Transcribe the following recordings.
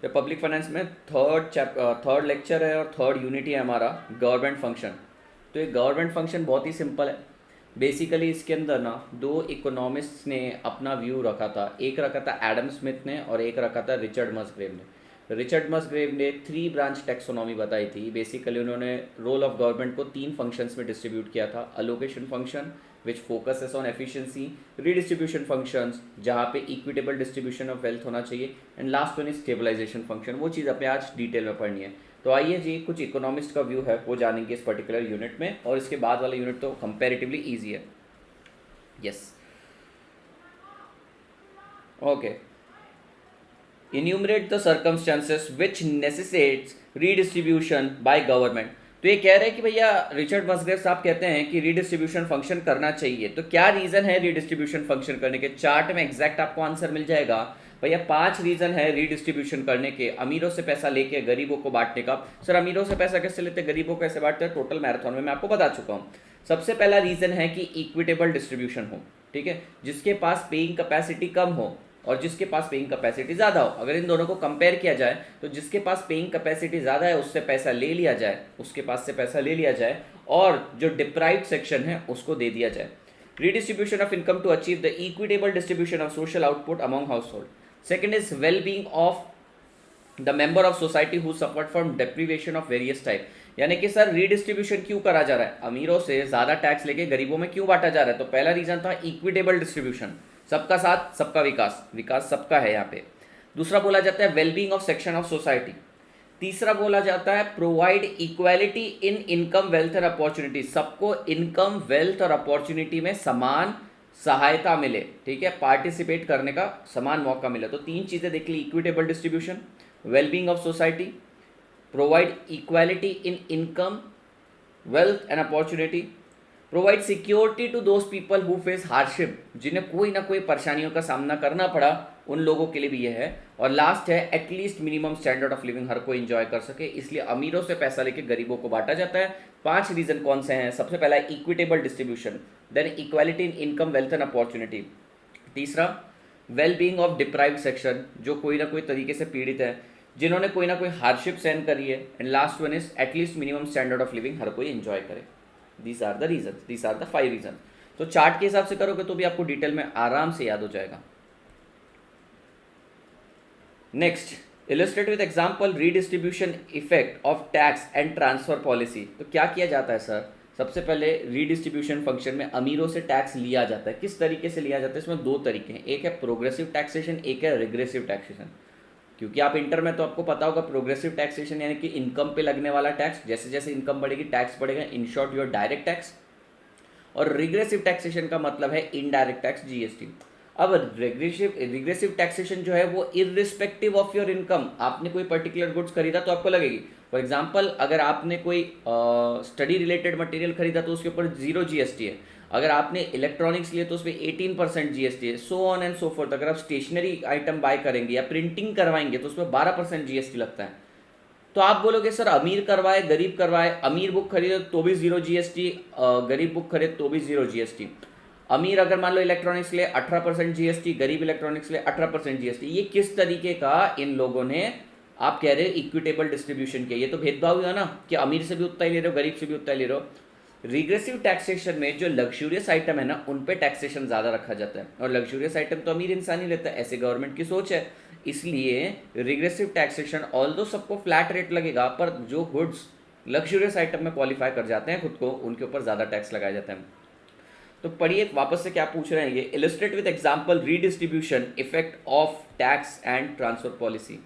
तो public finance में third lecture है और थर्ड यूनिट ही है हमारा गवर्नमेंट फंक्शन। तो ये गवर्नमेंट फंक्शन बहुत ही सिंपल है। बेसिकली इसके अंदर ना दो इकोनॉमिस्ट्स ने अपना व्यू रखा था, एक रखा था एडम स्मिथ ने और एक रखा था रिचर्ड मसग्रेव ने। रिचर्ड मसग्रेव ने 3 ब्रांच टेक्सोनॉमी बताई थी। बेसिकली उन्होंने रोल ऑफ गवर्नमेंट को 3 फंक्शंस में डिस्ट्रीब्यूट किया था। Allocation function which focuses on efficiency, redistribution functions जहाँ पे इक्विटेबल डिस्ट्रीब्यूशन ऑफ वेल्थ होना चाहिए, and last one is stabilization function. वो चीज़ अपने आज डिटेल में पढ़नी है। तो आइए जी, कुछ इकोनॉमिस्ट का व्यू है वो जानेंगे इस पर्टिकुलर यूनिट में, और इसके बाद वाला यूनिट तो कंपैरेटिवली ईजी है। Yes, okay. Enumerate the circumstances which necessitates redistribution by government. तो ये कह रहे हैं कि भैया रिचर्ड मसग्रेव साहब कहते हैं कि रीडिस्ट्रीब्यूशन फंक्शन करना चाहिए। तो क्या रीजन है रीडिस्ट्रीब्यूशन फंक्शन करने के? चार्ट में एग्जैक्ट आपको आंसर मिल जाएगा। भैया 5 रीजन है रीडिस्ट्रीब्यूशन करने के। अमीरों से पैसा लेके गरीबों को बांटने का। सर अमीरों से पैसा कैसे लेते, गरीबों को कैसे बांटते हैं? टोटल मैराथन में मैं आपको बता चुका हूँ। सबसे पहला रीजन है कि इक्विटेबल डिस्ट्रीब्यूशन हो, ठीक है, जिसके पास पेइंग कैपेसिटी कम हो और जिसके पास पेइंग कैपेसिटी ज़्यादा हो। अगर इन दोनों को कंपेयर किया जाए तो जिसके पास पेइंग कैपेसिटी ज़्यादा है उससे पैसा ले लिया जाए, उसके पास से पैसा ले लिया जाए, और जो डिप्राइव्ड सेक्शन है उसको दे दिया जाए। redistribution of income to achieve the equitable distribution of social output among household. Second is well-being of the member of society who suffered from deprivation of various type. यानी कि सर रीडिस्ट्रीब्यूशन क्यों करा जा रहा है, अमीरों से ज्यादा टैक्स लेके गरीबों में क्यों बांटा जा रहा है? तो पहला रीजन था इक्विटेबल डिस्ट्रीब्यूशन, सबका साथ सबका विकास, विकास सबका है यहाँ पे। दूसरा बोला जाता है wellbeing of section of society. तीसरा बोला जाता है provide equality in income wealth और अपॉर्चुनिटी, सबको इनकम वेल्थ और अपॉर्चुनिटी में समान सहायता मिले, ठीक है, पार्टिसिपेट करने का समान मौका मिले। तो 3 चीजें देख ली, equitable distribution, well-being of society, provide equality in income, wealth and opportunity, provide security to those people who face hardship, जिन्हें कोई ना कोई परेशानियों का सामना करना पड़ा, उन लोगों के लिए भी यह है। और लास्ट है at least minimum standard of living, हर कोई इंजॉय कर सके, इसलिए अमीरों से पैसा लेके गरीबों को बांटा जाता है। 5 रीजन कौन से हैं? सबसे पहला equitable distribution, then equality in income wealth and opportunity, तीसरा well being of deprived section, जो कोई ना कोई तरीके से पीड़ित है, जिन्होंने कोई ना कोई हार्डशिप सहन करी है, and last one is at least minimum standard of living, हर कोई एंजॉय करे। These are the reason, these are the 5 reason. तो चार्ट के हिसाब से करोगे तो भी आपको डिटेल में आराम से याद हो जाएगा। Next, illustrate with example redistribution effect of tax and transfer policy. तो क्या किया जाता है सर? सबसे पहले रीडिस्ट्रीब्यूशन फंक्शन में अमीरों से टैक्स लिया जाता है। किस तरीके से लिया जाता है? इसमें 2 तरीके हैं, एक है प्रोग्रेसिव टैक्सेशन, एक है रिग्रेसिव टैक्सेशन। क्योंकि आप इंटर में तो आपको पता होगा प्रोग्रेसिव टैक्सेशन यानी कि इनकम पे लगने वाला टैक्स, जैसे जैसे इनकम बढ़ेगी टैक्स बढ़ेगा, in short your direct tax. और रिग्रेसिव टैक्सेशन का मतलब है इनडायरेक्ट टैक्स, जीएसटी। अब रिग्रेसिव टैक्सेशन जो है वो इररिस्पेक्टिव ऑफ योर इनकम, आपने कोई पर्टिकुलर गुड्स खरीदा तो आपको लगेगी। फॉर एग्जाम्पल अगर आपने कोई स्टडी रिलेटेड मटेरियल खरीदा तो उसके ऊपर 0 जीएसटी है। अगर आपने इलेक्ट्रॉनिक्स लिए तो उस पर 18% जीएसटी है, so on and so fourth. अगर आप स्टेशनरी आइटम बाय करेंगे या प्रिंटिंग करवाएंगे तो उस पर 12% जीएसटी लगता है। तो आप बोलोगे सर अमीर करवाए गरीब करवाए, अमीर बुक खरीदे तो भी 0 जीएसटी, गरीब बुक खरीदे तो भी 0 जीएसटी। अमीर अगर मान लो इलेक्ट्रॉनिक्स ले 18% जीएसटी, गरीब इलेक्ट्रॉनिक्स ले 18% जीएसटी। ये किस तरीके का इन लोगों ने, आप कह रहे हो इक्विटेबल डिस्ट्रीब्यूशन किया, ये तो भेदभाव हुआ ना कि अमीर से भी उतना ही ले रहे हो, गरीब से भी उतना ही ले रहे हो। रिग्रेसिव टैक्सेशन में जो लग्जूरियस आइटम है ना उन पे टैक्सेशन ज़्यादा रखा जाता है, और लग्जूरियस आइटम तो अमीर इंसान ही लेता है, ऐसे गवर्नमेंट की सोच है। इसलिए रिग्रेसिव टैक्सेशन ऑल्दो सबको फ्लैट रेट लगेगा, पर जो गुड्स लग्जूरियस आइटम में क्वालिफाई कर जाते हैं खुद को, उनके ऊपर ज़्यादा टैक्स लगाया जाता है। तो पढ़िए वापस से क्या पूछ रहे हैं ये, illustrate with example redistribution effect of tax and transfer policy.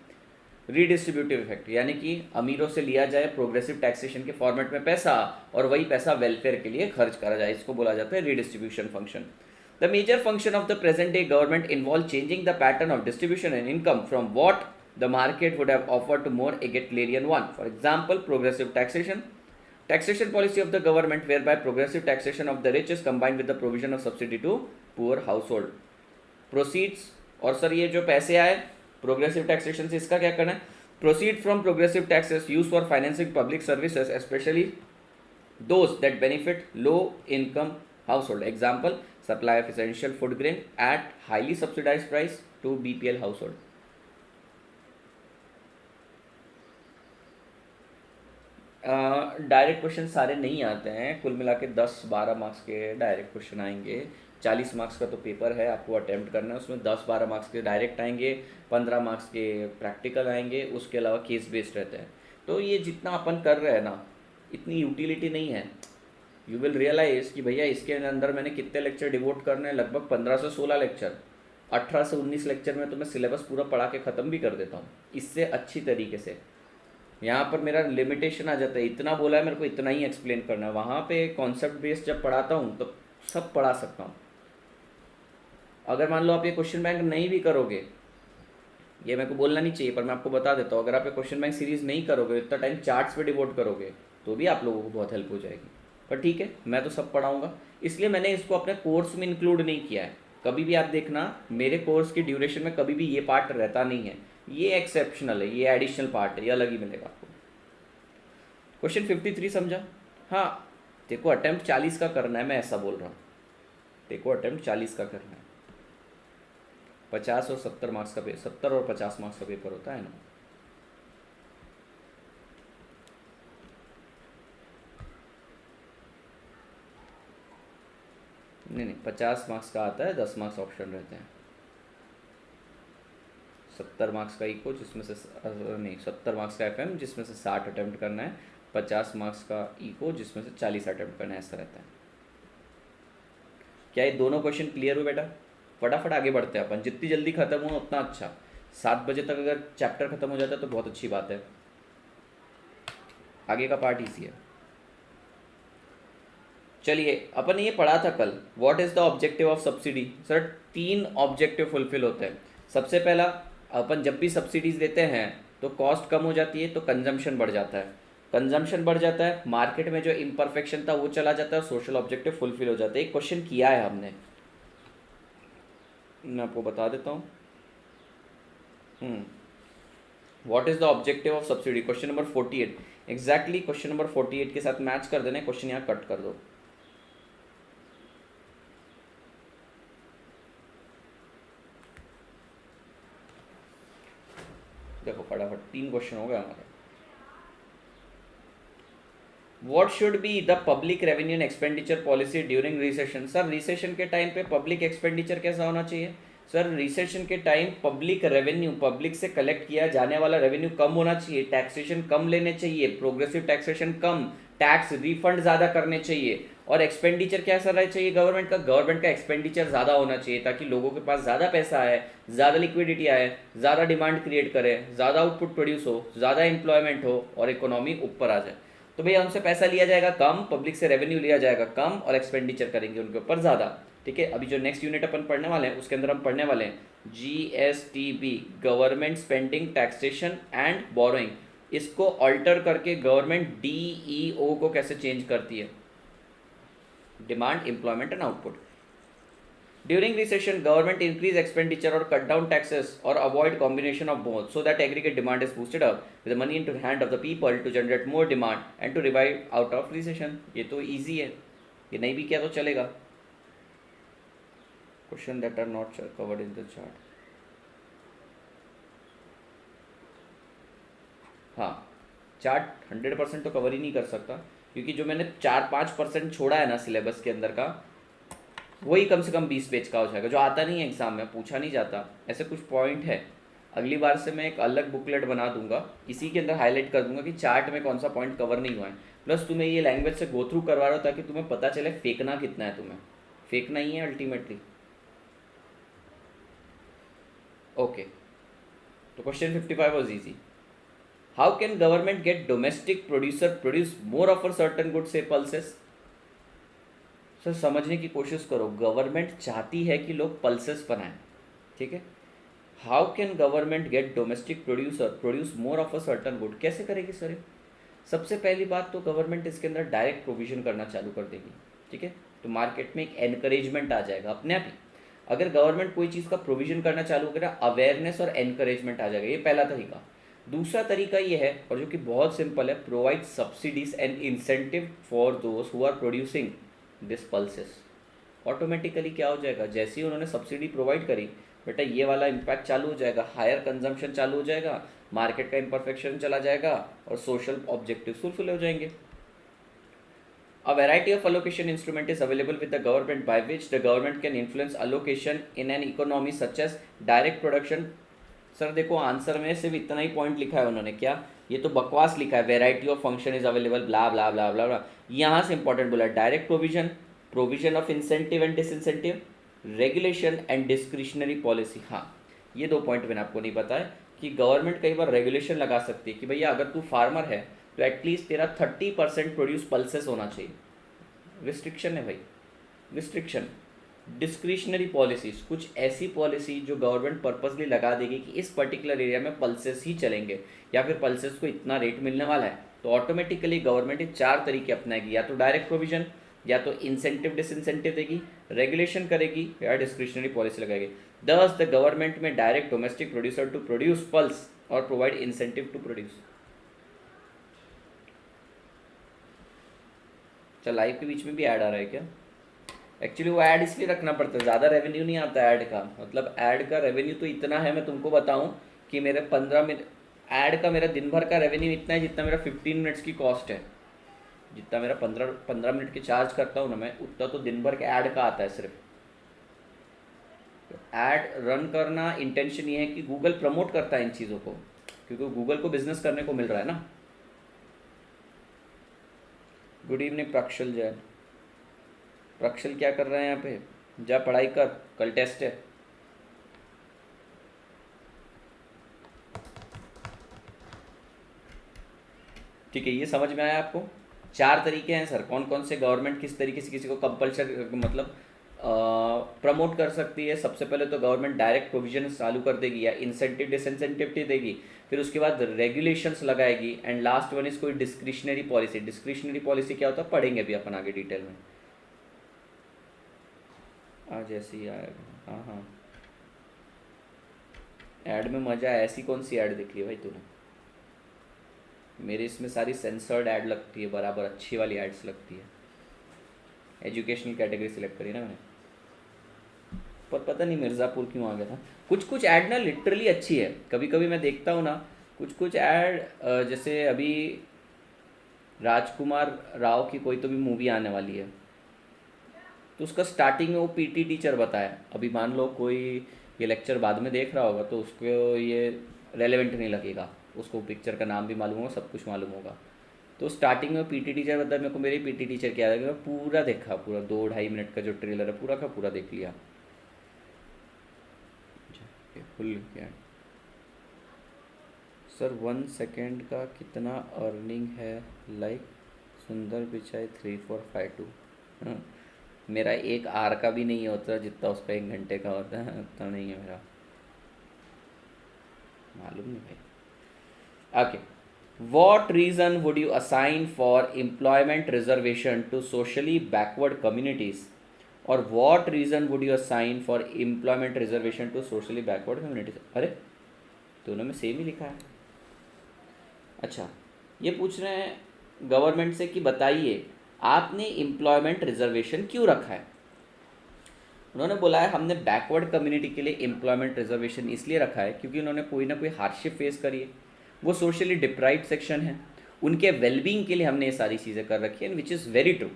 Redistributive effect यानी कि अमीरों से लिया जाए प्रोग्रेसिव टैक्सेशन के फॉर्मेट में पैसा, और वही पैसा वेलफेयर के लिए खर्च करा जाए, इसको बोला जाता है redistribution function. The major function of the present day government involve changing the pattern of distribution and income from what the market would have offered to more egalitarian one. For example, progressive taxation policy of the government whereby progressive taxation of the rich is combined with the provision of subsidy to poor household. Proceeds, और sir ये जो पैसे आए progressive taxation से, इसका क्या करना है? Proceed from progressive taxes use for financing public services specially those that benefit low income household. Example, supply of essential food grain at highly subsidized price to BPL household. Direct question सारे नहीं आते हैं, कुल मिला के 10-12 marks के direct question आएंगे। 40 marks का तो पेपर है, आपको अटेम्प्ट करना है, उसमें 10-12 मार्क्स के डायरेक्ट आएंगे, 15 मार्क्स के प्रैक्टिकल आएंगे, उसके अलावा केस बेस्ड रहते हैं। तो ये जितना अपन कर रहे हैं ना, इतनी यूटिलिटी नहीं है। यू विल रियलाइज कि भैया इसके अंदर मैंने कितने लेक्चर डिवोट करने हैं, लगभग 15 से 16 लेक्चर, 18 से 19 लेक्चर में तो मैं सिलेबस पूरा पढ़ा के ख़त्म भी कर देता हूँ इससे अच्छी तरीके से। यहाँ पर मेरा लिमिटेशन आ जाता है, इतना बोला है मेरे को, इतना ही एक्सप्लेन करना है। वहाँ पे कॉन्सेप्ट बेस्ड जब पढ़ाता हूँ तो सब पढ़ा सकता हूँ। अगर मान लो आप ये क्वेश्चन बैंक नहीं भी करोगे, ये मेरे को बोलना नहीं चाहिए पर मैं आपको बता देता हूँ, अगर आप ये क्वेश्चन बैंक सीरीज नहीं करोगे, इतना टाइम चार्ट्स पे डिवोट करोगे, तो भी आप लोगों को बहुत हेल्प हो जाएगी। पर ठीक है, मैं तो सब पढ़ाऊँगा, इसलिए मैंने इसको अपने कोर्स में इंक्लूड नहीं किया है। कभी भी आप देखना मेरे कोर्स की ड्यूरेशन में कभी भी ये पार्ट रहता नहीं है, ये एक्सेप्शनल है, ये एडिशनल पार्ट है, ये अलग ही मिलेगा आपको। क्वेश्चन 53 समझा? हाँ, देखो अटेम्प्ट 40 का करना है, मैं ऐसा बोल रहा हूँ। देखो अटेम्प्ट 40 का करना है, 50 और 70 मार्क्स का पेपर, 70 और 50 मार्क्स का पेपर होता है ना। नहीं नहीं, 50 मार्क्स का आता है, 10 मार्क्स ऑप्शन रहते हैं। 70 मार्क्स का इको जिसमें से नहीं, 70 मार्क्स का एफएम जिसमें से 60 अटेम्प्ट करना है, 50 मार्क्स का इको जिसमें से 40 अटेम्प्ट करना है, ऐसा रहता है। क्या ये दोनों क्वेश्चन क्लियर हुए बेटा? फटाफट आगे बढ़ते हैं अपन, जितनी जल्दी खत्म हो उतना अच्छा। 7 बजे तक अगर चैप्टर खत्म हो जाता है तो बहुत अच्छी बात है, आगे का पार्ट ईजी है। चलिए, अपन ये पढ़ा था कल, what is the objective of subsidy. Sir 3 objective fulfil होते हैं। सबसे पहला, अपन जब भी सब्सिडीज देते हैं तो कॉस्ट कम हो जाती है, तो कंजम्पशन बढ़ जाता है। कंजम्पशन बढ़ जाता है, मार्केट में जो इम्परफेक्शन था वो चला जाता है, सोशल ऑब्जेक्टिव फुलफिल हो जाता है। एक क्वेश्चन किया है हमने, मैं आपको बता देता हूँ। What is the objective of subsidy, question number 48। Exactly question number 48 के साथ मैच कर देना, क्वेश्चन यहाँ कट कर दो। देखो फटाफट 3 क्वेश्चन हो गए हमारे। What should be the public revenue and expenditure policy during recession. Sir recession के टाइम पे पब्लिक एक्सपेंडिचर कैसा होना चाहिए? सर रिसेशन के टाइम पब्लिक रेवेन्यू, पब्लिक से कलेक्ट किया जाने वाला रेवेन्यू कम होना चाहिए, टैक्सेशन कम लेने चाहिए, प्रोग्रेसिव टैक्सेशन कम, टैक्स रिफंड ज़्यादा करने चाहिए, और एक्सपेंडिचर कैसा रहना चाहिए गवर्नमेंट का एक्सपेंडिचर ज़्यादा होना चाहिए ताकि लोगों के पास ज़्यादा पैसा आए, ज़्यादा लिक्विडिटी आए, ज़्यादा डिमांड क्रिएट करे, ज़्यादा आउटपुट प्रोड्यूस हो, ज़्यादा एम्प्लॉयमेंट हो और इकोनॉमी ऊपर आ जाए। तो भैया उनसे पैसा लिया जाएगा कम, पब्लिक से रेवेन्यू लिया जाएगा कम, और एक्सपेंडिचर करेंगे उनके ऊपर ज़्यादा। ठीक है, अभी जो नेक्स्ट यूनिट अपन पढ़ने वाले हैं उसके अंदर हम पढ़ने वाले हैं GSTB, government spending taxation and borrowing. इसको ऑल्टर करके गवर्नमेंट DEO को कैसे चेंज करती है, demand, employment and output. During recession, government increase expenditure or cut down taxes or avoid combination of both so that aggregate demand is boosted up with the money into the hand of the people to generate more demand and to revive out of recession। ये तो easy है, ये नहीं भी किया तो चलेगा। Question that are not covered in the chart। हाँ, चार्ट 100% तो कवर ही नहीं कर सकता क्योंकि जो मैंने 4-5% छोड़ा है ना सिलेबस के अंदर का, वही कम से कम 20 पेज का हो जाएगा, जो आता नहीं है एग्जाम में, पूछा नहीं जाता। ऐसे कुछ पॉइंट है, अगली बार से मैं एक अलग बुकलेट बना दूंगा, इसी के अंदर हाईलाइट कर दूंगा कि चार्ट में कौन सा पॉइंट कवर नहीं हुआ है। प्लस तुम्हें ये लैंग्वेज से गो थ्रू करवा रहा हो ताकि तुम्हें पता चले फेंकना कितना है, तुम्हें फेंकना ही है अल्टीमेटली। ओके, तो question 55 was easy. How can government get domestic producer produce more of a certain good से पल्सेस। सर समझने की कोशिश करो, गवर्नमेंट चाहती है कि लोग पल्सेस बनाएं, ठीक है। How can government get domestic producer produce more of a certain good, कैसे करेगी सर? सबसे पहली बात तो गवर्नमेंट इसके अंदर डायरेक्ट प्रोविजन करना चालू कर देगी, ठीक है। तो मार्केट में एक एनकरेजमेंट आ जाएगा अपने आप ही। अगर गवर्नमेंट कोई चीज़ का प्रोविजन करना चालू करेगा, अवेयरनेस और एनकरेजमेंट आ जाएगा, ये पहला तरीका। दूसरा तरीका ये है, और जो कि बहुत सिंपल है, provide subsidies and incentive for those who are producing this pulses. Automatically क्या हो जाएगा, जैसे ही उन्होंने सब्सिडी प्रोवाइड करी, बेटा ये वाला इम्पैक्ट चालू हो जाएगा, हायर कंजम्पशन चालू हो जाएगा, मार्केट का इम्परफेक्शन चला जाएगा और सोशल ऑब्जेक्टिव फुलफिल हो जाएंगे। A variety of allocation instrument is available with the government by which the government can influence allocation in an economy such as direct production। Sir देखो आंसर में सिर्फ इतना ही पॉइंट लिखा है उन्होंने, क्या ये तो बकवास लिखा है, variety of function is available blah blah blah blah blah. यहाँ से इंपॉर्टेंट बोला direct provision, provision of incentive and disincentive, regulation and discretionary policy. हाँ ये दो पॉइंट मैंने आपको नहीं बताया कि गवर्नमेंट कई बार रेगुलेशन लगा सकती है कि भैया अगर तू फार्मर है तो एटलीस्ट तेरा 30% प्रोड्यूस पल्सेस होना चाहिए। रिस्ट्रिक्शन है भाई, रिस्ट्रिक्शन। डिस्क्रिशनरी पॉलिसीज, कुछ ऐसी पॉलिसी जो गवर्नमेंट पर्पसली लगा देगी कि इस पर्टिकुलर एरिया में पल्सेस ही चलेंगे या फिर पल्सेस को इतना रेट मिलने वाला है, तो ऑटोमेटिकली गवर्नमेंट ये 4 तरीके अपनाएगी, या तो डायरेक्ट प्रोविजन, या तो इंसेंटिव डिसइंसेंटिव देगी, रेगुलेशन करेगी या डिस्क्रिशनरी पॉलिसी लगाएगी। Thus the government may direct domestic producer to produce pulse और प्रोवाइड इंसेंटिव टू प्रोड्यूस। चल लाइव के बीच में भी ऐड आ रहा है क्या? एक्चुअली वो ऐड इसलिए रखना पड़ता है, ज़्यादा रेवेन्यू नहीं आता ऐड का, मतलब ऐड का रेवेन्यू तो इतना है, मैं तुमको बताऊं कि मेरे 15 मिनट ऐड का मेरा दिन भर का रेवेन्यू इतना है जितना मेरा 15 मिनट्स की कॉस्ट है। जितना मेरा 15 मिनट के चार्ज करता हूँ ना मैं, उतना तो दिन भर के ऐड का आता है सिर्फ। ऐड रन करना इंटेंशन ये है कि गूगल प्रमोट करता है इन चीज़ों को, क्योंकि गूगल को बिजनेस करने को मिल रहा है ना। Good evening Prakshal Jain. प्रक्षल क्या कर रहे हैं यहाँ पे? जा पढ़ाई कर, कल टेस्ट है। ठीक है, ये समझ में आया आपको? 4 तरीके हैं सर, कौन कौन से गवर्नमेंट किस तरीके से किसी को कंपल्सरी मतलब प्रमोट कर सकती है। सबसे पहले तो गवर्नमेंट डायरेक्ट प्रोविजन चालू कर देगी या इंसेंटिव डिसइंसेंटिव देगी, फिर उसके बाद रेगुलेशंस लगाएगी, एंड लास्ट वन इज कोई डिस्क्रिशनरी पॉलिसी। डिस्क्रिशनरी पॉलिसी क्या होता है पढ़ेंगे भी अपन आगे डिटेल में। आज ऐसे ही आएगा। हाँ हाँ, ऐड में मजा है। ऐसी कौन सी ऐड दिख ली है भाई तूने? मेरे इसमें सारी सेंसर्ड ऐड लगती है, बराबर अच्छी वाली एड्स लगती है। एजुकेशनल कैटेगरी सिलेक्ट करी ना मैंने, पर पता नहीं मिर्ज़ापुर क्यों आ गया था। कुछ कुछ ऐड ना लिटरली अच्छी है, कभी कभी मैं देखता हूँ ना कुछ कुछ ऐड, जैसे अभी राजकुमार राव की कोई तो भी मूवी आने वाली है, तो उसका स्टार्टिंग में वो पीटी टीचर बताया। अभी मान लो कोई ये लेक्चर बाद में देख रहा होगा तो उसको ये रेलेवेंट नहीं लगेगा, उसको पिक्चर का नाम भी मालूम होगा, सब कुछ मालूम होगा। तो स्टार्टिंग में पीटी टीचर बताया, मेरे को मेरे पीटी टीचर क्या था, मैं पूरा देखा, पूरा 2-2.5 मिनट का जो ट्रेलर है पूरा का पूरा देख लिया। फुल क्या सर 1 सेकेंड का कितना अर्निंग है? लाइक सुंदर पिचाई 3452। मेरा 1 आर का भी नहीं होता जितना उसका 1 घंटे का होता है, उतना नहीं है मेरा, मालूम नहीं भाई। Okay, what reason would you assign for employment reservation to socially backward communities, और what reason would you assign for employment reservation to socially backward communities? अरे दोनों में सेम ही लिखा है। अच्छा, ये पूछ रहे हैं गवर्नमेंट से कि बताइए आपने एम्प्लॉयमेंट रिजर्वेशन क्यों रखा है। उन्होंने बोला है हमने बैकवर्ड कम्युनिटी के लिए एम्प्लॉयमेंट रिजर्वेशन इसलिए रखा है क्योंकि उन्होंने कोई ना कोई हार्डशिप फेस करी है, वो सोशली डिप्राइव्ड सेक्शन है, उनके वेलबींग के लिए हमने ये सारी चीज़ें कर रखी है, which is very true.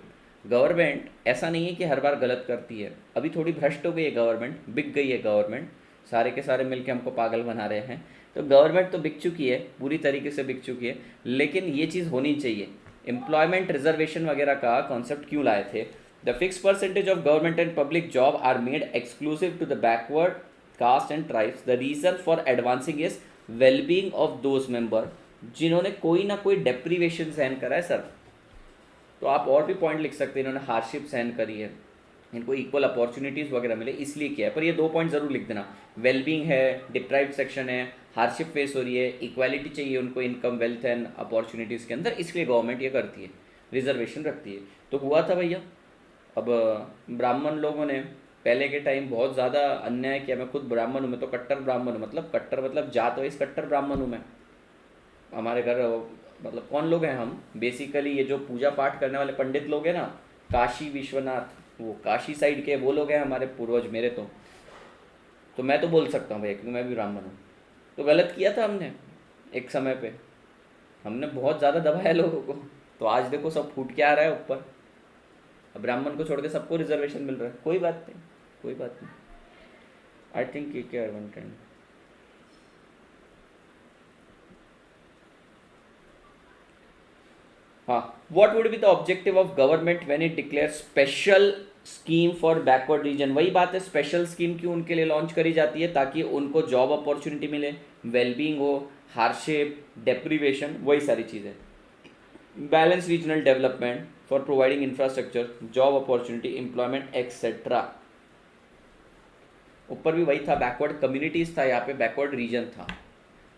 Government ऐसा नहीं है कि हर बार गलत करती है, अभी थोड़ी भ्रष्ट हो गई है गवर्नमेंट, बिक गई है गवर्नमेंट, सारे के सारे मिलके हमको पागल बना रहे हैं। तो गवर्नमेंट तो बिक चुकी है, पूरी तरीके से बिक चुकी है, लेकिन ये चीज़ होनी चाहिए। एम्प्लॉयमेंट रिजर्वेशन वगैरह का कॉन्सेप्ट क्यों लाए थे? The fix percentage of government and public job are made exclusive to the backward caste and tribes. The reason for advancing is wellbeing of those member जिन्होंने कोई ना कोई डेप्रीवेशन सहन करा है सर। तो आप और भी पॉइंट लिख सकते हैं, इन्होंने हार्डशिप सहन करी है, इनको इक्वल अपॉर्चुनिटीज़ वगैरह मिले इसलिए किया है। पर ये 2 पॉइंट ज़रूर लिख देना, वेलबींग है, डिप्राइव्ड सेक्शन है, हार्डशिप फेस हो रही है, इक्वालिटी चाहिए उनको इनकम वेल्थ एंड अपॉर्चुनिटीज़ के अंदर, इसलिए गवर्नमेंट ये करती है, रिजर्वेशन रखती है। तो हुआ था भैया, अब ब्राह्मण लोगों ने पहले के टाइम बहुत ज़्यादा अन्याय किया। मैं खुद ब्राह्मण हूँ, मैं तो कट्टर ब्राह्मण हूँ, मतलब कट्टर मतलब जात वाइज कट्टर ब्राह्मण हूँ मैं। हमारे घर मतलब कौन लोग हैं हम, बेसिकली ये जो पूजा पाठ करने वाले पंडित लोग हैं ना, काशी विश्वनाथ, वो काशी साइड के वो लोग हैं हमारे पूर्वज मेरे। तो मैं तो बोल सकता हूँ भैया क्योंकि मैं भी ब्राह्मण हूँ। तो गलत किया था हमने, एक समय पे हमने बहुत ज़्यादा दबाया लोगों को, तो आज देखो सब फूट के आ रहा है ऊपर। अब ब्राह्मण को छोड़ के सबको रिजर्वेशन मिल रहा है, कोई बात नहीं, कोई बात नहीं। आई थिंक ये क्या है, हाँ, what would be the objective of government when it declare special scheme for backward region? वही बात है, स्पेशल स्कीम क्यों उनके लिए लॉन्च करी जाती है? ताकि उनको जॉब अपॉर्चुनिटी मिले, वेलबींग हो, हार्डशिप, डेप्रीवेशन, वही सारी चीज़ें। Balance regional development for providing infrastructure, job opportunity, employment etcetera. ऊपर भी वही था, बैकवर्ड कम्युनिटीज़ था, यहाँ पे बैकवर्ड रीजन था,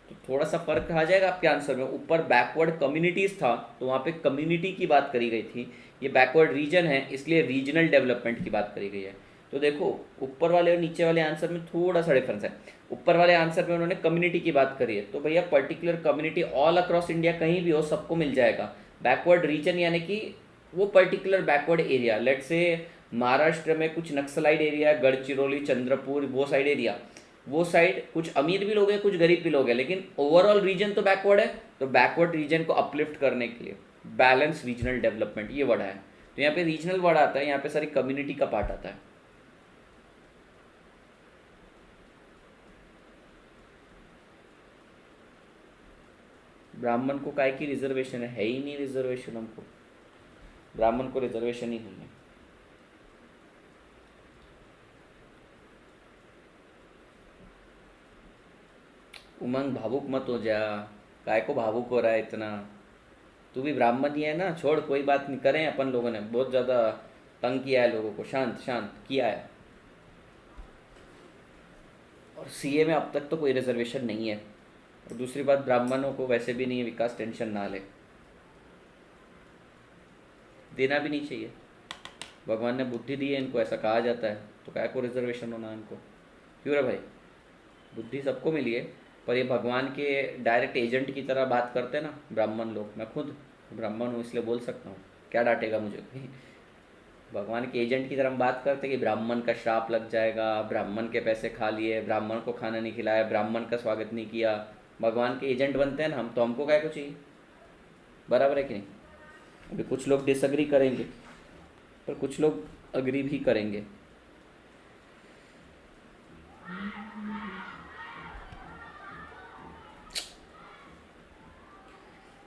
तो थोड़ा सा फर्क आ जाएगा आपके आंसर में। ऊपर बैकवर्ड कम्युनिटीज़ था तो वहाँ पे कम्युनिटी की बात करी गई थी, ये बैकवर्ड रीजन है इसलिए रीजनल डेवलपमेंट की बात करी गई है। तो देखो ऊपर वाले और नीचे वाले आंसर में थोड़ा सा डिफरेंस है। ऊपर वाले आंसर में उन्होंने कम्युनिटी की बात करी है, तो भैया particular community all across India कहीं भी हो सबको मिल जाएगा। बैकवर्ड रीजन यानी कि वो पर्टिकुलर बैकवर्ड एरिया, लेट से महाराष्ट्र में कुछ नक्सलाइट एरिया, गढ़चिरौली, चंद्रपुर, वो साइड एरिया, वो साइड कुछ अमीर भी लोग हैं कुछ गरीब भी लोग हैं, लेकिन ओवरऑल रीजन तो बैकवर्ड है। तो बैकवर्ड रीजन को अपलिफ्ट करने के लिए बैलेंस रीजनल डेवलपमेंट ये वर्ड है। तो यहाँ पे रीजनल वर्ड आता है, यहाँ पे सारी कम्युनिटी का पार्ट आता है। ब्राह्मण को काय की रिजर्वेशन है ही नहीं, रिजर्वेशन हमको, ब्राह्मण को रिजर्वेशन ही नहीं है। उमंग भावुक मत हो जा, काय को भावुक हो रहा है इतना? तू भी ब्राह्मण ही है ना, छोड़, कोई बात नहीं, करें अपन लोगों ने बहुत ज़्यादा तंग किया है लोगों को, शांत शांत किया है। और सीए में अब तक तो कोई रिजर्वेशन नहीं है, और दूसरी बात ब्राह्मणों को वैसे भी नहीं है, विकास टेंशन ना ले, देना भी नहीं चाहिए। भगवान ने बुद्धि दी है इनको, ऐसा कहा जाता है, तो काय को रिजर्वेशन होना इनको? क्यों रे भाई, बुद्धि सबको मिली है, पर ये भगवान के डायरेक्ट एजेंट की तरह बात करते हैं ना ब्राह्मण लोग। मैं खुद ब्राह्मण हूँ इसलिए बोल सकता हूँ, क्या डांटेगा मुझे कोई? भगवान के एजेंट की तरह हम बात करते कि ब्राह्मण का श्राप लग जाएगा, ब्राह्मण के पैसे खा लिए, ब्राह्मण को खाना नहीं खिलाया, ब्राह्मण का स्वागत नहीं किया, भगवान के एजेंट बनते हैं ना हम, तो हमको क्या कुछ चाहिए? बराबर है कि नहीं? अभी कुछ लोग डिसअग्री करेंगे पर कुछ लोग अग्री भी करेंगे।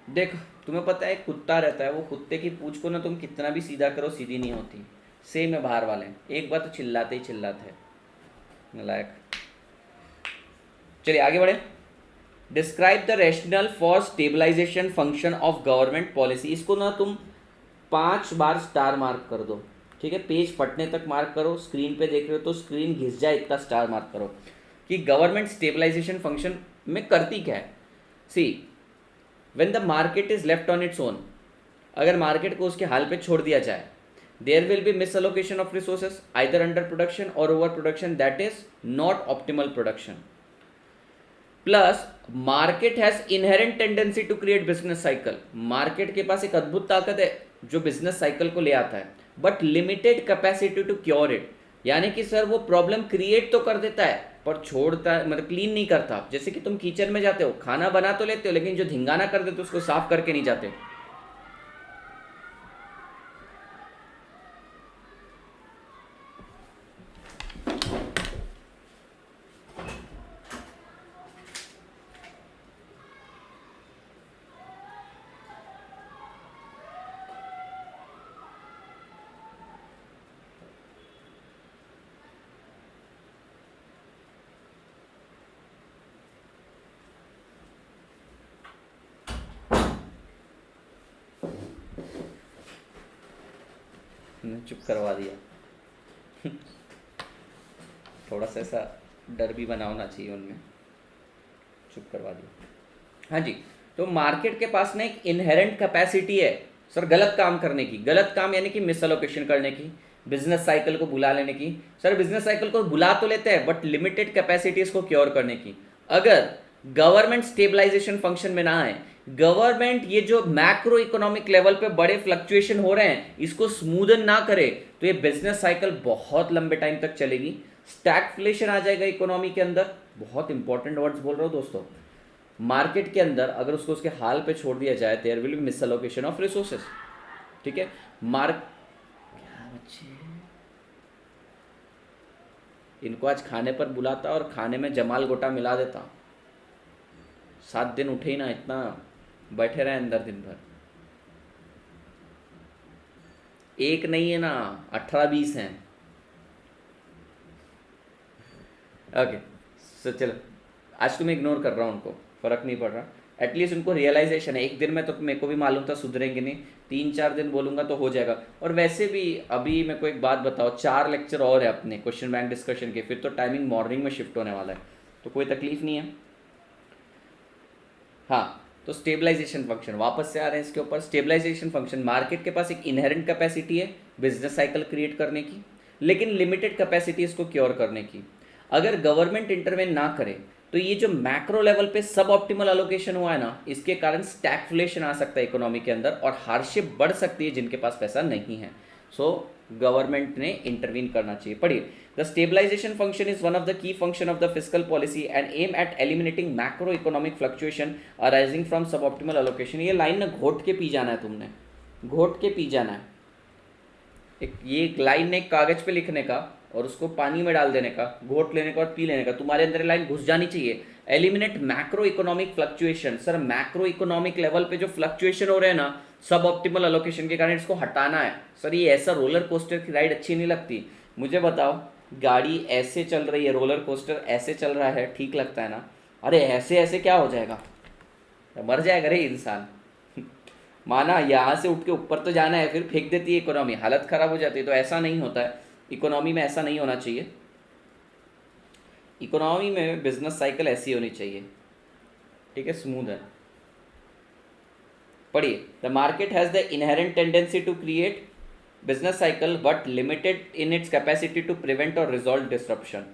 देख, तुम्हें पता है एक कुत्ता रहता है, वो कुत्ते की पूंछ को ना तुम कितना भी सीधा करो सीधी नहीं होती। सेम है बाहर वाले, एक बार तो चिल्लाते ही चिल्लाते हैं, नालायक। चलिए आगे बढ़े। Describe the rational for stabilization function of government policy. इसको ना तुम 5 बार स्टार मार्क कर दो, ठीक है? पेज फटने तक मार्क करो, स्क्रीन पे देख रहे हो तो स्क्रीन घिस जाए इतना स्टार मार्क करो कि गवर्नमेंट स्टेबलाइजेशन फंक्शन में करती क्या है। See, when the market is left on its own, अगर मार्केट को उसके हाल पे छोड़ दिया जाए, there will be misallocation of resources, either under production और over production, that is not optimal production. Plus market has inherent tendency to create business cycle, market के पास एक अद्भुत ताकत है जो बिजनेस साइकिल को ले आता है, but limited capacity to cure it. यानी कि सर वो प्रॉब्लम क्रिएट तो कर देता है पर छोड़ता है, मतलब क्लीन नहीं करता। जैसे कि तुम किचन में जाते हो, खाना बना तो लेते हो, लेकिन जो धिंगाना कर देते हो उसको साफ करके नहीं जाते। चुप करवा दिया। थोड़ा सा ऐसा डर भी बना होना चाहिए उनमें, चुप करवा दिया। हाँ जी, तो मार्केट के पास ना एक इनहेरेंट कैपेसिटी है सर गलत काम करने की। गलत काम यानी कि मिसअलोकेशन करने की, बिजनेस साइकिल को बुला लेने की। सर बिजनेस साइकिल को बुला तो लेते हैं बट लिमिटेड कैपेसिटीज को क्योर करने की। अगर गवर्नमेंट स्टेबलाइजेशन फंक्शन में ना आए, गवर्नमेंट ये जो मैक्रो इकोनॉमिक लेवल पे बड़े फ्लक्चुएशन हो रहे हैं इसको स्मूदन ना करे, तो ये बिजनेस साइकिल बहुत लंबे टाइम तक चलेगी। स्टैगफ्लेशन आ जाएगा इकोनॉमी के अंदर। बहुत इंपॉर्टेंट वर्ड्स बोल रहा हूँ दोस्तों। मार्केट के अंदर अगर उसको उसके हाल पे छोड़ दिया जाए, there will be misallocation of resources. ठीक है, मार्क क्या बच्चे, इनको आज खाने पर बुलाता और खाने में जमाल गोटा मिला देता, 7 दिन उठे ही ना, इतना बैठे रहे अंदर दिन भर। एक नहीं है ना, 18-20 हैं। ओके, सो चलो, आज तुम्हें इग्नोर कर रहा हूँ, उनको फर्क नहीं पड़ रहा। एटलीस्ट उनको रियलाइजेशन है, एक दिन में तो मेरे को भी मालूम था सुधरेंगे नहीं, 3-4 दिन बोलूंगा तो हो जाएगा। और वैसे भी अभी मेरे को एक बात बताओ, 4 लेक्चर और है अपने क्वेश्चन बैंक डिस्कशन के, फिर तो टाइमिंग मॉर्निंग में शिफ्ट होने वाला है, तो कोई तकलीफ नहीं है। हाँ, तो स्टेबलाइजेशन फंक्शन, वापस से आ रहे हैं इसके ऊपर। स्टेबलाइजेशन फंक्शन, मार्केट के पास एक इनहेरेंट कैपेसिटी है बिजनेस साइकिल क्रिएट करने की, लेकिन लिमिटेड कैपेसिटी इसको क्योर करने की। अगर गवर्नमेंट इंटरवेन ना करे तो ये जो मैक्रो लेवल पे सब ऑप्टिमल अलोकेशन हुआ है ना, इसके कारण स्टैगफ्लेशन आ सकता है इकोनॉमी के अंदर और हार्डशिप बढ़ सकती है जिनके पास पैसा नहीं है। सो गवर्नमेंट ने इंटरवीन करना चाहिए। पढ़िए, the stabilization function is one of the key function of the fiscal policy and aim at eliminating macro economic fluctuation arising from sub optimal allocation. ये लाइन ना घोट के पी जाना है, तुमने घोट के पी जाना है। ये एक लाइन ने एक कागज पे लिखने का और उसको पानी में डाल देने का, घोट लेने का और पी लेने का, तुम्हारे अंदर लाइन घुस जानी चाहिए। Eliminate macro economic fluctuation. Sir macro economic level पे जो फ्लक्चुएशन हो रहे हैं ना सब ऑप्टिमल अलोकेशन के कारण, इसको हटाना है। सर ये ऐसा रोलर कोस्टर की राइड अच्छी नहीं लगती। मुझे बताओ, गाड़ी ऐसे चल रही है, रोलर कोस्टर ऐसे चल रहा है, ठीक लगता है ना? अरे ऐसे ऐसे क्या हो जाएगा, मर जाएगा रे इंसान। माना यहाँ से उठ के ऊपर तो जाना है, फिर फेंक देती है इकोनॉमी, हालत खराब हो जाती है। तो ऐसा नहीं होता है इकोनॉमी में, ऐसा नहीं होना चाहिए। इकोनॉमी में बिजनेस साइकिल ऐसी होनी चाहिए, ठीक है, स्मूथ है। पढ़िए, the market has the inherent tendency to create business cycle but limited in its capacity to prevent or resolve disruption.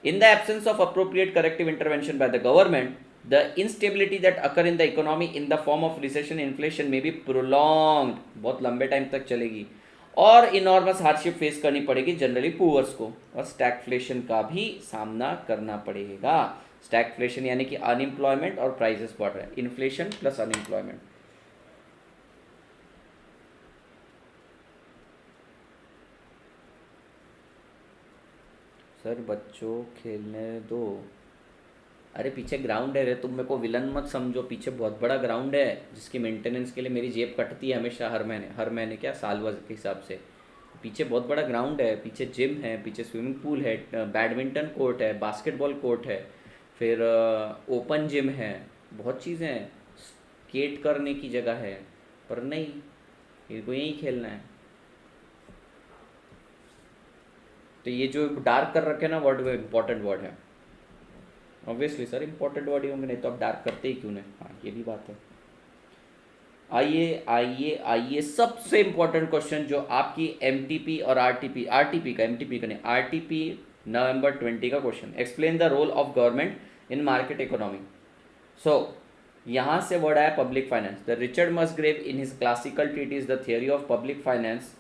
In the absence of appropriate corrective intervention by the government, the instability that occur in the economy in the form of recession inflation may be prolonged, बहुत लंबे time तक चलेगी, और enormous hardship face करनी पड़ेगी generally poors को, और stagflation का भी सामना करना पड़ेगा। स्टैगफ्लेशन यानी कि अनएम्प्लॉयमेंट और प्राइसेस बढ़ रहे हैं, इन्फ्लेशन प्लस अनएम्प्लॉयमेंट। सर बच्चों खेलने दो। अरे पीछे ग्राउंड है रे, तुम मेरे को विलन मत समझो, पीछे बहुत बड़ा ग्राउंड है जिसकी मेंटेनेंस के लिए मेरी जेब कटती है हमेशा, हर महीने क्या, साल भर के हिसाब से। पीछे बहुत बड़ा ग्राउंड है, पीछे जिम है, पीछे स्विमिंग पूल है, बैडमिंटन कोर्ट है, बास्केटबॉल कोर्ट है, फिर ओपन जिम है, बहुत चीज़ें हैं, स्केट करने की जगह है। पर नहीं, इनको यहीं खेलना है। तो ये जो डार्क कर रखे ना वर्ड, वो इंपॉर्टेंट वर्ड है। ऑब्वियसली सर इंपॉर्टेंट वर्ड ही होंगे, नहीं तो आप डार्क करते ही क्यों नहीं। हाँ ये भी बात है। आइए आइए आइए, सबसे इंपॉर्टेंट क्वेश्चन जो आपकी एमटीपी और आरटीपी का, एमटीपी का नहीं, आरटीपी नवंबर 20 का question, explain the role of government in market economy. So यहाँ से वर्ड आया public finance. The Richard Musgrave in his classical treatise the theory of public finance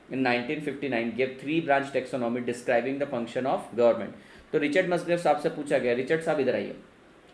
in 1959 gave 3 branch taxonomy describing the function of government। तो Richard मस्ग्रेव साहब से पूछा गया, Richard साहब इधर आइए,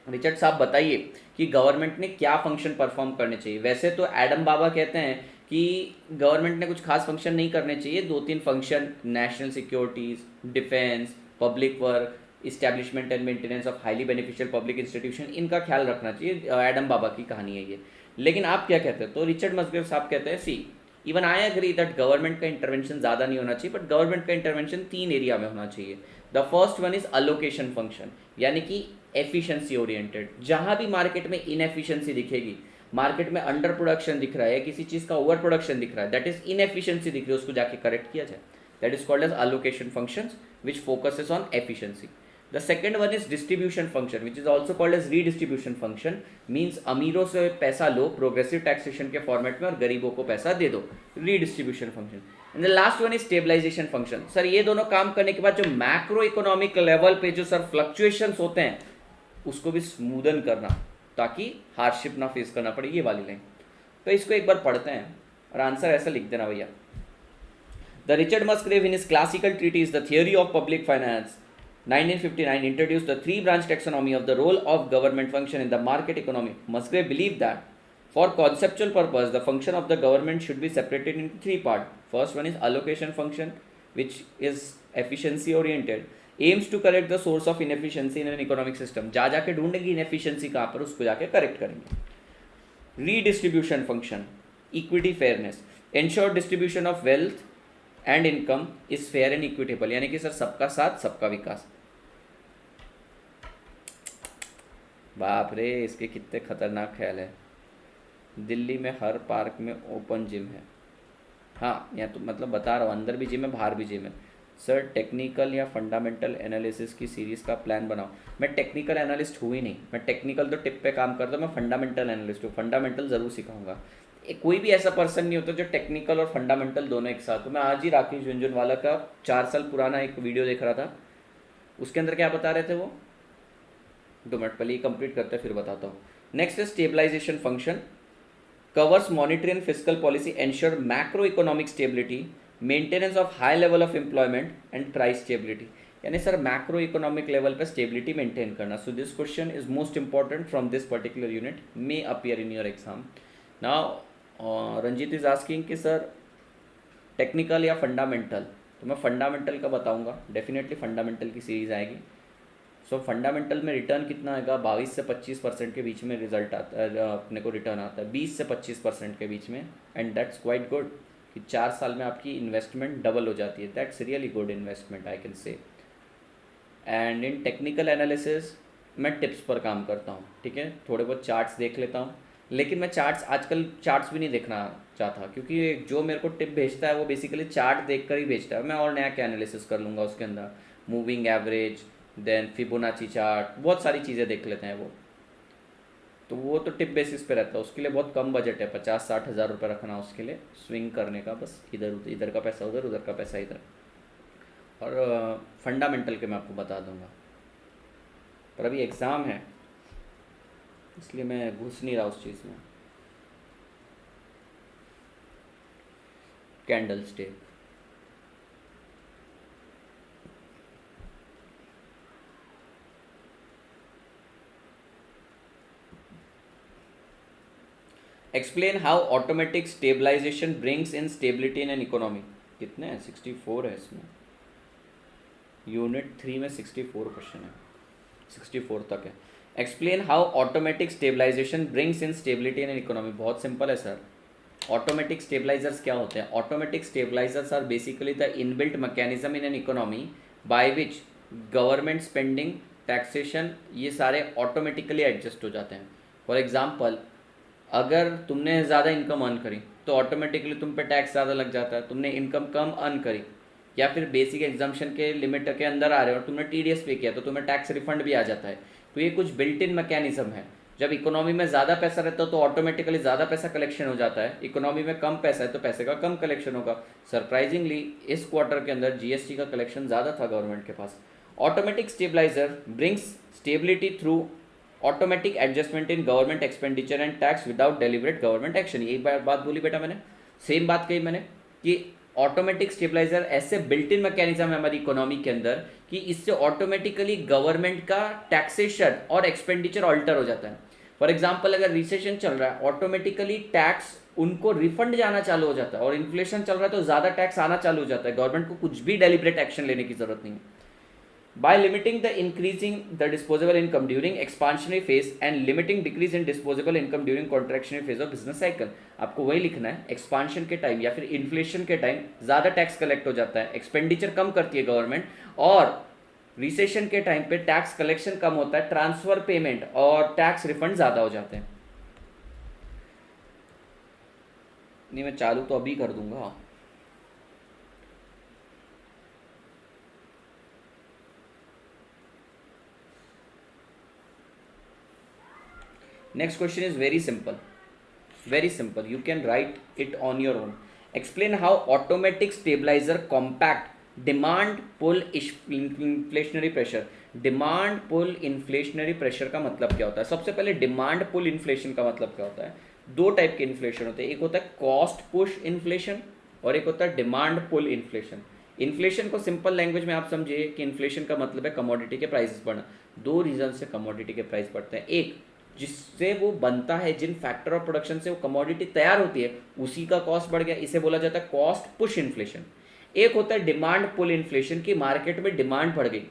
रिचर्ड साहब बताइए कि गवर्नमेंट ने क्या फंक्शन परफॉर्म करने चाहिए। वैसे तो एडम बाबा कहते हैं कि गवर्नमेंट ने कुछ खास फंक्शन नहीं करने चाहिए, 2-3 function, national securities, defence, public work, establishment and maintenance of highly beneficial public institution, इनका ख्याल रखना चाहिए। एडम बाबा की कहानी है ये। लेकिन आप क्या कहते हैं? तो रिचर्ड मस्ग्रेव साहब कहते हैं, see even I agree that government का इंटरवेंशन ज़्यादा नहीं होना चाहिए, बट गवर्नमेंट का इंटरवेंशन 3 एरिया में होना चाहिए। The first one is allocation function, यानी कि एफिशिएंसी ओरिएंटेड। जहां भी मार्केट में इनएफिशिएंसी दिखेगी, मार्केट में अंडर प्रोडक्शन दिख रहा है, किसी चीज़ का ओवर प्रोडक्शन दिख रहा है, दैट इज इनएफिशिएंसी दिख रही है, उसको जाके करेक्ट किया जाए, that is called as allocation function which focuses on efficiency. The second one is distribution function, which is also called as redistribution function, means अमीरों से पैसा लो प्रोग्रेसिव टैक्सेशन के फॉर्मेट में और गरीबों को पैसा दे दो, redistribution function। And the last one is stabilization function। Sir ये दोनों काम करने के बाद जो मैक्रो इकोनॉमिक लेवल पे जो सर फ्लक्चुएशंस होते हैं उसको भी स्मूदन करना, ताकि हार्डशिप ना फेस करना पड़े, ये वाली लाइन। तो इसको एक बार पढ़ते हैं और आंसर ऐसा लिख देना भैया। The Richard Musgrave in his classical treatise The Theory of Public Finance 1959 introduced the three branch taxonomy of the role of government function in the market economy. Musgrave believed that for conceptual purpose the function of the government should be separated into three parts. First one is allocation function, which is efficiency oriented, aims to correct the source of inefficiency in an economic system. जा जाके ढूंढेंगे inefficiency कहाँ पर, उसको जाके correct करेंगे. Redistribution function, equity fairness, ensure distribution of wealth and income is fair and equitable, यानी कि सर सबका साथ सबका विकास. बाप रे, इसके कितने खतरनाक ख्याल है. दिल्ली में हर पार्क में ओपन जिम है. हाँ, या तो मतलब बता रहा हूँ, अंदर भी जिम है बाहर भी जिम है. सर टेक्निकल या फंडामेंटल एनालिसिस की सीरीज़ का प्लान बनाओ. मैं टेक्निकल एनालिस्ट हूँ ही नहीं, मैं टेक्निकल तो टिप पे काम करता हूँ, मैं फंडामेंटल एनालिस्ट हूँ. फंडामेंटल ज़रूर सिखाऊंगा. कोई भी ऐसा पर्सन नहीं होता जो टेक्निकल और फंडामेंटल दोनों एक साथ. तो मैं आज ही राकेश झुंझुनवाला का 4 साल पुराना एक वीडियो देख रहा था, उसके अंदर क्या बता रहे थे वो. 2 मिनट पहले ही कंप्लीट करते फिर बताता हूँ. नेक्स्ट है stabilization function, covers monetary and fiscal policy, ensure macroeconomic stability, maintenance of high level of employment and price stability. यानी सर मैक्रो इकोनॉमिक लेवल पे स्टेबिलिटी मेंटेन करना. So this question is most important from this particular unit, may appear in your exam. Now Ranjit is asking कि sir technical या fundamental, तो मैं fundamental का बताऊंगा. Definitely fundamental की सीरीज आएगी. सो फंडामेंटल में रिटर्न कितना आएगा, 22 से 25% के बीच में रिजल्ट आता है, अपने को रिटर्न आता है 20 से 25% के बीच में. एंड दैट्स क्वाइट गुड कि 4 साल में आपकी इन्वेस्टमेंट डबल हो जाती है. That's really good investment I can say. And in technical analysis मैं टिप्स पर काम करता हूँ. ठीक है, थोड़े बहुत चार्ट्स देख लेता हूँ, लेकिन मैं चार्ट्स आजकल चार्ट्स भी नहीं देखना चाहता, क्योंकि जो मेरे को टिप भेजता है वो बेसिकली चार्ट देख कर ही भेजता है. मैं और नया क्या एनालिसिस कर लूँगा उसके अंदर, moving average, then Fibonacci chart, बहुत सारी चीज़ें देख लेते हैं वो. तो वो तो टिप बेसिस पे रहता है, उसके लिए बहुत कम बजट है, 50-60 हज़ार रुपये रखना उसके लिए, स्विंग करने का बस, इधर उधर, इधर का पैसा उधर, उधर का पैसा इधर. और फंडामेंटल के मैं आपको बता दूंगा, पर अभी एग्ज़ाम है इसलिए मैं घुस नहीं रहा उस चीज़ में. Candle stick, explain how automatic stabilization brings in stability in an economy. कितने हैं, 64 है इसमें. यूनिट 3 में 64 क्वेश्चन है, 64 तक है. Explain how automatic stabilization brings in stability in an economy. बहुत सिंपल है सर. ऑटोमेटिक स्टेबलाइजर्स क्या होते हैं? Automatic stabilizers are basically the inbuilt mechanism in an economy by which government spending, taxation, ये सारे ऑटोमेटिकली एडजस्ट हो जाते हैं. फॉर एग्जाम्पल, अगर तुमने ज़्यादा इनकम अर्न करी तो ऑटोमेटिकली तुम पे टैक्स ज़्यादा लग जाता है. तुमने इनकम कम अर्न करी या फिर बेसिक एग्जाम्पशन के लिमिट के अंदर आ रहे हो और तुमने TDS पे किया तो तुम्हें टैक्स रिफंड भी आ जाता है. तो ये कुछ बिल्ट इन मैकेनिज्म है. जब इकोनॉमी में ज़्यादा पैसा रहता है तो ऑटोमेटिकली ज़्यादा पैसा कलेक्शन हो जाता है. इकोनॉमी में कम पैसा है तो पैसे का कम कलेक्शन होगा. सरप्राइजिंगली इस क्वार्टर के अंदर GST का कलेक्शन ज़्यादा था गवर्नमेंट के पास. Automatic stabiliser brings stability through automatic adjustment in government expenditure and tax without deliberate government action. यही बात बोली बेटा मैंने, सेम बात कही मैंने कि ऑटोमेटिक स्टेबलाइजर ऐसे बिल्ट इन मैकेनिज्म है हमारी इकोनॉमी के अंदर कि इससे ऑटोमेटिकली गवर्नमेंट का टैक्सेशन और एक्सपेंडिचर ऑल्टर हो जाता है. फॉर एग्जाम्पल, अगर रिसेशन चल रहा है ऑटोमेटिकली टैक्स उनको रिफंड जाना चालू हो जाता है, और इन्फ्लेशन चल रहा है तो ज़्यादा टैक्स आना चालू हो जाता है. गवर्नमेंट को कुछ भी डेलिबरेट एक्शन लेने की जरूरत नहीं है. By limiting the increasing the disposable income during expansionary phase and limiting decrease in disposable income during contractionary phase of business cycle. आपको वही लिखना है, एक्सपांशन के टाइम या फिर इन्फ्लेशन के टाइम ज़्यादा टैक्स कलेक्ट हो जाता है, एक्सपेंडिचर कम करती है गवर्नमेंट, और रिसेशन के टाइम पे टैक्स कलेक्शन कम होता है, ट्रांसफर पेमेंट और टैक्स रिफंड ज़्यादा हो जाते हैं. नहीं, मैं चालू तो अभी कर दूंगा. Next question is very simple. Very simple. You can write it on your own. Explain how automatic stabilizer compact demand pull inflationary pressure. Demand pull inflationary pressure का मतलब क्या होता है? सबसे पहले डिमांड पुल इन्फ्लेशन का मतलब क्या होता है? 2 टाइप के इन्फ्लेशन होते हैं. एक होता है कॉस्ट पुश इन्फ्लेशन और एक होता है डिमांड पुल इन्फ्लेशन. इन्फ्लेशन को सिंपल लैंग्वेज में आप समझिए कि इन्फ्लेशन का मतलब है कमोडिटी के प्राइसेस बढ़ना। दो रीज़न से कमोडिटी के प्राइस बढ़ते हैं, एक जिससे वो बनता है, जिन फैक्टर ऑफ प्रोडक्शन से वो कमोडिटी तैयार होती है उसी का कॉस्ट बढ़ गया, इसे बोला जाता है कॉस्ट पुश इन्फ्लेशन। एक होता है डिमांड पुल इन्फ्लेशन की मार्केट में डिमांड बढ़ गई।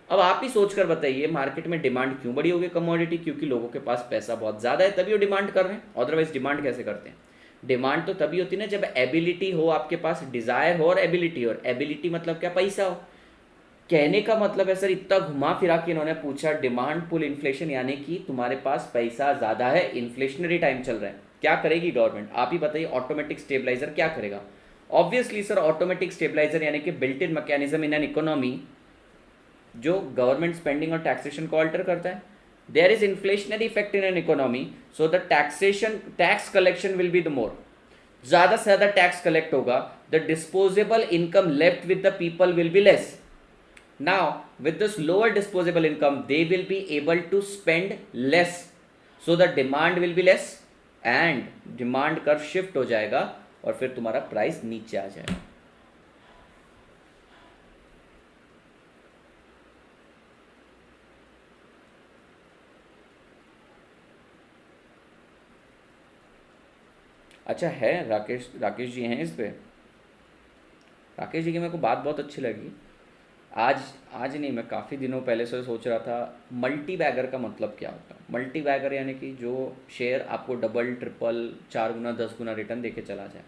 अब आप ही सोचकर बताइए मार्केट में डिमांड क्यों बढ़ी होगी कमोडिटी, क्योंकि लोगों के पास पैसा बहुत ज़्यादा है तभी वो डिमांड कर रहे हैं, अदरवाइज डिमांड कैसे करते हैं। डिमांड तो तभी होती है ना जब एबिलिटी हो, आपके पास डिजायर हो और एबिलिटी हो, और एबिलिटी मतलब क्या, पैसा हो। कहने का मतलब है सर, इतना घुमा फिरा के इन्होंने पूछा डिमांड पुल इन्फ्लेशन, यानी कि तुम्हारे पास पैसा ज़्यादा है, इन्फ्लेशनरी टाइम चल रहा है, क्या करेगी गवर्नमेंट, आप ही बताइए। ऑटोमेटिक स्टेबलाइजर क्या करेगा? ऑब्वियसली सर ऑटोमेटिक स्टेबलाइजर यानी कि built in mechanism in an economy जो गवर्नमेंट स्पेंडिंग और टैक्सेशन को अल्टर करता है। There is inflationary effect in an economy, so the tax collection will be the more. ज़्यादा से ज़्यादा टैक्स कलेक्ट होगा, the disposable income left with the people will be less. Now, with this lower disposable income, they will be able to spend less. So the demand will be less and demand curve shift हो जाएगा और फिर तुम्हारा price नीचे आ जाएगा। अच्छा है, राकेश जी हैं इस पे। राकेश जी की मेरे को बात बहुत अच्छी लगी। आज आज नहीं, मैं काफ़ी दिनों पहले से सोच रहा था मल्टी बैगर का मतलब क्या होता है। मल्टी बैगर यानी कि जो शेयर आपको डबल ट्रिपल 4 गुना 10 गुना रिटर्न देके चला जाए।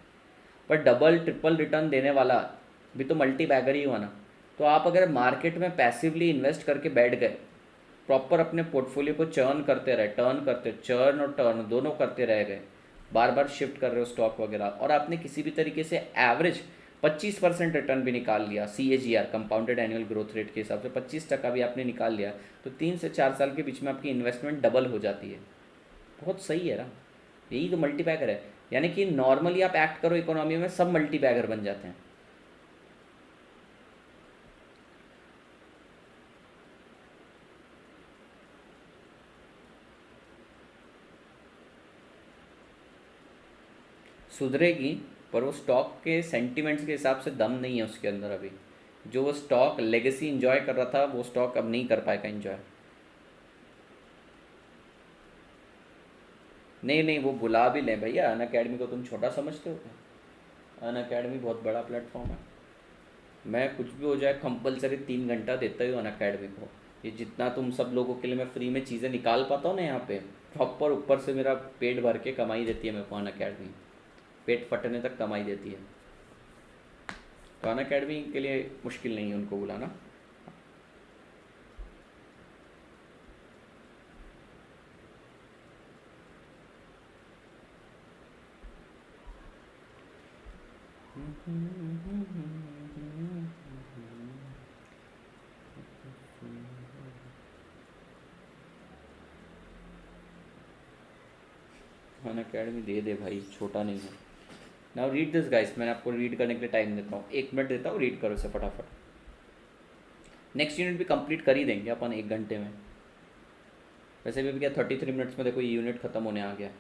पर डबल ट्रिपल रिटर्न देने वाला भी तो मल्टी बैगर ही हुआ ना। तो आप अगर मार्केट में पैसिवली इन्वेस्ट करके बैठ गए, प्रॉपर अपने पोर्टफोलियो को चर्न करते रहे, टर्न करते, चर्न और टर्न दोनों करते रह गए, बार बार शिफ्ट कर रहे हो स्टॉक वगैरह, और आपने किसी भी तरीके से एवरेज 25% रिटर्न भी निकाल लिया, CAGR compounded annual growth rate के हिसाब से 25% भी आपने निकाल लिया, तो 3 से 4 साल के बीच में आपकी इन्वेस्टमेंट डबल हो जाती है। बहुत सही है ना, यही तो मल्टीपैगर है। यानी कि नॉर्मली आप एक्ट करो इकोनॉमी में, सब मल्टीपैगर बन जाते हैं। सुधरेगी, पर वो स्टॉक के सेंटिमेंट्स के हिसाब से दम नहीं है उसके अंदर अभी। जो वो स्टॉक लेगेसी इंजॉय कर रहा था वो स्टॉक अब नहीं कर पाएगा इंजॉय। नहीं नहीं, वो बुला भी लें भैया, अन अकेडमी को तुम छोटा समझते हो क्या? अन अकेडमी बहुत बड़ा प्लेटफॉर्म है। मैं कुछ भी हो जाए कंपलसरी 3 घंटा देता ही हूँ अन अकेडमी को। ये जितना तुम सब लोगों के लिए मैं फ्री में चीज़ें निकाल पाता हूँ ना यहाँ पे, प्रॉपर ऊपर से मेरा पेट भर के कमाई देती है मेरे को अन अकेडमी, पेट फटने तक कमाई देती है। तो अन अकेडमी के लिए मुश्किल नहीं है उनको बुलाना। अन अकेडमी दे दे भाई, छोटा नहीं है। नाउ रीड दिस गाइस, मैंने आपको रीड करने के लिए टाइम देता हूँ, 1 मिनट देता हूँ, रीड करो इसे फटाफट। नेक्स्ट यूनिट भी कंप्लीट कर ही देंगे अपन 1 घंटे में। वैसे भी क्या 33 मिनट्स में देखो ये यूनिट ख़त्म होने आ गया।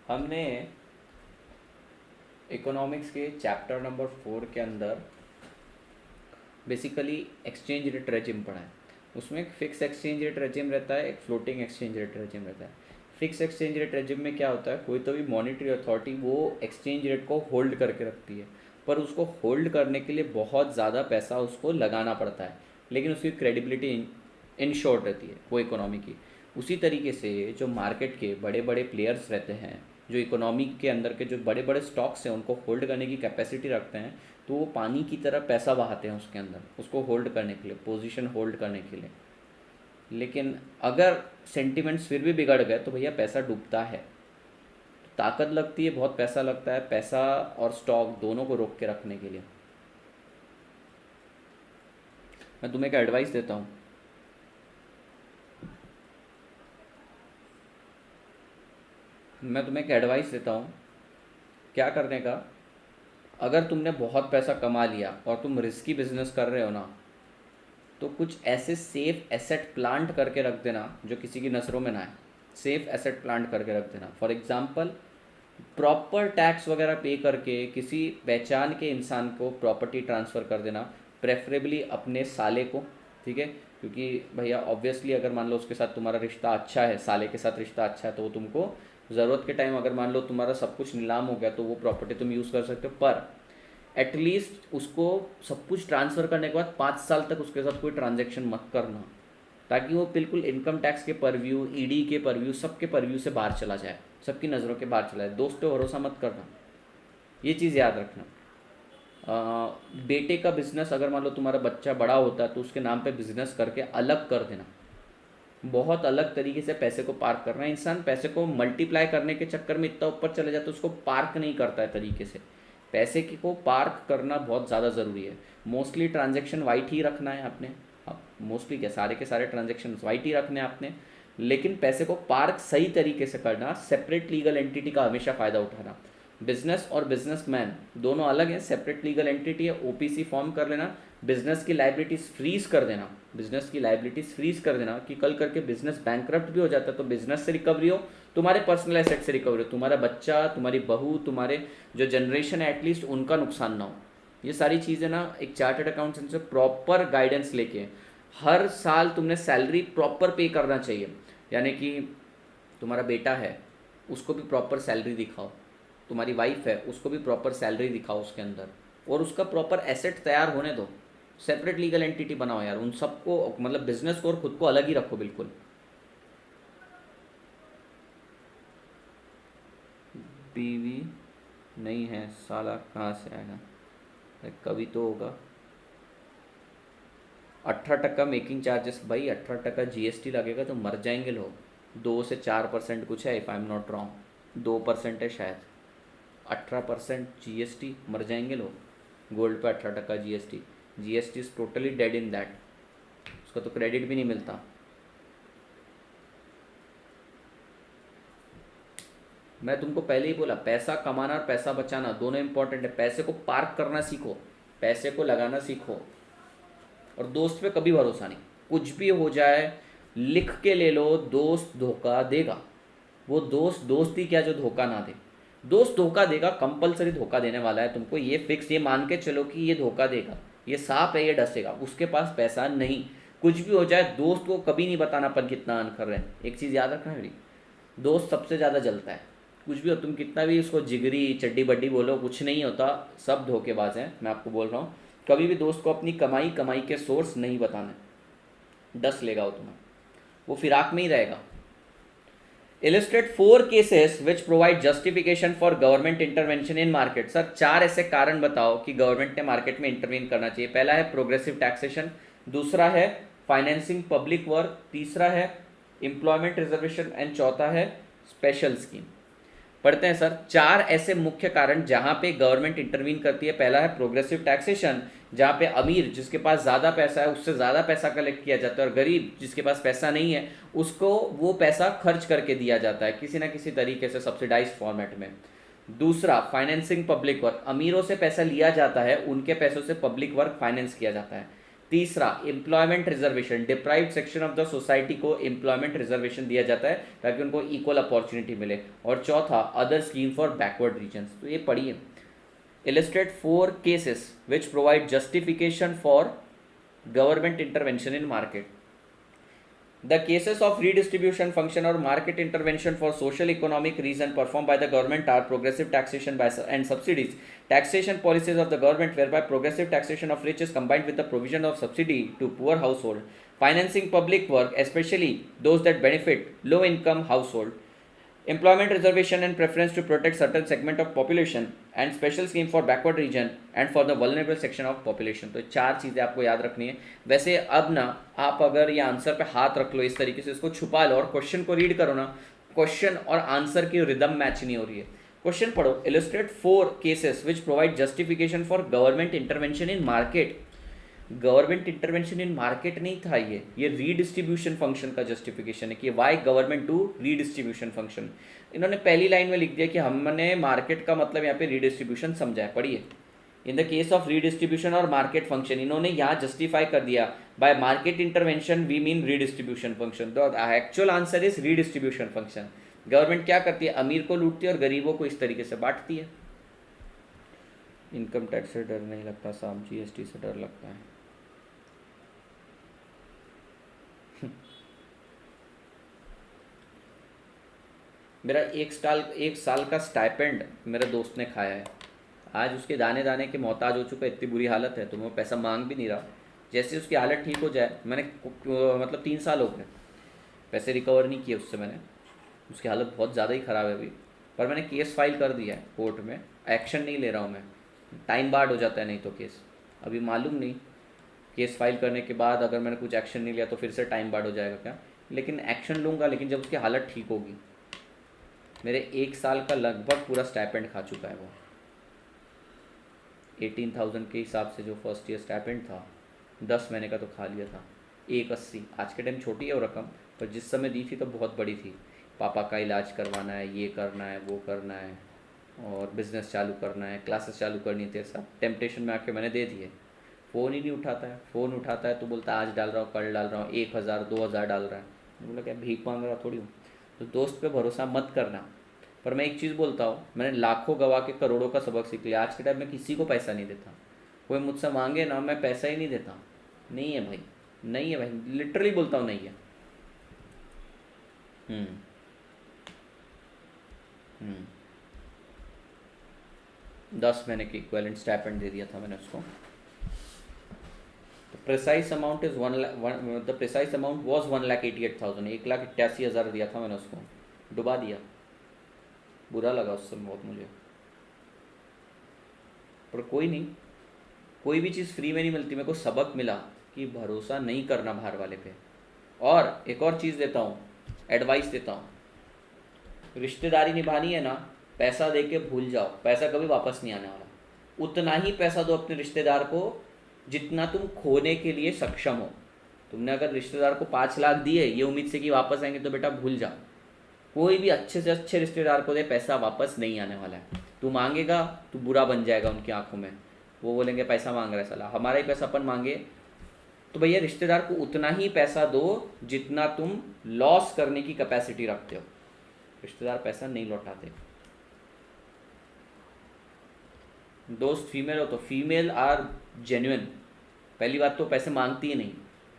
हमने इकोनॉमिक्स के चैप्टर नंबर 4 के अंदर बेसिकली एक्सचेंज रेट रेजिम पढ़ा है। उसमें एक फिक्स एक्सचेंज रेट रेजिम रहता है, एक फ्लोटिंग एक्सचेंज रेट रेजिम रहता है। फिक्स एक्सचेंज रेट रेजिम में क्या होता है, कोई तो भी मॉनेटरी अथॉरिटी वो एक्सचेंज रेट को होल्ड करके रखती है, पर उसको होल्ड करने के लिए बहुत ज़्यादा पैसा उसको लगाना पड़ता है, लेकिन उसकी क्रेडिबिलिटी इंश्योर्ड रहती है वो इकोनॉमी की। उसी तरीके से जो मार्केट के बड़े बड़े प्लेयर्स रहते हैं, जो इकोनॉमी के अंदर के जो बड़े बड़े स्टॉक्स हैं उनको होल्ड करने की कैपेसिटी रखते हैं, तो वो पानी की तरह पैसा बहाते हैं उसके अंदर, उसको होल्ड करने के लिए, पोजीशन होल्ड करने के लिए। लेकिन अगर सेंटिमेंट्स फिर भी बिगड़ गए तो भैया पैसा डूबता है। ताकत लगती है, बहुत पैसा लगता है, पैसा और स्टॉक दोनों को रोक के रखने के लिए। मैं तुम्हें एक एडवाइस देता हूँ, क्या करने का। अगर तुमने बहुत पैसा कमा लिया और तुम रिस्की बिजनेस कर रहे हो ना, तो कुछ ऐसे सेफ एसेट प्लांट करके रख देना जो किसी की नज़रों में ना आए। सेफ एसेट प्लांट करके रख देना। फॉर एग्जांपल, प्रॉपर टैक्स वगैरह पे करके किसी पहचान के इंसान को प्रॉपर्टी ट्रांसफ़र कर देना, प्रेफरेबली अपने साले को, ठीक है। क्योंकि भैया ऑब्वियसली अगर मान लो उसके साथ तुम्हारा रिश्ता अच्छा है, साले के साथ रिश्ता अच्छा है, तो वो तुमको ज़रूरत के टाइम अगर मान लो तुम्हारा सब कुछ नीलाम हो गया तो वो प्रॉपर्टी तुम यूज़ कर सकते हो। पर एटलीस्ट उसको सब कुछ ट्रांसफ़र करने के बाद 5 साल तक उसके साथ कोई ट्रांजेक्शन मत करना, ताकि वो बिल्कुल इनकम टैक्स के परव्यू, ईडी के परव्यू, सबके परव्यू से बाहर चला जाए, सबकी नज़रों के बाहर चला जाए। दोस्त पे भरोसा मत करना, ये चीज़ याद रखना। बेटे का बिजनेस, अगर मान लो तुम्हारा बच्चा बड़ा होता है तो उसके नाम पे बिजनेस करके अलग कर देना। बहुत अलग तरीके से पैसे को पार्क करना। इंसान पैसे को मल्टीप्लाई करने के चक्कर में इतना ऊपर चले जाता है, उसको पार्क नहीं करता है तरीके से। पैसे को पार्क करना बहुत ज़्यादा ज़रूरी है। मोस्टली ट्रांजेक्शन वाइट ही रखना है आपने, अब मोस्टली क्या, सारे के सारे ट्रांजेक्शन वाइट ही रखने हैं आपने, लेकिन पैसे को पार्क सही तरीके से करना। सेपरेट लीगल एंटिटी का हमेशा फ़ायदा उठाना। बिजनेस और बिजनेसमैन दोनों अलग हैं, सेपरेट लीगल एंटिटी है, ओपीसी फॉर्म कर लेना। बिजनेस की लाइबिलिटीज़ फ्रीज कर देना, कि कल करके बिजनेस बैंकरप्ट भी हो जाता है तो बिजनेस से रिकवरी हो, तुम्हारे पर्सनल एसेट से रिकवरी हो, तुम्हारा बच्चा, तुम्हारी बहू, तुम्हारे जो जनरेशन है एटलीस्ट उनका नुकसान ना हो। ये सारी चीज़ें ना एक चार्टर्ड अकाउंटेंट से प्रॉपर गाइडेंस लेके, हर साल तुमने सैलरी प्रॉपर पे करना चाहिए। यानी कि तुम्हारा बेटा है उसको भी प्रॉपर सैलरी दिखाओ, तुम्हारी वाइफ है उसको भी प्रॉपर सैलरी दिखाओ उसके अंदर, और उसका प्रॉपर एसेट तैयार होने दो। सेपरेट लीगल एंटिटी बनाओ यार, उन सबको मतलब बिजनेस को और खुद को अलग ही रखो बिल्कुल। बीवी नहीं है, साला कहाँ से आएगा, अरे कभी तो होगा। 18% मेकिंग चार्जेस, भाई 18% जीएसटी लगेगा तो मर जाएंगे लोग। 2 से 4% कुछ है, if I am not wrong, 2% है शायद। 18% जीएसटी, मर जाएंगे लोग। गोल्ड पे 18% GST, GST is totally dead in that, उसका तो क्रेडिट भी नहीं मिलता। मैं तुमको पहले ही बोला, पैसा कमाना और पैसा बचाना दोनों इंपॉर्टेंट है। पैसे को पार्क करना सीखो, पैसे को लगाना सीखो, और दोस्त पे कभी भरोसा नहीं। कुछ भी हो जाए लिख के ले लो, दोस्त धोखा देगा। वो दोस्त दोस्ती क्या जो धोखा ना दे, दोस्त धोखा देगा, कंपलसरी धोखा देने वाला है तुमको, ये फिक्स, ये मान के चलो कि ये धोखा देगा, ये सांप है, ये डसेगा। उसके पास पैसा नहीं, कुछ भी हो जाए दोस्त को कभी नहीं बताना अपन कितना अर्न कर रहे हैं। एक चीज़ याद रखना मेरी, दोस्त सबसे ज़्यादा जलता है। कुछ भी हो, तुम कितना भी उसको जिगरी चड्डी बड्डी बोलो, कुछ नहीं होता, सब धोखेबाज हैं, मैं आपको बोल रहा हूँ। कभी भी दोस्त को अपनी कमाई के सोर्स नहीं बताना, डस लेगा वो तुम्हें, वो फिराक में ही रहेगा। Illustrate 4 cases which provide justification for government intervention in market. Sir 4 ऐसे कारण बताओ कि गवर्नमेंट ने मार्केट में इंटरवीन करना चाहिए। पहला है प्रोग्रेसिव टैक्सेशन, दूसरा है फाइनेंसिंग पब्लिक वर्क, तीसरा है एम्प्लॉयमेंट रिजर्वेशन, एंड चौथा है स्पेशल स्कीम। पढ़ते हैं सर, 4 ऐसे मुख्य कारण जहां पे गवर्नमेंट इंटरवीन करती है। पहला है प्रोग्रेसिव टैक्सेशन, जहां पे अमीर जिसके पास ज़्यादा पैसा है उससे ज़्यादा पैसा कलेक्ट किया जाता है, और गरीब जिसके पास पैसा नहीं है उसको वो पैसा खर्च करके दिया जाता है किसी ना किसी तरीके से, सब्सिडाइज्ड फॉर्मेट में। दूसरा फाइनेंसिंग पब्लिक वर्क, अमीरों से पैसा लिया जाता है, उनके पैसों से पब्लिक वर्क फाइनेंस किया जाता है। तीसरा employment reservation, deprived section of the society को एम्प्लॉयमेंट रिजर्वेशन दिया जाता है ताकि उनको इक्वल अपॉर्चुनिटी मिले। और चौथा other scheme for backward regions. तो ये पढ़िए, illustrate 4 cases which provide justification for government intervention in market. The cases of redistribution function or market intervention for social economic reason performed by the government are progressive taxation by and subsidies. Taxation policies of the government whereby progressive taxation of rich is combined with the provision of subsidy to poor household, financing public work, especially those that benefit low income household, employment reservation and preference to protect certain segment of population and special scheme for backward region and for the vulnerable section of population. तो चार चीज़ें आपको याद रखनी है। वैसे अब ना आप अगर ये आंसर पे हाथ रख लो इस तरीके से, इसको छुपा लो और क्वेश्चन को रीड करो ना, क्वेश्चन और आंसर की रिदम मैच नहीं हो रही है। क्वेश्चन पढ़ो, illustrate 4 cases which provide justification for government intervention in market. Government intervention in market नहीं था, ये रीडिस्ट्रीब्यूशन फंक्शन का जस्टिफिकेशन है कि why government do redistribution function. इन्होंने पहली लाइन में लिख दिया कि हमने मार्केट का मतलब यहाँ पे रीडिस्ट्रीब्यूशन समझा है, पढ़िए। In the case of redistribution और मार्केट फंक्शन, इन्होंने यहाँ जस्टिफाई कर दिया by market intervention we mean redistribution function. The actual answer is redistribution function. Government क्या करती है, अमीर को लूटती है और गरीबों को इस तरीके से बांटती है। इनकम टैक्स से डर नहीं लगता साहब, जीएसटी से डर लगता है। मेरा एक साल का स्टाइपेंड मेरे दोस्त ने खाया है, आज उसके दाने दाने के मोहताज हो चुका है, इतनी बुरी हालत है, तो मैं पैसा मांग भी नहीं रहा। जैसे उसकी हालत ठीक हो जाए, मैंने मतलब 3 साल हो गए पैसे रिकवर नहीं किए उससे मैंने, उसकी हालत बहुत ज़्यादा ही ख़राब है अभी, पर मैंने केस फाइल कर दिया है कोर्ट में, एक्शन नहीं ले रहा हूँ मैं, टाइम बार्ड हो जाता है नहीं तो केस, अभी मालूम नहीं केस फाइल करने के बाद अगर मैंने कुछ एक्शन नहीं लिया तो फिर से टाइम बार्ड हो जाएगा क्या, लेकिन एक्शन लूँगा, लेकिन जब उसकी हालत ठीक होगी। मेरे 1 साल का लगभग पूरा स्टाइपेंड खा चुका है वो, 18,000 के हिसाब से जो फर्स्ट ईयर स्टाइपेंड था, 10 महीने का तो खा लिया था। 180 आज के टाइम छोटी है वो रकम, पर जिस समय दी थी तो बहुत बड़ी थी। पापा का इलाज करवाना है, ये करना है, वो करना है, और बिज़नेस चालू करना है, क्लासेस चालू करनी थी, सब टेम्पटेशन में आके मैंने दे दिए। फ़ोन ही नहीं उठाता है, फ़ोन उठाता है तो बोलता है आज डाल रहा हूँ, कल डाल रहा हूँ, 1,000 2,000 डाल रहा है। बोला क्या भीख मांग रहा थोड़ी हूँ। तो दोस्त पे भरोसा मत करना। पर मैं एक चीज़ बोलता हूँ, मैंने लाखों गवा के करोड़ों का सबक सीख लिया। आज के टाइम में किसी को पैसा नहीं देता, कोई मुझसे मांगे ना मैं पैसा ही नहीं देता। नहीं है भाई, नहीं है भाई, लिटरली बोलता हूँ, नहीं है। 10 महीने की इक्विवेलेंट स्टाइपेंड दे दिया था मैंने उसको। Precise amount is the precise amount was 1,88,000, 1,88,000 दिया था मैंने उसको, डुबा दिया। बुरा लगा उस समय बहुत मुझे, पर कोई नहीं, कोई भी चीज़ फ्री में नहीं मिलती। मेरे को सबक मिला कि भरोसा नहीं करना बाहर वाले पे। और एक और चीज़ देता हूँ, एडवाइस देता हूँ, रिश्तेदारी निभानी है ना, पैसा दे के भूल जाओ, पैसा कभी वापस नहीं आने वाला। उतना ही पैसा दो अपने रिश्तेदार को जितना तुम खोने के लिए सक्षम हो। तुमने अगर रिश्तेदार को 5 लाख दिए ये उम्मीद से कि वापस आएंगे, तो बेटा भूल जाओ। कोई भी अच्छे से अच्छे रिश्तेदार को दे, पैसा वापस नहीं आने वाला है। तू मांगेगा तो बुरा बन जाएगा उनकी आंखों में, वो बोलेंगे पैसा मांग रहा है साला। हमारा ही पैसा अपन मांगे तो भैया रिश्तेदार को उतना ही पैसा दो जितना तुम लॉस करने की कैपेसिटी रखते हो। रिश्तेदार पैसा नहीं लौटाते। दोस्त फीमेल हो तो फीमेल आर जेन्युइन। पहली बात तो पैसे मांगती ही नहीं,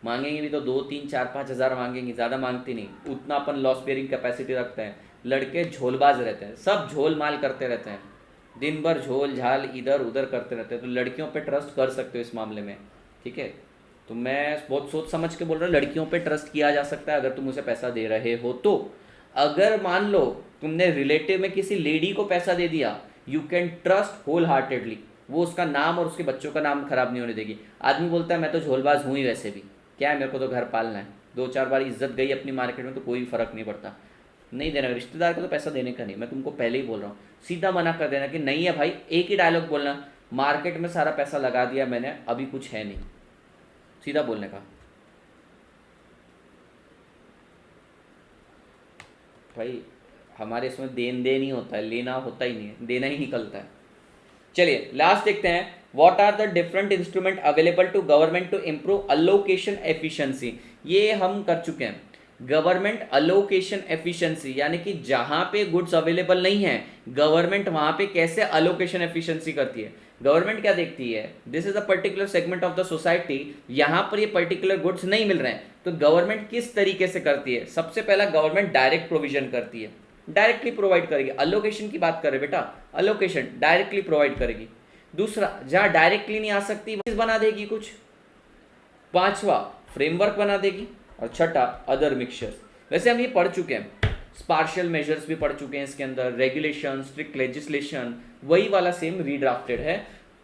मांगेंगे भी तो 2, 3, 4, 5 हज़ार मांगेंगे, ज़्यादा मांगती नहीं। उतना अपन लॉस बेयरिंग कैपेसिटी रखते हैं। लड़के झोलबाज रहते हैं, सब झोल माल करते रहते हैं, दिन भर झोल झाल इधर उधर करते रहते हैं। तो लड़कियों पे ट्रस्ट कर सकते हो इस मामले में, ठीक है। तो मैं बहुत सोच समझ के बोल रहा हूँ, लड़कियों पे ट्रस्ट किया जा सकता है अगर तुम उसे पैसा दे रहे हो तो। अगर मान लो तुमने रिलेटिव में किसी लेडी को पैसा दे दिया, you can trust wholeheartedly, वो उसका नाम और उसके बच्चों का नाम खराब नहीं होने देगी। आदमी बोलता है मैं तो झोलबाज हूँ ही, वैसे भी क्या है, मेरे को तो घर पालना है, 2-4 बार इज्जत गई अपनी मार्केट में तो कोई फ़र्क नहीं पड़ता। नहीं देना, रिश्तेदार को तो पैसा देने का नहीं। मैं तुमको पहले ही बोल रहा हूँ, सीधा मना कर देना कि नहीं है भाई। एक ही डायलॉग बोलना, मार्केट में सारा पैसा लगा दिया मैंने, अभी कुछ है नहीं, सीधा बोलने का। भाई हमारे इसमें देन देन ही होता है, लेना होता ही नहीं है, देना ही निकलता है। चलिए लास्ट देखते हैं, what are the different instrument available to government to improve allocation efficiency. ये हम कर चुके हैं। गवर्नमेंट अलोकेशन एफिशिएंसी यानी कि जहां पे गुड्स अवेलेबल नहीं है, गवर्नमेंट वहां पे कैसे अलोकेशन एफिशिएंसी करती है। गवर्नमेंट क्या देखती है, this is a particular segment of the society, यहाँ पर ये पर्टिकुलर गुड्स नहीं मिल रहे हैं, तो गवर्नमेंट किस तरीके से करती है? सबसे पहला गवर्नमेंट डायरेक्ट प्रोविजन करती है, डायरेक्टली प्रोवाइड करेगी। अलोकेशन की बात करें बेटा, अलोकेशन डायरेक्टली प्रोवाइड करेगी। दूसरा, जहां डायरेक्टली नहीं आ सकती वह बना देगी कुछ। पांचवा, फ्रेमवर्क बना देगी। और छठा, अदर मिक्सचर्स। वैसे हम ये पढ़ चुके हैं, स्पार्शियल मेजर्स भी पढ़ चुके हैं इसके अंदर, रेगुलेशन, स्ट्रिक्ट लेजिस्लेशन, वही वाला सेम रीड्राफ्टेड है।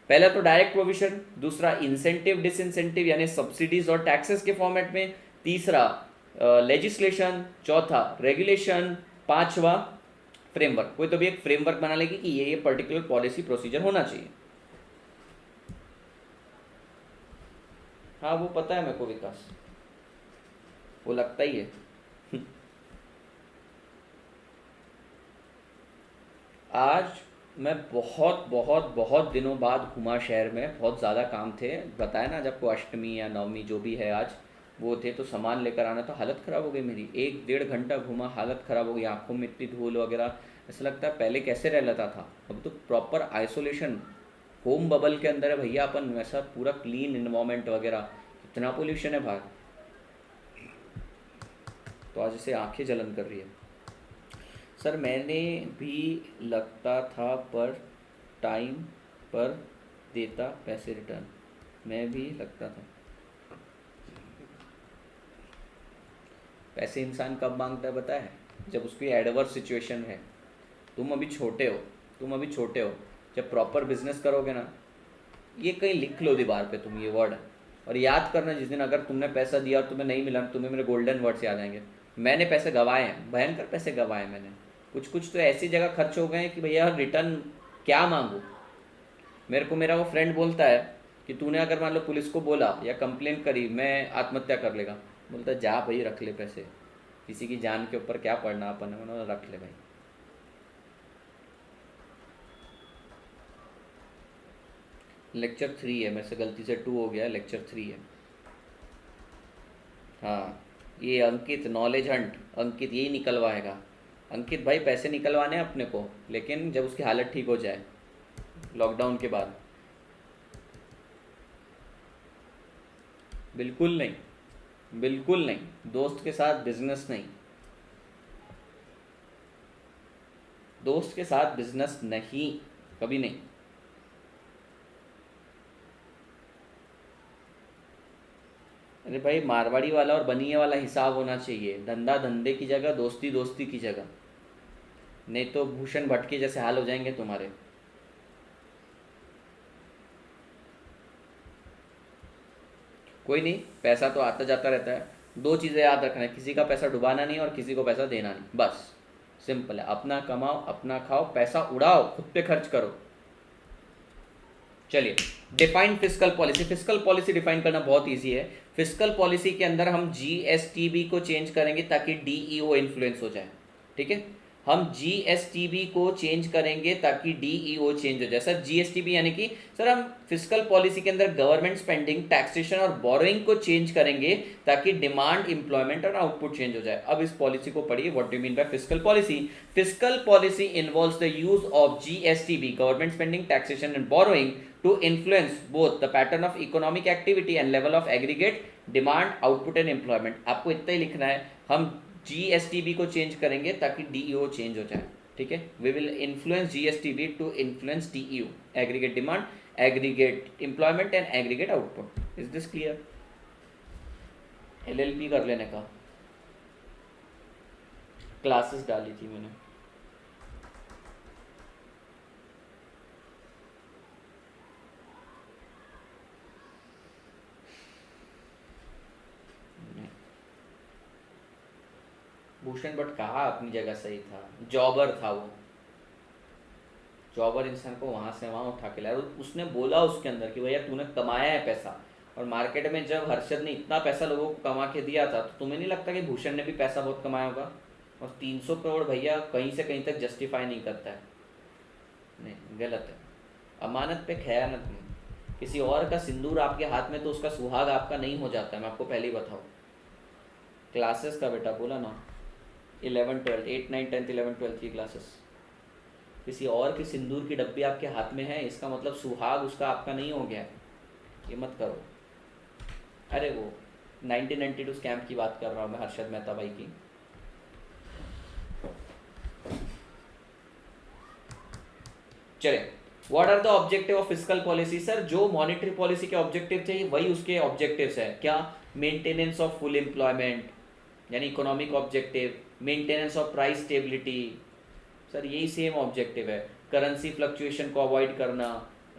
पहला तो डायरेक्ट प्रोविजन, दूसरा इंसेंटिव डिसइंसेंटिव यानी सब्सिडीज और टैक्सेस के फॉर्मेट में, तीसरा लेजिस्लेशन, चौथा रेगुलेशन, पांचवा फ्रेमवर्क। कोई तो भी एक फ्रेमवर्क बना लेगी कि ये पर्टिकुलर पॉलिसी प्रोसीजर होना चाहिए। हाँ वो पता है मेरे को विकास, वो लगता ही है। आज मैं बहुत बहुत बहुत दिनों बाद घूमा शहर में, बहुत ज़्यादा काम थे, बताया ना जब को अष्टमी या नवमी जो भी है आज वो थे, तो सामान लेकर आना था, हालत ख़राब हो गई मेरी। 1-1.5 घंटा घूमा, हालत ख़राब हो गई, आंखों में इतनी धूल वगैरह, ऐसा लगता है पहले कैसे रह लेता था। अब तो प्रॉपर आइसोलेशन, होम बबल के अंदर है भैया अपन, वैसा पूरा क्लीन इन्वायरमेंट वगैरह, इतना पोल्यूशन है बाहर, तो आज से आंखें जलन कर रही है। सर मैंने भी लगता था पर टाइम पर देता पैसे रिटर्न, मैं भी लगता था। पैसे इंसान कब मांगता है पता है? जब उसकी एडवर्स सिचुएशन है। तुम अभी छोटे हो, तुम अभी छोटे हो, जब प्रॉपर बिजनेस करोगे ना, ये कहीं लिख लो दीवार पे तुम ये वर्ड, और याद करना जिस दिन अगर तुमने पैसा दिया और तुम्हें नहीं मिला, तुम्हें मेरे गोल्डन वर्ड्स याद आएंगे। मैंने पैसे गंवाए हैं, भयंकर पैसे गंवाए हैं मैंने, कुछ कुछ तो ऐसी जगह खर्च हो गए हैं कि भैया रिटर्न क्या मांगू। मेरे को मेरा वो फ्रेंड बोलता है कि तूने अगर मान लो पुलिस को बोला या कंप्लेन करी मैं आत्महत्या कर लेगा, बोलता है जा भाई रख ले पैसे, किसी की जान के ऊपर क्या पड़ना अपन ने, मैंने बोला रख ले भाई। लेक्चर 3 है, मेरे से गलती से 2 हो गया, लेक्चर 3 है। हाँ ये अंकित नॉलेज हंट, अंकित यही निकलवाएगा। अंकित भाई पैसे निकलवाने हैं अपने को, लेकिन जब उसकी हालत ठीक हो जाए लॉकडाउन के बाद। बिल्कुल नहीं, बिल्कुल नहीं, दोस्त के साथ बिजनेस नहीं, दोस्त के साथ बिजनेस नहीं, कभी नहीं। अरे भाई मारवाड़ी वाला और बनिए वाला हिसाब होना चाहिए, धंधा धंधे की जगह, दोस्ती दोस्ती की जगह, नहीं तो भूषण भटके जैसे हाल हो जाएंगे तुम्हारे। कोई नहीं, पैसा तो आता जाता रहता है। दो चीज़ें याद रखना है, किसी का पैसा डुबाना नहीं और किसी को पैसा देना नहीं, बस सिंपल है। अपना कमाओ, अपना खाओ, पैसा उड़ाओ, खुद पे खर्च करो। चलिए, define fiscal policy. Fiscal policy define करना बहुत इजी है। फिस्कल पॉलिसी के अंदर हम जीएसटीबी को चेंज करेंगे ताकि डीईओ इन्फ्लुएंस हो जाए, ठीक है। हम जीएसटीबी को चेंज करेंगे ताकि डीईओ चेंज हो जाए। सर जीएसटीबी यानी कि सर हम फिस्कल पॉलिसी के अंदर गवर्नमेंट स्पेंडिंग, टैक्सेशन और बोरोइंग को चेंज करेंगे ताकि डिमांड, एम्प्लॉयमेंट और आउटपुट चेंज हो जाए। अब इस पॉलिसी को पढ़िए, what do you mean by fiscal policy. Fiscal policy involves the use of GSTB, government spending, taxation and borrowing, to influence both the pattern of economic activity and level of aggregate demand, output and employment। आपको इतना ही लिखना है, हम GSTB को change करेंगे ताकि DEO change हो जाए, ठीक है। We will influence GSTB to influence DEO, aggregate demand, aggregate employment and aggregate output। Is this clear? LLB कर लेने का क्लासेस डाली थी मैंने। भूषण बट कहा अपनी जगह सही था, जॉबर था वो, जॉबर इंसान को वहां से वहां उठा के लाया। उसने बोला उसके अंदर कि भैया तूने कमाया है पैसा, और मार्केट में जब हर्षद ने इतना पैसा लोगों को कमा के दिया था, तो तुम्हें नहीं लगता कि भूषण ने भी पैसा बहुत कमाया होगा? और 300 करोड़ भैया कहीं से कहीं तक जस्टिफाई नहीं करता है, नहीं गलत है। अमानत पे खयानत नहीं, किसी और का सिंदूर आपके हाथ में तो उसका सुहाग आपका नहीं हो जाता है, मैं आपको पहले ही बताऊँ। क्लासेस का बेटा बोला ना, 11 12 8 9 10 11 12 की क्लासेस। किसी और की सिंदूर की डब्बी आपके हाथ में है, इसका मतलब सुहाग उसका आपका नहीं हो गया है। ये मत करो। अरे वो 1992 स्कैम की बात कर रहा हूँ मैं, हर्षद मेहता भाई की। चले, what are the objective of fiscal policy? Sir जो मॉनेटरी पॉलिसी के ऑब्जेक्टिव थे वही उसके ऑब्जेक्टिव्स है। क्या? मेंटेनेंस ऑफ फुल एम्प्लॉयमेंट, यानी economic objective, maintenance of price stability, sir यही सेम ऑब्जेक्टिव है। करेंसी फ्लक्चुएशन को अवॉइड करना,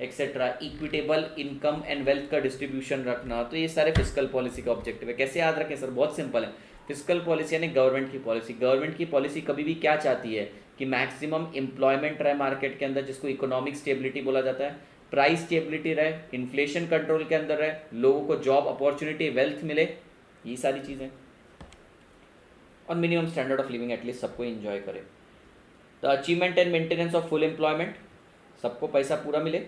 etcetera, equitable income and wealth का डिस्ट्रीब्यूशन रखना, तो ये सारे फिस्कल पॉलिसी का ऑब्जेक्टिव है। कैसे याद रखें सर? बहुत सिंपल है। फिस्कल पॉलिसी यानी गवर्नमेंट की पॉलिसी। गवर्नमेंट की पॉलिसी कभी भी क्या चाहती है कि मैक्सिमम एम्प्लॉयमेंट रहे मार्केट के अंदर, जिसको इकोनॉमिक स्टेबिलिटी बोला जाता है, प्राइस स्टेबिलिटी रहे, इन्फ्लेशन कंट्रोल के अंदर रहे, लोगों को जॉब अपॉर्चुनिटी, वेल्थ मिले, ये सारी चीज़ें, और minimum standard of living at least सबको एंजॉय करे। The achievement and maintenance of full employment, सबको पैसा पूरा मिले।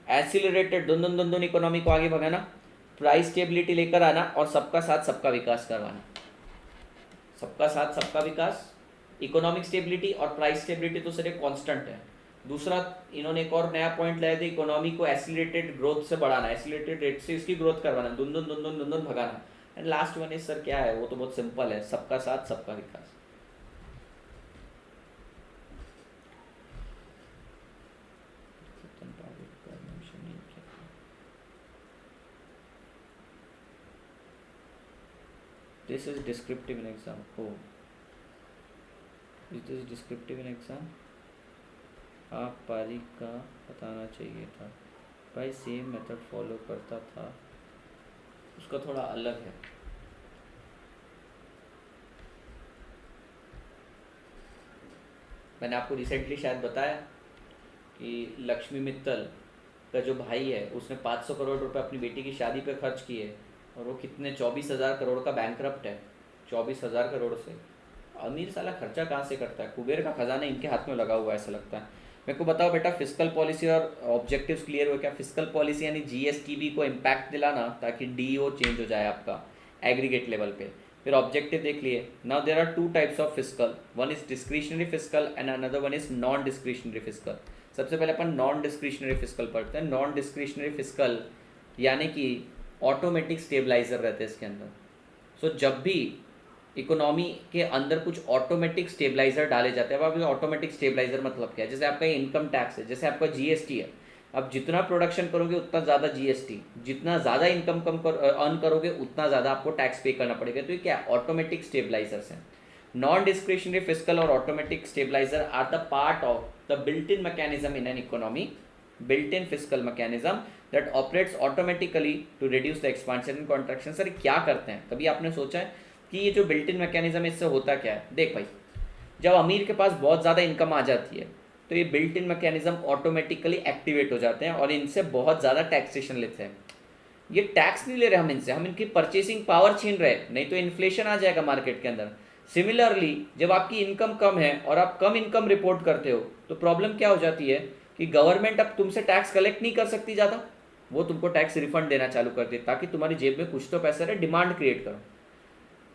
एसिलरेटेड, दुन इकोनॉमी को आगे भगाना, प्राइस स्टेबिलिटी लेकर आना, और सबका साथ सबका विकास करवाना। सबका साथ सबका विकास, इकोनॉमिक स्टेबिलिटी और प्राइस स्टेबिलिटी तो सिर्फ कांस्टेंट है। दूसरा इन्होंने एक और नया पॉइंट लाया था, इकोनॉमी को एसिलेटेड ग्रोथ से बढ़ाना, एसिलेटेड रेट से इसकी ग्रोथ करवाना, दुन भगाना। And last one is sir क्या है? वो तो बहुत सिंपल है, सबका साथ सबका विकास। This is descriptive in exam. Oh, is this descriptive in exam? आप पारी का बताना चाहिए था भाई, सेम मेथड फॉलो करता था, उसका थोड़ा अलग है। मैंने आपको रिसेंटली शायद बताया कि लक्ष्मी मित्तल का जो भाई है उसने 500 करोड़ रुपए अपनी बेटी की शादी पे खर्च किए, और वो कितने 24,000 करोड़ का बैंकरप्ट है। 24,000 करोड़ से अमीर साला खर्चा कहाँ से करता है? कुबेर का खजाना इनके हाथ में लगा हुआ है ऐसा लगता है। मेरे को बताओ बेटा, फिस्कल पॉलिसी और ऑब्जेक्टिव्स क्लियर हो क्या? फिस्कल पॉलिसी यानी जीएसटीबी को इम्पैक्ट दिलाना ताकि डीओ चेंज हो जाए आपका एग्रीगेट लेवल पे। फिर ऑब्जेक्टिव देख लिए। Now there are two types of fiscal, one is discretionary fiscal and another one is non discretionary fiscal. सबसे पहले अपन नॉन डिस्क्रिशनरी फिस्कल पढ़ते हैं। नॉन डिस्क्रिशनरी फिस्कल यानी कि ऑटोमेटिक स्टेबलाइजर रहते हैं इसके अंदर। सो जब भी इकोनॉमी के अंदर कुछ ऑटोमेटिक स्टेबलाइजर डाले जाते हैं। अब ऑटोमेटिक स्टेबलाइजर मतलब क्या है? जैसे आपका इनकम टैक्स है, जैसे आपका जीएसटी है। अब जितना प्रोडक्शन करोगे उतना ज़्यादा जीएसटी, जितना ज़्यादा इनकम अर्न करोगे उतना ज़्यादा आपको टैक्स पे करना पड़ेगा। तो ये क्या? ऑटोमेटिक स्टेबलाइजर्स हैं। नॉन डिस्क्रिशनरी फिस्कल और automatic stabilizer are the part of the built in mechanism in an economy, built in fiscal mechanism that operates automatically to reduce the expansion and contraction। Sir क्या करते हैं? कभी आपने सोचा है कि ये जो बिल्ट इन मैकेनिज्म है इससे होता क्या है? देख भाई, जब अमीर के पास बहुत ज़्यादा इनकम आ जाती है तो ये built in mechanism automatically activate हो जाते हैं और इनसे बहुत ज़्यादा टैक्सेशन लेते हैं। ये टैक्स नहीं ले रहे हम इनसे, हम इनकी परचेसिंग पावर छीन रहे, नहीं तो इन्फ्लेशन आ जाएगा मार्केट के अंदर। सिमिलरली जब आपकी इनकम कम है और आप कम इनकम रिपोर्ट करते हो तो प्रॉब्लम क्या हो जाती है कि गवर्नमेंट अब तुमसे टैक्स कलेक्ट नहीं कर सकती ज़्यादा, वो तुमको टैक्स रिफंड देना चालू कर दे ताकि तुम्हारी जेब में कुछ तो पैसा रहे, डिमांड क्रिएट करो।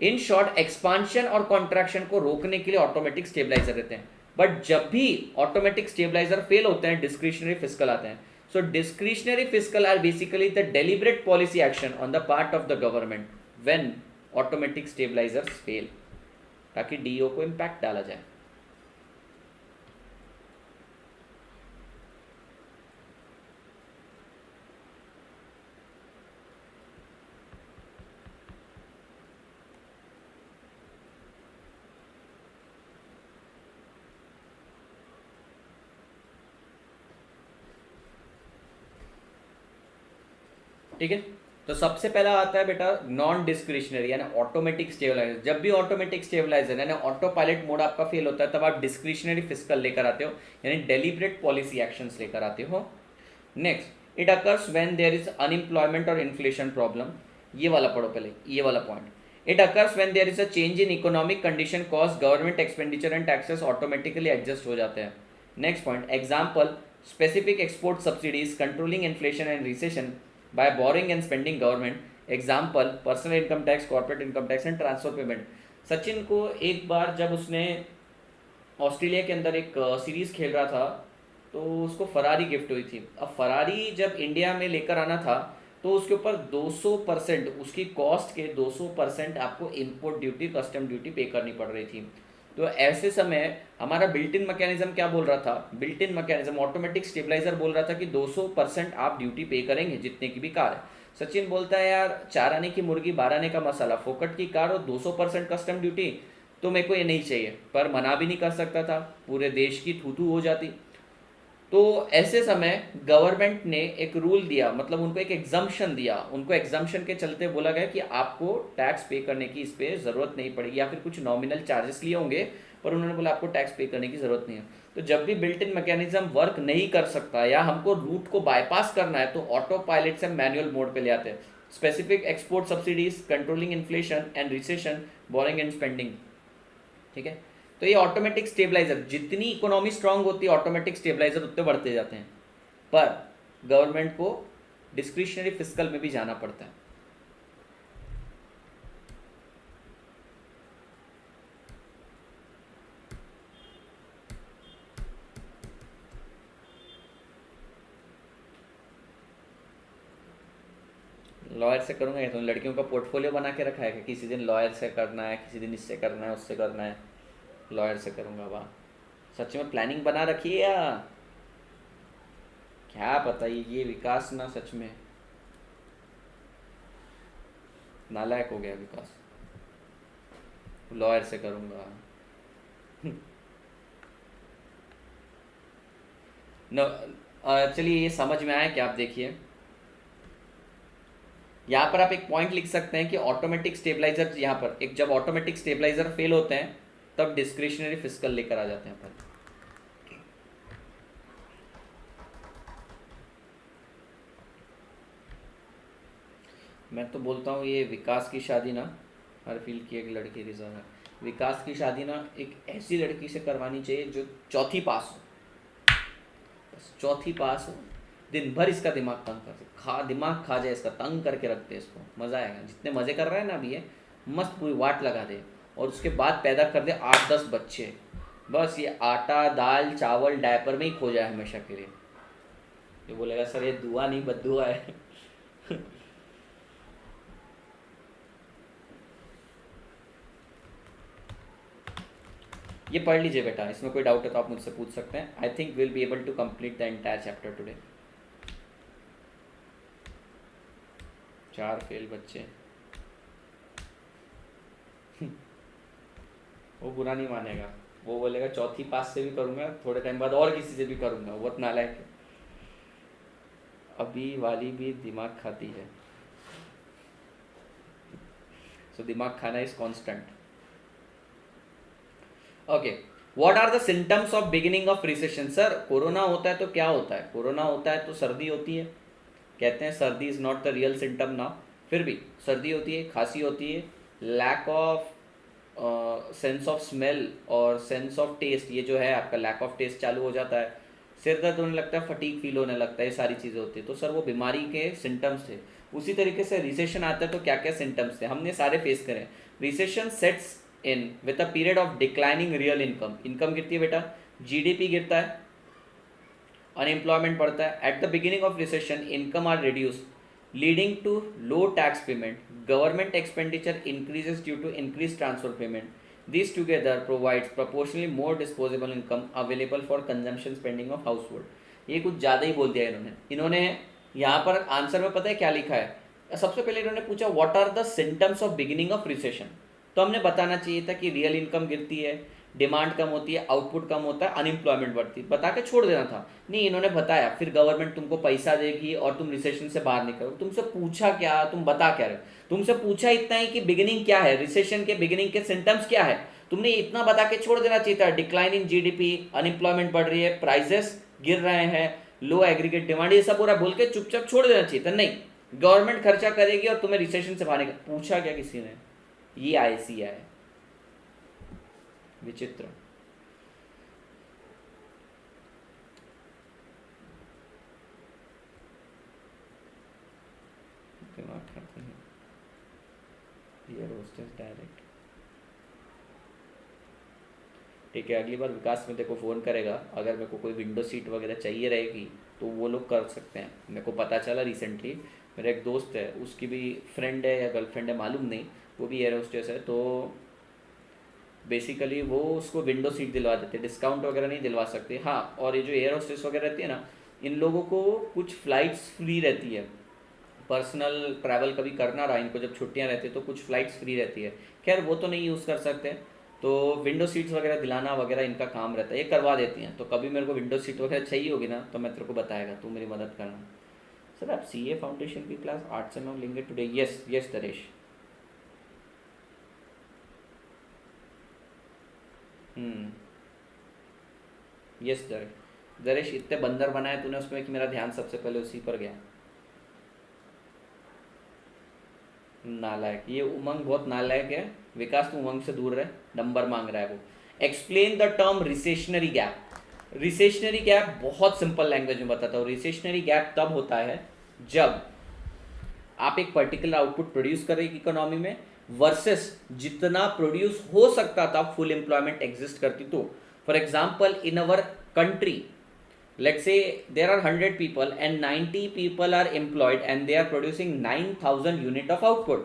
इन शॉर्ट, एक्सपांशन और कॉन्ट्रैक्शन को रोकने के लिए ऑटोमेटिक स्टेबलाइजर रहते हैं। बट जब भी ऑटोमेटिक स्टेबलाइजर फेल होते हैं, डिस्क्रिशनरी फिस्कल आते हैं। So discretionary fiscal are basically the deliberate policy action on the part of the government when automatic stabilisers fail, ताकि डीओ को इम्पैक्ट डाला जाए। ठीक है, तो सबसे पहला आता है बेटा नॉन डिस्क्रिशनरी यानी ऑटोमेटिक स्टेबलाइजर। जब भी ऑटोमेटिक स्टेबलाइजर यानी ऑटो पायलट मोड आपका फेल होता है तब आप डिस्क्रिशनरी फिस्कल लेकर आते हो, यानी डेलिबरेट पॉलिसी एक्शंस लेकर आते हो। Next, it occurs when there is unemployment और इन्फ्लेशन प्रॉब्लम। ये वाला पढ़ो पहले, ये वाला point. It occurs when there is a change in economic condition cause government expenditure and taxes automatically adjust हो जाते हैं। Next point, example specific export subsidies, controlling inflation and recession by borrowing and spending government, example personal income tax, corporate income tax and transfer payment। Sachin को एक बार जब उसने Australia के अंदर एक सीरीज खेल रहा था, तो उसको फरारी गिफ्ट हुई थी। अब फरारी जब इंडिया में लेकर आना था, तो उसके ऊपर 200%, उसकी कॉस्ट के 200% आपको इंपोर्ट ड्यूटी, कस्टम ड्यूटी पे करनी पड़ रही थी। तो ऐसे समय हमारा बिल्ट इन मैकेनिज्म क्या बोल रहा था, built in mechanism automatic stabiliser बोल रहा था कि 200% आप ड्यूटी पे करेंगे जितने की भी कार है। सचिन बोलता है यार 4 आने की मुर्गी 12 आने का मसाला, फोकट की कार और 200% कस्टम ड्यूटी, तो मेरे को ये नहीं चाहिए। पर मना भी नहीं कर सकता था, पूरे देश की थू थू हो जाती। तो ऐसे समय गवर्नमेंट ने एक रूल दिया, मतलब उनको एक एग्जाम्पशन दिया, उनको एग्जाम्पशन के चलते बोला गया कि आपको टैक्स पे करने की इस पे ज़रूरत नहीं पड़ेगी, या फिर कुछ नॉमिनल चार्जेस लिए होंगे, पर उन्होंने बोला आपको टैक्स पे करने की ज़रूरत नहीं है। तो जब भी बिल्ट इन मैकेनिज्म वर्क नहीं कर सकता या हमको रूट को बाईपास करना है, तो ऑटो पायलट से मैनुअल मोड पे ले आते हैं। Specific export subsidies, controlling inflation and recession, boring and spending. ठीक है, तो ये ऑटोमेटिक स्टेबलाइजर, जितनी इकोनॉमी स्ट्रांग होती है ऑटोमेटिक स्टेबलाइजर उतने बढ़ते जाते हैं। पर गवर्नमेंट को डिस्क्रिशनरी फिस्कल में भी जाना पड़ता है। लॉयर से करूंगा या तो लड़कियों का पोर्टफोलियो बना के रखा है कि किसी दिन लॉयर से करना है, किसी दिन इससे करना है, उससे करना है, लॉयर से करूंगा। वाह, सच में प्लानिंग बना रखी है या क्या पता। ये विकास ना सच में नालायक हो गया विकास, लॉयर से करूंगा। न चलिए ये समझ में आया कि आप देखिए यहाँ पर आप एक पॉइंट लिख सकते हैं कि ऑटोमेटिक स्टेबलाइजर, यहाँ पर एक जब ऑटोमेटिक स्टेबलाइजर फेल होते हैं तब डिस्क्रिशनरी फिस्कल लेकर आ जाते हैं पर। मैं तो बोलता हूँ ये विकास की शादी ना, हर फील्ड की एक लड़की रिजर्व है, विकास की शादी ना एक ऐसी लड़की से करवानी चाहिए जो चौथी पास हो, बस चौथी पास हो, दिन भर इसका दिमाग तंग कर, दिमाग खा जाए इसका, तंग करके रखते इसको, मज़ा आएगा। जितने मज़े कर रहा है ना अभी ये, मस्त पूरी वाट लगा दे, और उसके बाद पैदा कर दे 8-10 बच्चे, बस ये आटा दाल चावल डायपर में ही खो जाए हमेशा के लिए। ये बोलेगा सर ये दुआ नहीं बद्दुआ है। ये पढ़ लीजिए बेटा, इसमें कोई डाउट है तो आप मुझसे पूछ सकते हैं। I think will be able to complete the entire chapter today. 4 fail बच्चे। वो बुरा नहीं मानेगा, वो बोलेगा चौथी पास से भी करूंगा, थोड़े टाइम बाद और किसी से भी करूंगा, वो नालायक है। अभी वाली भी दिमाग खाती है, सो दिमाग खाना is constant. Okay, what are the symptoms of beginning of recession. Sir corona होता है तो क्या होता है, कोरोना होता है तो सर्दी होती है, कहते हैं सर्दी is not the real symptom now, फिर भी सर्दी होती है, खांसी होती है, lack of sense of smell और सेंस ऑफ टेस्ट, ये जो है आपका लैक ऑफ टेस्ट चालू हो जाता है, सिर दर्द होने लगता है, फटीक फील होने लगता है, ये सारी चीज़ें होती है। तो सर वो बीमारी के सिम्टम्स थे। उसी तरीके से रिसेशन आता है तो क्या क्या सिम्टम्स थे, हमने सारे फेस करें। Recession sets in with a period of declining real income, income गिरती है बेटा, जीडीपी गिरता है, अनएम्प्लॉयमेंट बढ़ता है। At the beginning of recession income are reduce leading to low tax payment, government expenditure increases due to increase transfer payment, this together provides proportionally more disposable income available for consumption spending of household. ये कुछ ज़्यादा ही बोल दिया इन्होंने यहाँ पर answer में पता है क्या लिखा है। सबसे पहले इन्होंने पूछा what are the symptoms of beginning of recession, तो हमने बताना चाहिए था कि रियल इनकम गिरती है, डिमांड कम होती है, आउटपुट कम होता है, अनएम्प्लॉयमेंट बढ़ती है, बता के छोड़ देना था। नहीं, इन्होंने बताया फिर गवर्नमेंट तुमको पैसा देगी और तुम रिसेशन से बाहर निकलो। तुमसे पूछा क्या, तुम बता क्या रहे हो, तुमसे पूछा इतना ही कि बिगिनिंग क्या है, रिसेशन के बिगिनिंग के सिम्टम्स क्या है, तुमने इतना बता के छोड़ देना चाहिए था। डिक्लाइन इन जीडीपी, अनएम्प्लॉयमेंट बढ़ रही है, प्राइसेस गिर रहे हैं, लो एग्रीगेट डिमांड, ये सब पूरा बोल के चुपचाप छोड़ देना चाहिए था। नहीं, गवर्नमेंट खर्चा करेगी और तुम्हें रिसेशन से बाहर निकल, पूछा क्या किसी ने, ये आईसीआई है, विचित्र। दिमाग खाते हैं ये रोस्टर्स डायरेक्ट। ठीक है, अगली बार विकास में देखो फ़ोन करेगा, अगर मेरे को कोई विंडो सीट वगैरह चाहिए रहेगी तो वो लोग कर सकते हैं। मेरे को पता चला रिसेंटली, मेरा एक दोस्त है, उसकी भी फ्रेंड है या गर्लफ्रेंड है मालूम नहीं, वो भी एयर होस्टेस है, तो बेसिकली वो उसको विंडो सीट दिलवा देते, डिस्काउंट वगैरह नहीं दिलवा सकते। हाँ, और ये जो एयर होस्टेस वगैरह रहती है ना, इन लोगों को कुछ फ़्लाइट्स फ्री रहती है, पर्सनल ट्रैवल कभी करना रहा इनको, जब छुट्टियां रहती है तो कुछ फ़्लाइट्स फ्री रहती है। खैर वो तो नहीं यूज़ कर सकते, तो विंडो सीट्स वगैरह दिलाना वगैरह इनका काम रहता है, ये करवा देती हैं। तो कभी मेरे को विंडो सीट वगैरह चाहिए होगी ना तो मैं तेरे को बताएगा, तू मेरी मदद करना। सर आप सीए फाउंडेशन की क्लास 8 से 9 लेंगे today? Yes yes Daresh. Yes Daresh, Daresh इतने बंदर बनाए तूने उसमें कि मेरा ध्यान सबसे पहले उसी पर गया। नालायक, ये उमंग बहुत नालायक है। विकास तू उमंग से दूर रहे, नंबर मांग रहा है वो। Explain the term recessionary gap. Recessionary gap बहुत सिंपल लैंग्वेज में बताता हूँ। रिसेशनरी गैप तब होता है जब आप एक पर्टिकुलर आउटपुट प्रोड्यूस कर रहे हैं इकोनॉमी में, वर्सेस जितना प्रोड्यूस हो सकता था फुल एम्प्लॉयमेंट एग्जिस्ट करती तो। For example in our country, let's say there are 100 people and 90 people are employed and they are producing 9000 unit of output.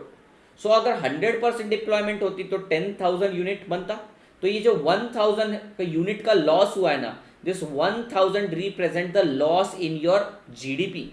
So अगर 100% डिप्लॉयमेंट होती तो 10,000 यूनिट बनता। तो ये जो 1000 का यूनिट का लॉस हुआ है ना, this 1000 represent the loss in your GDP.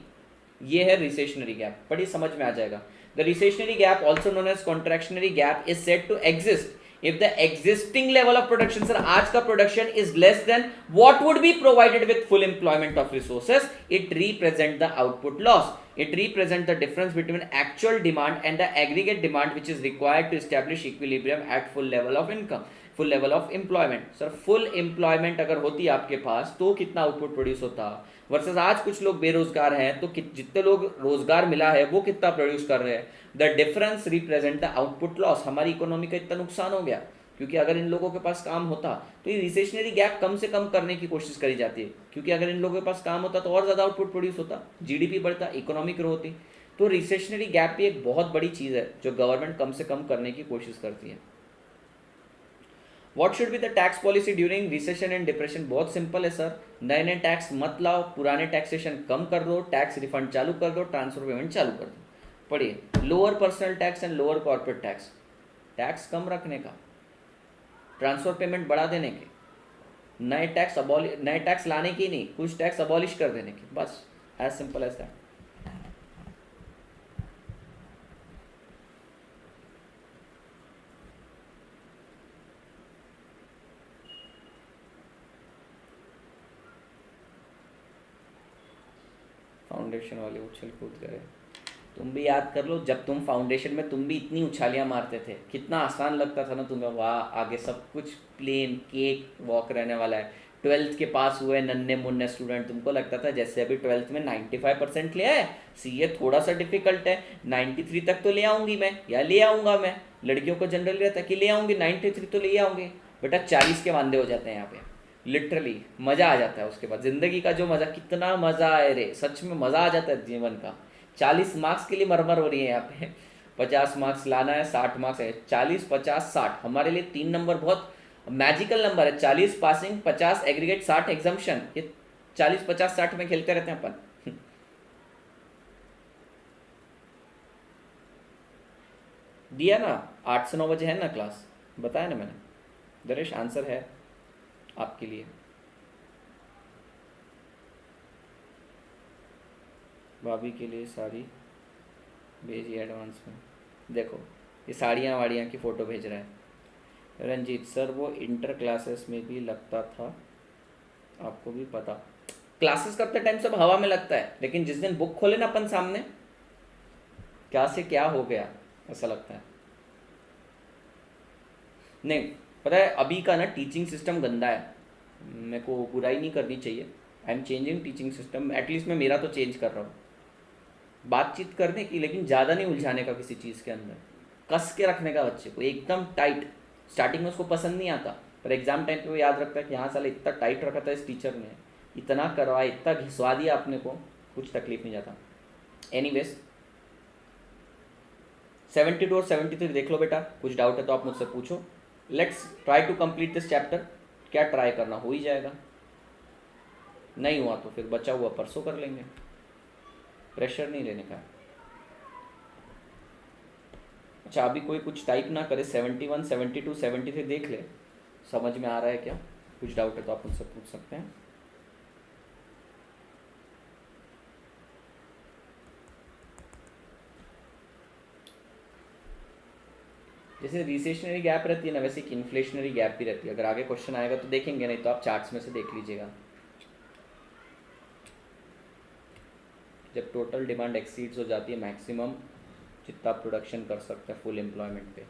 ये है रिसेशनरी गैप, बड़ी समझ में आ जाएगा। The recessionary gap also known as contractionary gap is said to exist if the existing level of production, sir, आज का production is less than what would be provided with full employment of resources, it represent the output loss. It represent the difference between actual demand and the aggregate demand which is required to establish equilibrium at full level of income, full level of employment. sir, full employment अगर होती आपके पास तो कितना output produce होता, versus आज कुछ लोग बेरोजगार हैं तो जितने लोग रोजगार मिला है वो कितना प्रोड्यूस कर रहे हैं। The difference represent the output loss. हमारी इकोनॉमी का इतना नुकसान हो गया क्योंकि अगर इन लोगों के पास काम होता तो ये रिसेशनरी गैप कम से कम करने की कोशिश करी जाती है, क्योंकि अगर इन लोगों के पास काम होता तो और ज़्यादा आउटपुट प्रोड्यूस होता, जीडीपी बढ़ता, इकोनॉमी ग्रो होती। तो रिसेशनरी गैप भी एक बहुत बड़ी चीज़ है जो गवर्नमेंट कम से कम करने की कोशिश करती है। What should be the tax policy during recession and depression? बहुत सिंपल है सर, नए नए टैक्स मत लाओ, पुराने टैक्सेशन कम कर दो, टैक्स रिफंड चालू कर दो, ट्रांसफर पेमेंट चालू कर दो। पढ़िए, lower personal tax and lower corporate tax, tax कम रखने का, ट्रांसफर पेमेंट बढ़ा देने के, नए टैक्स लाने की नहीं, कुछ टैक्स अबॉलिश कर देने के, बस as simple as that. Foundation वाले उछल कूद करे, तुम भी याद कर लो, जब तुम फाउंडेशन में तुम भी इतनी उछालियाँ मारते थे, कितना आसान लगता था ना तुम्हें। वाह, आगे सब कुछ प्लेन केक वॉक रहने वाला है। 12th के पास हुए नन्हे मुन्ने स्टूडेंट, तुमको लगता था जैसे अभी 12th में 95% ले आए, सीए थोड़ा सा डिफिकल्ट है, 93 तक तो ले आऊँगी मैं, या ले आऊँगा मैं। लड़कियों को जनरली रहता है कि ले आऊँगी 93 तो ले आऊँगी, बेटा 40 के वांदे हो जाते हैं यहाँ पे, लिटरली मज़ा आ जाता है। उसके बाद ज़िंदगी का जो मज़ा, कितना मज़ा आए रे, सच में मज़ा आ जाता है जीवन का। 40 मार्क्स के लिए मरमर हो रही है यहाँ पे, 50 मार्क्स लाना है, 60 मार्क्स है, 40 50 60 हमारे लिए 3 नंबर बहुत मैजिकल नंबर है। 40 पासिंग, 50 एग्रीगेट, 60 एग्जाम्शन, ये 40 50 60 में खेलते रहते हैं अपन। दिया ना, 8 से 9 बजे है ना क्लास, बताया ना मैंने। दरेश आंसर है आपके लिए। भाभी के लिए साड़ी भेजिए एडवांस में। देखो ये साड़ियाँ वाड़ियाँ की फ़ोटो भेज रहा है रंजीत सर, वो इंटर क्लासेस में भी लगता था, आपको भी पता। क्लासेस करते टाइम सब हवा में लगता है, लेकिन जिस दिन बुक खोले ना अपन सामने, क्या से क्या हो गया ऐसा लगता है। नहीं पता है, अभी का ना टीचिंग सिस्टम गंदा है, मेरे को बुराई नहीं करनी चाहिए। I am changing teaching system, at least मैं मेरा तो चेंज कर रहा हूँ, बातचीत करने की, लेकिन ज़्यादा नहीं उलझाने का किसी चीज़ के अंदर, कस के रखने का बच्चे को एकदम टाइट। स्टार्टिंग में उसको पसंद नहीं आता, पर एग्जाम टाइम पे वो याद रखता है कि हाँ साला इतना टाइट रखा था इस टीचर ने, इतना करवाया, इतना घिसवा दिया अपने को, कुछ तकलीफ नहीं जाता। एनीवेज 72 और 73 देख लो बेटा, कुछ डाउट है तो आप मुझसे पूछो। Let's try to complete this chapter. क्या ट्राई करना, हो ही जाएगा, नहीं हुआ तो फिर बचा हुआ परसों कर लेंगे, प्रेशर नहीं लेने का। अच्छा अभी कोई कुछ टाइप ना करे, 71, 72, 73 देख ले, समझ में आ रहा है क्या, कुछ डाउट है तो आप मुझसे पूछ सकते हैं। जैसे रिसेशनरी गैप रहती है ना, वैसे एक इन्फ्लेशनरी गैप भी रहती है। अगर आगे क्वेश्चन आएगा तो देखेंगे, नहीं तो आप चार्ट्स में से देख लीजिएगा। जब टोटल डिमांड एक्सीड्स हो जाती है मैक्सिमम जितना प्रोडक्शन कर सकते हैं फुल एम्प्लॉयमेंट पे।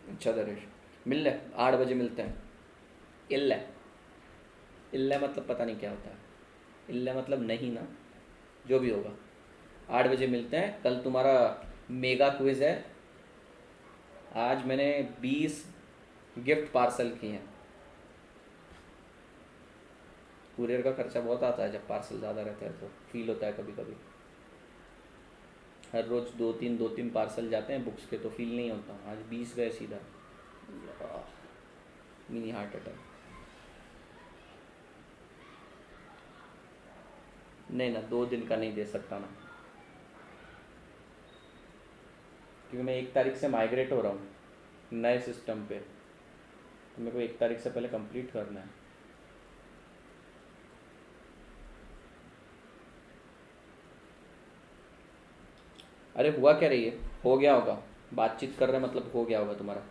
अच्छा दरेश, मिल ले, 8 बजे मिलते हैं। इल्ले, इल्ले मतलब पता नहीं क्या होता है, इल्ले मतलब नहीं ना, जो भी होगा 8 बजे मिलते हैं। कल तुम्हारा मेगा क्विज है। आज मैंने 20 गिफ्ट पार्सल किए हैं। कुरियर का खर्चा बहुत आता है, जब पार्सल ज़्यादा रहता है तो फील होता है कभी कभी। हर रोज़ दो तीन पार्सल जाते हैं बुक्स के तो फील नहीं होता। आज 20 गए सीधा, मिनी हार्ट अटैक। नहीं ना, 2 दिन का नहीं दे सकता ना, क्योंकि मैं 1 तारीख से माइग्रेट हो रहा हूँ नए सिस्टम पे, तो मेरे को 1 तारीख से पहले कंप्लीट करना है। अरे हुआ क्या रही है, हो गया होगा, बातचीत कर रहे हैं मतलब हो गया होगा तुम्हारा।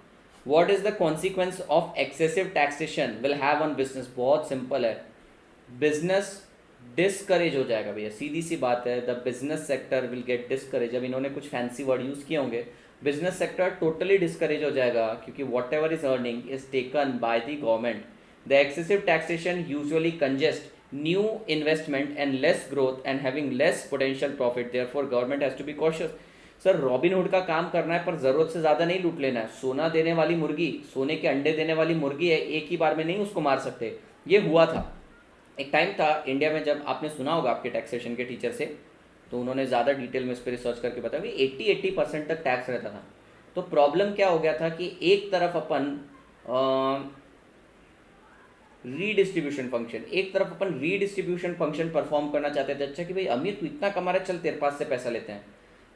What is the consequence of excessive taxation will have on business? बहुत सिंपल है, बिजनेस डिस्करेज हो जाएगा भैया, सीधी सी बात है। The business sector will get discourage. अब इन्होंने कुछ फैंसी वर्ड यूज़ किए होंगे, बिजनेस सेक्टर टोटली डिस्करेज हो जाएगा, क्योंकि what ever is earning is taken by the government. The excessive taxation usually congest new investment and less growth and having less potential profit, therefore government has to be cautious। Sir Robin Hood का काम करना है पर ज़रूरत से ज़्यादा नहीं लूट लेना है। सोना देने वाली मुर्गी, सोने के अंडे देने वाली मुर्गी है, एक ही बार में नहीं उसको मार सकते। ये हुआ था एक टाइम था इंडिया में, जब आपने सुना होगा आपके टैक्सेशन के टीचर से, तो उन्होंने ज़्यादा डिटेल में इस पर रिसर्च करके बताया कि 80% तक टैक्स रहता था। तो प्रॉब्लम क्या हो गया था कि एक तरफ अपन रीडिस्ट्रीब्यूशन फंक्शन, एक तरफ अपन रीडिस्ट्रीब्यूशन फंक्शन परफॉर्म करना चाहते थे। अच्छा कि भाई अमीर तू इतना कमा रहा है, चल तेरे पास से पैसा लेते हैं,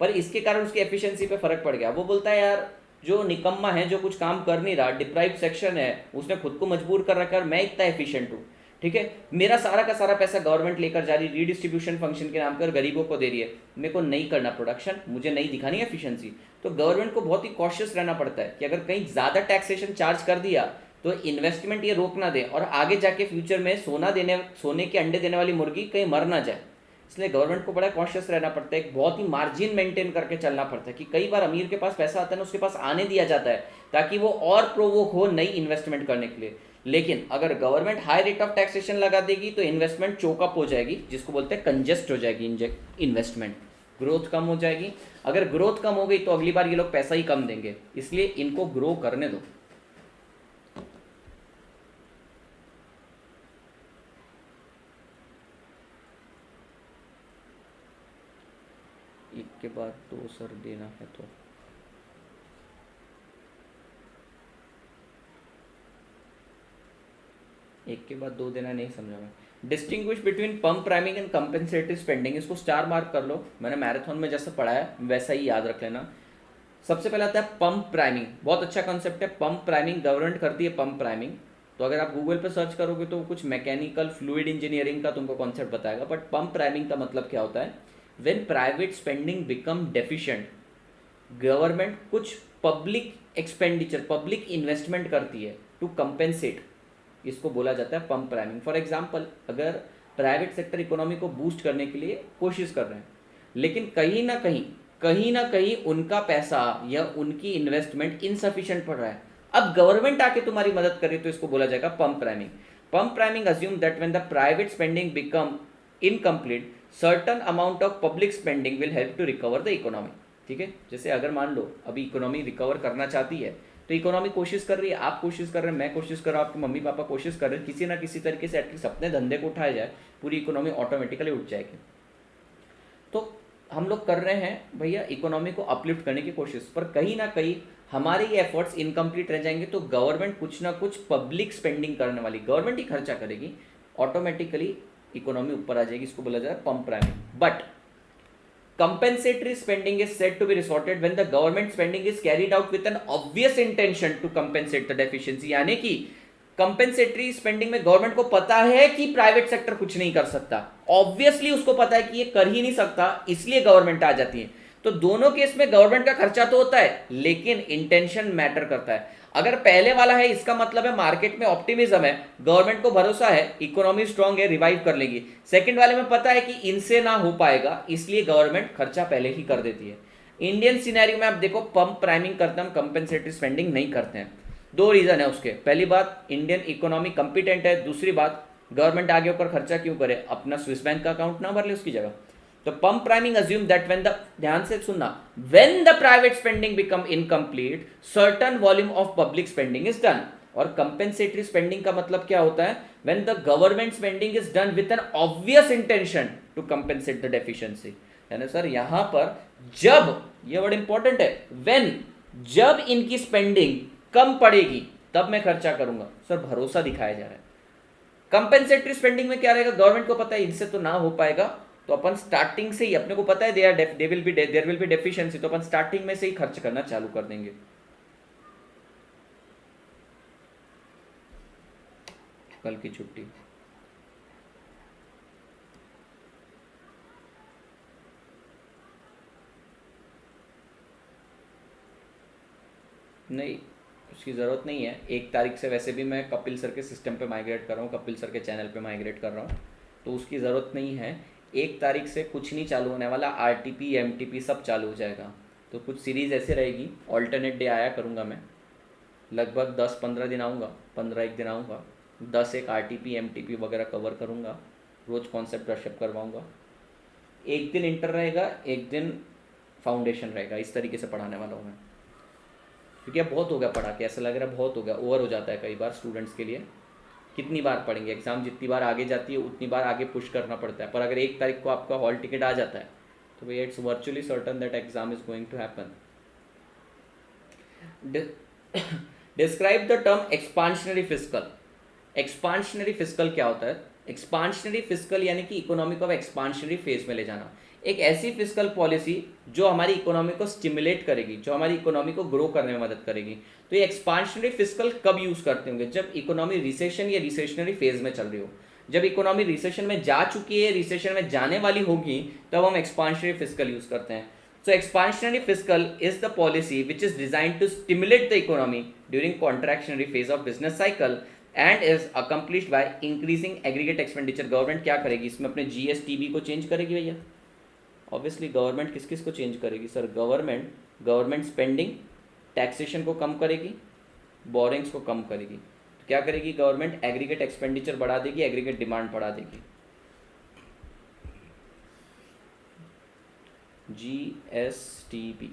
पर इसके कारण उसकी एफिशिएंसी पे फर्क पड़ गया। वो बोलता है यार जो निकम्मा है, जो कुछ काम कर नहीं रहा, डिप्राइव सेक्शन है, उसने खुद को मजबूर कर रखा है और मैं इतना एफिशिएंट हूँ, ठीक है, मेरा सारा का सारा पैसा गवर्नमेंट लेकर जा रही रीडिस्ट्रीब्यूशन फंक्शन के नाम पर गरीबों को दे रही है, मेरे को नहीं करना प्रोडक्शन, मुझे नहीं दिखानी एफिशिएंसी। तो गवर्नमेंट को बहुत ही कॉशियस रहना पड़ता है कि अगर कहीं ज़्यादा टैक्सेशन चार्ज कर दिया तो इन्वेस्टमेंट ये रोक ना दे और आगे जाके फ्यूचर में सोने के अंडे देने वाली मुर्गी कहीं मर ना जाए। इसलिए गवर्नमेंट को बड़ा कॉशियस रहना पड़ता है, एक बहुत ही मार्जिन मेंटेन करके चलना पड़ता है कि कई बार अमीर के पास पैसा आता है ना, उसके पास आने दिया जाता है ताकि वो और प्रोवोक हो नई इन्वेस्टमेंट करने के लिए। लेकिन अगर government high rate of taxation लगा देगी तो इन्वेस्टमेंट चोकअप हो जाएगी, जिसको बोलते हैं कंजेस्ट हो जाएगी इन्वेस्टमेंट, ग्रोथ कम हो जाएगी। अगर ग्रोथ कम हो गई तो अगली बार ये लोग पैसा ही कम देंगे, इसलिए इनको ग्रो करने दो। एक के बाद 2 सर देना है तो एक के बाद 2 देना, नहीं समझा मैं। Distinguish between pump priming and compensatory spending, इसको स्टार मार्क कर लो, मैंने मैराथन में जैसा पढ़ाया वैसा ही याद रख लेना। सबसे पहले आता है पंप प्राइमिंग, बहुत अच्छा कॉन्सेप्ट है पंप प्राइमिंग, गवर्नमेंट करती है पंप प्राइमिंग। तो अगर आप गूगल पे सर्च करोगे तो कुछ मैकेनिकल फ्लूइड इंजीनियरिंग का तुमको कॉन्सेप्ट बताएगा, बट पंप प्राइमिंग का मतलब क्या होता है, when private spending become deficient, government कुछ पब्लिक एक्सपेंडिचर, पब्लिक इन्वेस्टमेंट करती है टू कंपेंसेट, इसको बोला जाता है पंप प्राइमिंग। फॉर एग्जांपल अगर प्राइवेट सेक्टर इकोनॉमी को बूस्ट करने के लिए कोशिश कर रहे हैं, लेकिन कहीं ना कहीं उनका पैसा या उनकी इन्वेस्टमेंट इनसफिशिएंट पड़ रहा है, अब गवर्नमेंट आके तुम्हारी मदद करे तो इसको बोला जाएगा pump priming. Pump priming assume that when the private spending become incomplete, certain amount of public spending will help to recover the economy. ठीक है, जैसे अगर मान लो अभी इकोनॉमी रिकवर करना चाहती है, तो इकोनॉमी कोशिश कर रही है, आप कोशिश कर रहे हैं, मैं कोशिश कर रहा हूँ, आपके मम्मी पापा कोशिश कर रहे हैं, किसी ना किसी तरीके से एटलीस्ट अपने धंधे को उठाया जाए, पूरी इकोनॉमी ऑटोमेटिकली उठ जाएगी। तो हम लोग कर रहे हैं भैया इकोनॉमी को अपलिफ्ट करने की कोशिश, पर कहीं ना कहीं हमारे ये एफर्ट्स इनकम्प्लीट रह जाएंगे। तो गवर्नमेंट कुछ ना कुछ पब्लिक स्पेंडिंग करने वाली, गवर्नमेंट ही खर्चा करेगी, ऑटोमेटिकली इकोनॉमी ऊपर आ जाएगी। इसको बोला जाता है pump priming. But compensatory spending is said to be resorted when the government spending is carried out with an obvious intention to compensate the deficiency। यानी कि कंपेंसेटरी स्पेंडिंग में गवर्नमेंट को पता है कि प्राइवेट सेक्टर कुछ नहीं कर सकता, ऑब्वियसली उसको पता है कि ये कर ही नहीं सकता, इसलिए गवर्नमेंट आ जाती है। तो दोनों केस में गवर्नमेंट का खर्चा तो होता है, लेकिन इंटेंशन मैटर करता है। अगर पहले वाला है इसका मतलब है मार्केट में ऑप्टिमिज्म है, गवर्नमेंट को भरोसा है इकोनॉमी स्ट्रांग है, रिवाइव कर लेगी। सेकंड वाले में पता है कि इनसे ना हो पाएगा, इसलिए गवर्नमेंट खर्चा पहले ही कर देती है। इंडियन सिनेरियो में आप देखो पंप प्राइमिंग करते हैं, हम कंपेंसेटरी स्पेंडिंग नहीं करते हैं। दो रीजन है उसके, पहली बात इंडियन इकोनॉमी कंपिटेंट है, दूसरी बात गवर्नमेंट आगे ऊपर खर्चा क्यों करे, अपना स्विस बैंक का अकाउंट ना भर ले उसकी जगह। तो pump priming assume that when the, ध्यान से सुनना, when the private spending become incomplete certain volume of public spending is done. और कंपेंसेटरी स्पेंडिंग का मतलब क्या होता है, when the government spending is done with an obvious intention to compensate the deficiency. यानी सर यहां पर जब, ये वर्ड इंपॉर्टेंट है, व्हेन, जब इनकी स्पेंडिंग कम पड़ेगी तब मैं खर्चा करूंगा। सर भरोसा दिखाया जा रहा है। कंपेंसेटरी स्पेंडिंग में क्या रहेगा, गवर्नमेंट को पता है इनसे तो ना हो पाएगा, तो अपन स्टार्टिंग से ही, अपने को पता है देयर विल बी डेफिशिएंसी, तो अपन स्टार्टिंग में से ही खर्च करना चालू कर देंगे। कल की छुट्टी नहीं, उसकी ज़रूरत नहीं है। 1 तारीख से वैसे भी मैं कपिल सर के सिस्टम पे माइग्रेट कर रहा हूँ, कपिल सर के चैनल पे माइग्रेट कर रहा हूँ, तो उसकी ज़रूरत नहीं है। 1 तारीख से कुछ नहीं चालू होने वाला, आरटीपी एमटीपी सब चालू हो जाएगा। तो कुछ सीरीज़ ऐसे रहेगी, ऑल्टरनेट डे आया करूँगा मैं, लगभग 10-15 दिन आऊँगा, 15 दिन आऊँगा, 10 एक आरटीपी एमटीपी वगैरह कवर करूँगा, रोज़ कॉन्सेप्ट ब्रशअप करवाऊँगा। 1 दिन इंटर रहेगा, 1 दिन फाउंडेशन रहेगा, इस तरीके से पढ़ाने वाला हूँ मैं। क्योंकि अब बहुत हो गया पढ़ा के, ऐसा लग रहा है बहुत हो गया, ओवर हो जाता है कई बार स्टूडेंट्स के लिए। कितनी बार पढ़ेंगे, एग्जाम जितनी बार आगे जाती है उतनी बार आगे पुश करना पड़ता है। पर अगर 1 तारीख को आपका हॉल टिकट आ जाता है तो भैया it's virtually certain that exam is going to happen. Describe the term expansionary fiscal. Expansionary fiscal क्या होता है? एक्सपांशनरी फिस्कल यानी कि इकोनॉमी को एक्सपांशनरी फेज में ले जाना। एक ऐसी फिस्कल पॉलिसी जो हमारी इकोनॉमी को स्टिमुलेट करेगी, जो हमारी इकोनॉमी को ग्रो करने में मदद करेगी। तो ये एक्सपांशनरी फिस्कल कब यूज करते होंगे? जब इकोनॉमी रिसेशन या रिसेशनरी फेज में चल रही हो। जब इकोनॉमी रिसेशन में जा चुकी है, रिसेशन में जाने वाली होगी, तब हम एक्सपांशनरी फिस्कल यूज करते हैं। So expansionary fiscal is the policy which is designed to stimulate the economy during contractionary phase of business cycle and is accomplished by increasing aggregate expenditure। Government क्या करेगी इसमें? अपने GSTB को change करेगी भैया। Obviously government किस किस को चेंज करेगी सर? गवर्नमेंट स्पेंडिंग, टैक्सेशन को कम करेगी, बोरिंग्स को कम करेगी। तो क्या करेगी गवर्नमेंट? एग्रीगेट एक्सपेंडिचर बढ़ा देगी, एग्रीगेट डिमांड बढ़ा देगी। GSTB।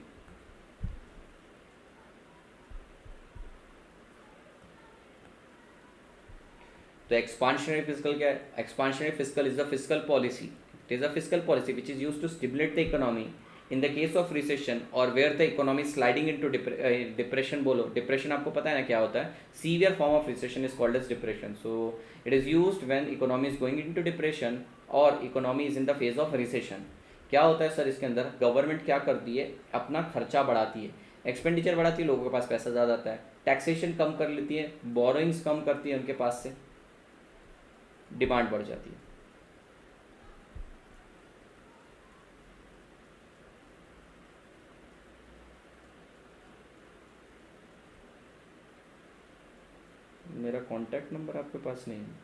तो एक्सपांशनरी फिस्कल क्या है? Expansionary fiscal is the fiscal policy, it is a fiscal policy which is used to stimulate the economy in the case of recession और where the economy sliding into depression. बोलो depression आपको पता है ना क्या होता है? Severe form of recession is called as depression. So it is used when economy is going into depression और economy is in the phase of recession. क्या होता है सर इसके अंदर? गवर्नमेंट क्या करती है? अपना खर्चा बढ़ाती है, एक्सपेंडिचर बढ़ाती है, लोगों के पास पैसा ज़्यादा आता है, टैक्सेशन कम कर लेती है, बोरोइंग्स कम करती है उनके पास से, डिमांड बढ़ जाती है। मेरा कॉन्टैक्ट नंबर आपके पास नहीं है?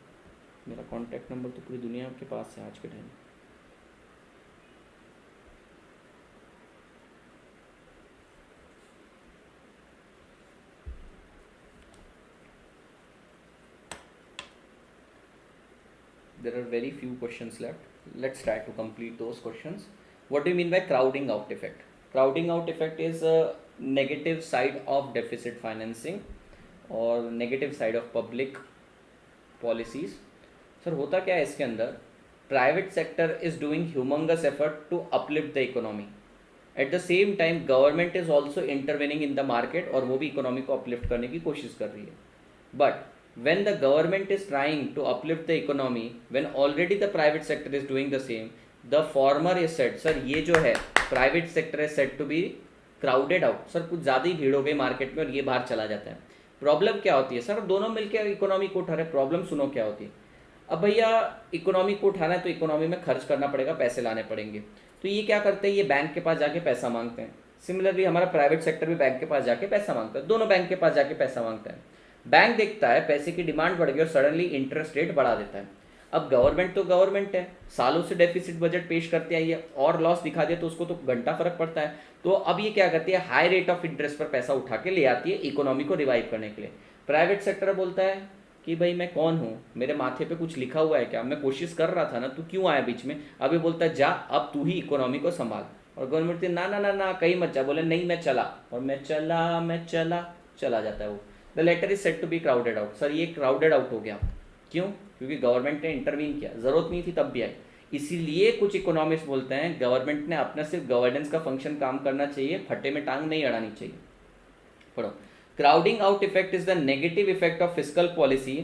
मेरा कॉन्टैक्ट नंबर तो पूरी दुनिया के पास है आज के time. There are very few questions left. Let's try to complete those questions. What do you mean by crowding out effect? Crowding out effect is a negative side of deficit financing और negative side of public policies. Sir होता क्या है इसके अंदर? private sector is doing humongous effort to uplift the economy. At the same time government is also intervening in the market और वो भी economy को अपलिफ्ट करने की कोशिश कर रही है. But when the government is trying to uplift the economy, when already the private sector is doing the same, the former is said, sir ये जो है private sector is said to be crowded out. Sir कुछ ज़्यादा ही भीड़ हो गई market में और ये बाहर चला जाता है. प्रॉब्लम क्या होती है सर, दोनों मिलकर इकोनॉमी को उठा रहे. प्रॉब्लम सुनो क्या होती है. अब भैया इकोनॉमी को उठाना है तो इकोनॉमी में खर्च करना पड़ेगा, पैसे लाने पड़ेंगे. तो ये क्या करते हैं, ये बैंक के पास जाके पैसा मांगते हैं. सिमिलरली हमारा प्राइवेट सेक्टर भी बैंक के पास जाके पैसा मांगता है. दोनों बैंक के पास जाके पैसा मांगता है. बैंक देखता है पैसे की डिमांड बढ़ गई और सडनली इंटरेस्ट रेट बढ़ा देता है. अब गवर्नमेंट तो गवर्नमेंट है, सालों से डेफिसिट बजट पेश करते आई है, और लॉस दिखा दिया तो उसको तो घंटा फर्क पड़ता है. तो अब ये क्या करती है, हाई रेट ऑफ इंटरेस्ट पर पैसा उठा के ले आती है इकोनॉमी को रिवाइव करने के लिए. प्राइवेट सेक्टर बोलता है कि भाई मैं कौन हूँ, मेरे माथे पे कुछ लिखा हुआ है क्या, मैं कोशिश कर रहा था ना, तू क्यों आया बीच में. अब ये बोलता है जा अब तू ही इकोनॉमी को संभाल. और गवर्नमेंट ना ना ना ना कहीं मत जा, बोले नहीं मैं चला, और मैं चला चला जाता है वो. The latter is set to be crowded out. Sir ये क्राउडेड आउट हो गया, क्यों, क्योंकि गवर्नमेंट ने इंटरवीन किया, जरूरत नहीं थी तब भी आई. इसीलिए कुछ इकोनॉमिस्ट बोलते हैं गवर्नमेंट ने अपना सिर्फ गवर्नेंस का फंक्शन काम करना चाहिए, फट्टे में टांग नहीं अड़ानी चाहिए. पढ़ो. Crowding out effect is the negative effect of fiscal policy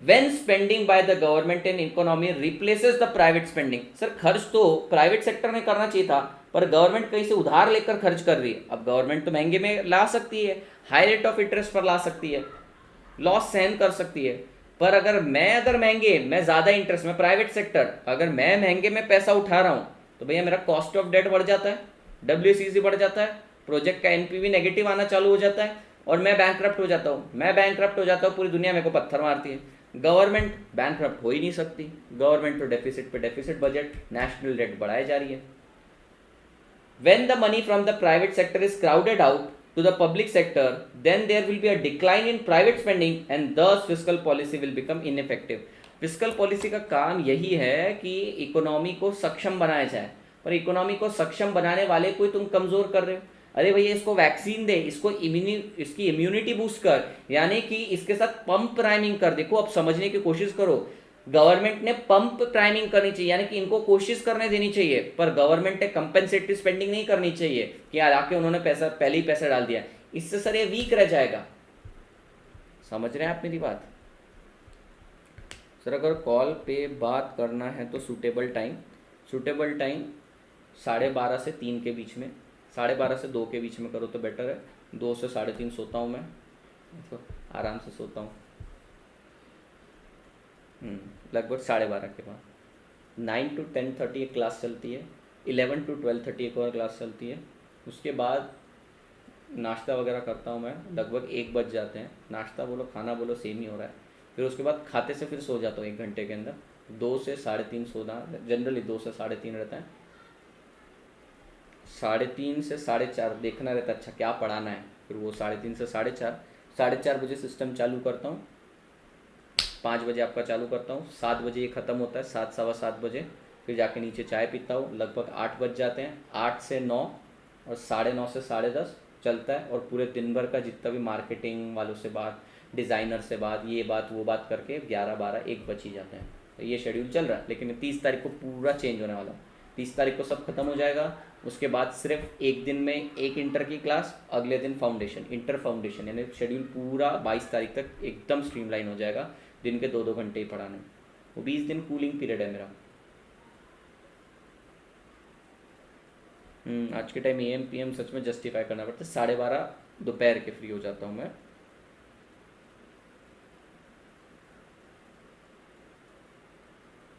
when spending by the government in economy replaces the private spending. Sir खर्च तो प्राइवेट सेक्टर ने करना चाहिए था, पर गवर्नमेंट कहीं से उधार लेकर खर्च कर रही है. अब गवर्नमेंट तो महंगे में ला सकती है, हाई रेट ऑफ इंटरेस्ट पर ला सकती है, लॉस सहन कर सकती है. पर अगर महंगे मैं ज़्यादा इंटरेस्ट में प्राइवेट सेक्टर, अगर मैं महंगे में पैसा उठा रहा हूँ तो भैया मेरा कॉस्ट ऑफ डेट बढ़ जाता है, WCC बढ़ जाता है, प्रोजेक्ट का NPV नेगेटिव आना चालू हो जाता है और मैं बैंकरप्ट हो जाता हूँ. पूरी दुनिया मेरे को पत्थर मारती है. गवर्नमेंट बैंकरप्ट हो ही नहीं सकती. गवर्नमेंट तो डेफिसिट पे डेफिसिट बजट, नेशनल डेट बढ़ाई जा रही है. When the money from the private sector is crowded out to the public sector, then there will be a decline in private spending and thus fiscal policy will become ineffective. Fiscal policy का काम यही है कि economy को सक्षम बनाया जाए, पर इकोनॉमी को सक्षम बनाने वाले को तुम कमजोर कर रहे हो. अरे भैया इसको वैक्सीन दे, इसकी इम्यूनिटी बूस्ट कर, यानी कि इसके साथ पंप प्राइमिंग कर. देखो अब समझने की कोशिश करो, गवर्नमेंट ने पंप प्राइमिंग करनी चाहिए, यानी कि इनको कोशिश करने देनी चाहिए, पर गवर्नमेंट ने कंपेंसेटरी स्पेंडिंग नहीं करनी चाहिए कि आके उन्होंने पैसा पहले ही पैसा डाल दिया. इससे सर ये वीक रह जाएगा. समझ रहे हैं आप मेरी बात. सर अगर कॉल पे बात करना है तो सूटेबल टाइम 12:30 से 3 के बीच में, 12:30 से 2 के बीच में करो तो बेटर है. 2 से 3:30 सोता हूँ मैं, तो आराम से सोता हूँ. लगभग 12:30 के बाद 9 to 10:30 एक क्लास चलती है, 11 to 12:30 एक और क्लास चलती है. उसके बाद नाश्ता वगैरह करता हूँ मैं, लगभग 1 बज जाते हैं. नाश्ता बोलो खाना बोलो सेम ही हो रहा है. फिर उसके बाद खाते से फिर सो जाता हूँ 1 घंटे के अंदर. 2 से 3:30 सोना, जनरली 2 से 3:30 रहता है. 3:30 से 4:30 देखना रहता है अच्छा क्या पढ़ाना है. फिर वो 3:30 से 4:30 बजे सिस्टम चालू करता हूँ. 5 बजे आपका चालू करता हूँ, 7 बजे ये ख़त्म होता है, 7 सवा 7 बजे. फिर जाके नीचे चाय पीता हूँ, लगभग 8 बज जाते हैं. 8 से 9 और 9:30 से 10:30 चलता है. और पूरे दिन भर का जितना भी मार्केटिंग वालों से बात, डिज़ाइनर से बात, ये बात वो बात करके 11, 12, 1 बज ही जाते हैं. तो ये शेड्यूल चल रहा है, लेकिन 30 तारीख को पूरा चेंज होने वाला. 30 तारीख को सब खत्म हो जाएगा. उसके बाद सिर्फ एक दिन में एक इंटर की क्लास, अगले दिन फाउंडेशन, इंटर फाउंडेशन, यानी शेड्यूल पूरा 22 तारीख तक एकदम स्ट्रीमलाइन हो जाएगा. दिन के 2-2 घंटे ही पढ़ाने. वो 20 दिन कूलिंग पीरियड है मेरा. आज के टाइम AM PM सच में जस्टिफाई करना पड़ता है. 12:30 दोपहर के फ्री हो जाता हूँ मैं.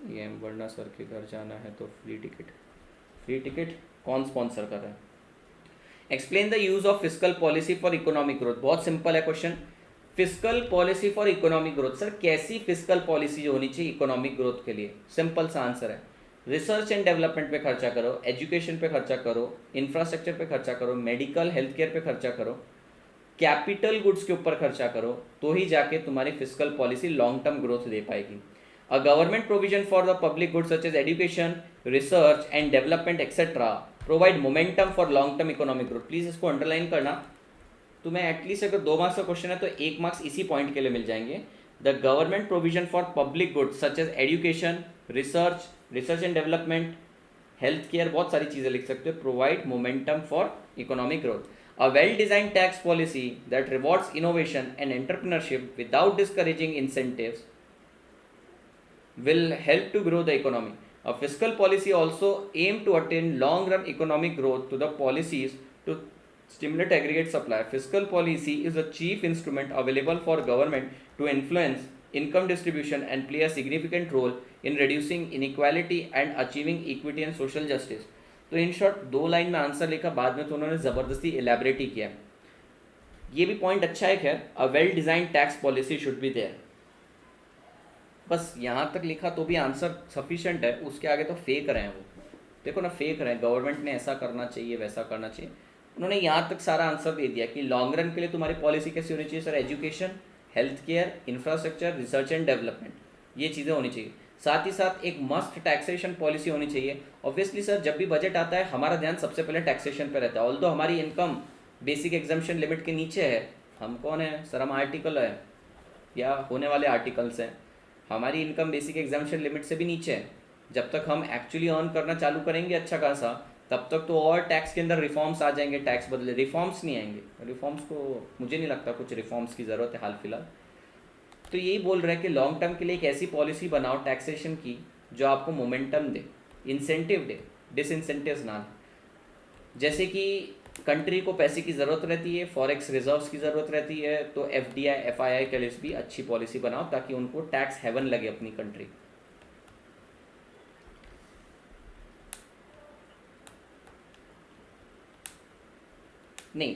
AM वरना सर के घर जाना है तो फ्री टिकट कौन स्पॉन्सर कर रहा है. Explain the use of fiscal policy for economic growth. बहुत सिंपल है question. Fiscal policy for economic growth. Sir कैसी फिस्कल पॉलिसी होनी चाहिए इकोनॉमिक ग्रोथ के लिए. सिंपल सा आंसर है, रिसर्च एंड डेवलपमेंट पे खर्चा करो, एजुकेशन पे खर्चा करो, इंफ्रास्ट्रक्चर पे खर्चा करो, मेडिकल हेल्थ केयर पे खर्चा करो, कैपिटल गुड्स के ऊपर खर्चा करो, तो ही जाके तुम्हारी fiscal policy long term growth दे पाएगी. A government provision for the public goods such as education, research and development etc. provide momentum for long term economic growth. Please इसको अंडरलाइन करना. तुम्हें एटलीस्ट अगर 2 मार्क्स का क्वेश्चन है तो 1 marks इसी पॉइंट के लिए मिल जाएंगे. The government provision for public goods such as education, research research and development, health care, बहुत सारी चीज़ें लिख सकते हो। Provide momentum for economic growth. A well designed tax policy that rewards innovation and entrepreneurship without discouraging incentives will help to grow the economy. A fiscal policy also aim to attain long-run economic growth to the policies to stimulate aggregate supply. Fiscal policy is a chief instrument available for government to influence income distribution and play a significant role in reducing inequality and achieving equity and social justice. तो in short 2 line में answer लिखा, बाद में तो उन्होंने ज़बरदस्ती elaborate ही किया। ये भी पॉइंट अच्छा है। खैर, a well design tax policy should be there, बस यहाँ तक लिखा तो भी आंसर सफिशिएंट है। उसके आगे तो फेक रहे हैं वो, देखो ना, फेक रहे हैं। गवर्नमेंट ने ऐसा करना चाहिए, वैसा करना चाहिए। उन्होंने यहाँ तक सारा आंसर दे दिया कि लॉन्ग रन के लिए तुम्हारी पॉलिसी कैसी होनी चाहिए sir? Education, health care, infrastructure, research and development, ये चीज़ें होनी चाहिए। साथ ही साथ एक मस्ट टैक्सेशन पॉलिसी होनी चाहिए। ऑब्वियसली सर, जब भी बजट आता है हमारा ध्यान सबसे पहले टैक्सेशन पर रहता है। ऑल्दो हमारी इनकम बेसिक एग्जाम्पशन लिमिट के नीचे है, हम कौन है सर? हम आर्टिकल है या होने वाले आर्टिकल्स हैं। हमारी इनकम बेसिक एग्जाम्पशन लिमिट से भी नीचे है। जब तक हम एक्चुअली अर्न करना चालू करेंगे अच्छा खासा, तब तक तो और टैक्स के अंदर रिफॉर्म्स आ जाएंगे, टैक्स बदले। रिफॉर्म्स नहीं आएंगे, रिफॉर्म्स को मुझे नहीं लगता कुछ रिफॉर्म्स की ज़रूरत है हाल फिलहाल। तो यही बोल रहे हैं कि लॉन्ग टर्म के लिए एक ऐसी पॉलिसी बनाओ टैक्सेशन की जो आपको मोमेंटम दे, इंसेंटिव दे, डिसइंसेंटिव्स ना दे। जैसे कि कंट्री को पैसे की ज़रूरत रहती है, फॉरेक्स रिजर्व्स की ज़रूरत रहती है, तो एफडीआई एफआईआई के लिए भी अच्छी पॉलिसी बनाओ ताकि उनको टैक्स हेवन लगे अपनी कंट्री। नहीं,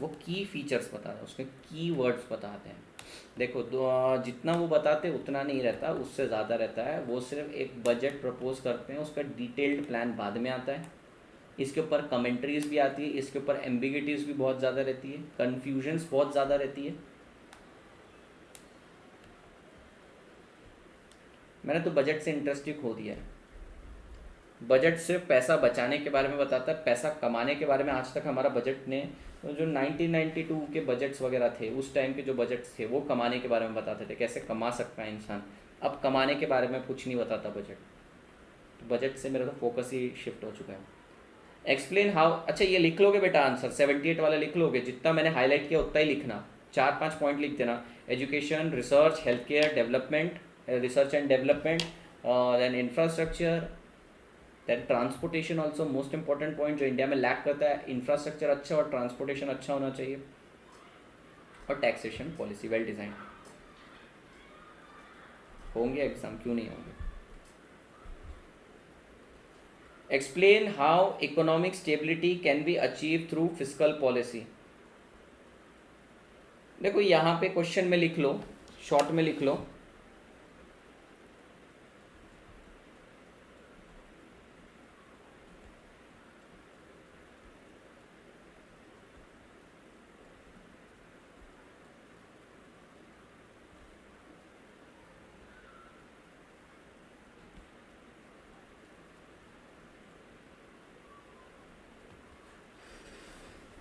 वो की फीचर्स बताते हैं, उसमें की वर्ड्स बताते हैं। देखो, जितना वो बताते उतना नहीं रहता, उससे ज़्यादा रहता है। वो सिर्फ एक बजट प्रपोज करते हैं, उसका डिटेल्ड प्लान बाद में आता है। इसके ऊपर कमेंट्रीज भी आती है, इसके ऊपर एम्बिगिटीज भी बहुत ज़्यादा रहती है, कन्फ्यूजन्स बहुत ज़्यादा रहती है। मैंने तो बजट से इंटरेस्ट ही खो दिया है। बजट सिर्फ पैसा बचाने के बारे में बताता है, पैसा कमाने के बारे में आज तक हमारा बजट ने, जो 1992 के बजट्स वगैरह थे, उस टाइम के जो बजट्स थे वो कमाने के बारे में बताते थे, कैसे कमा सकता है इंसान। अब कमाने के बारे में कुछ नहीं बताता बजट। तो बजट से मेरा तो फोकस ही शिफ्ट हो चुका है। एक्सप्लेन हाउ, अच्छा ये लिख लोगे बेटा आंसर 78 वाला लिख लोगे, जितना मैंने हाईलाइट किया उतना ही लिखना, 4-5 पॉइंट लिख देना। Education, research, health care, development, research and development, then infrastructure, than transportation also most important point जो इंडिया में लैक करता है। इंफ्रास्ट्रक्चर अच्छा और ट्रांसपोर्टेशन अच्छा होना चाहिए, और टैक्सेशन पॉलिसी वेल डिजाइन। होंगे एग्जाम, क्यों नहीं होंगे। Explain how economic stability can be achieve through fiscal policy. देखो यहाँ पे क्वेश्चन में लिख लो, शॉर्ट में लिख लो,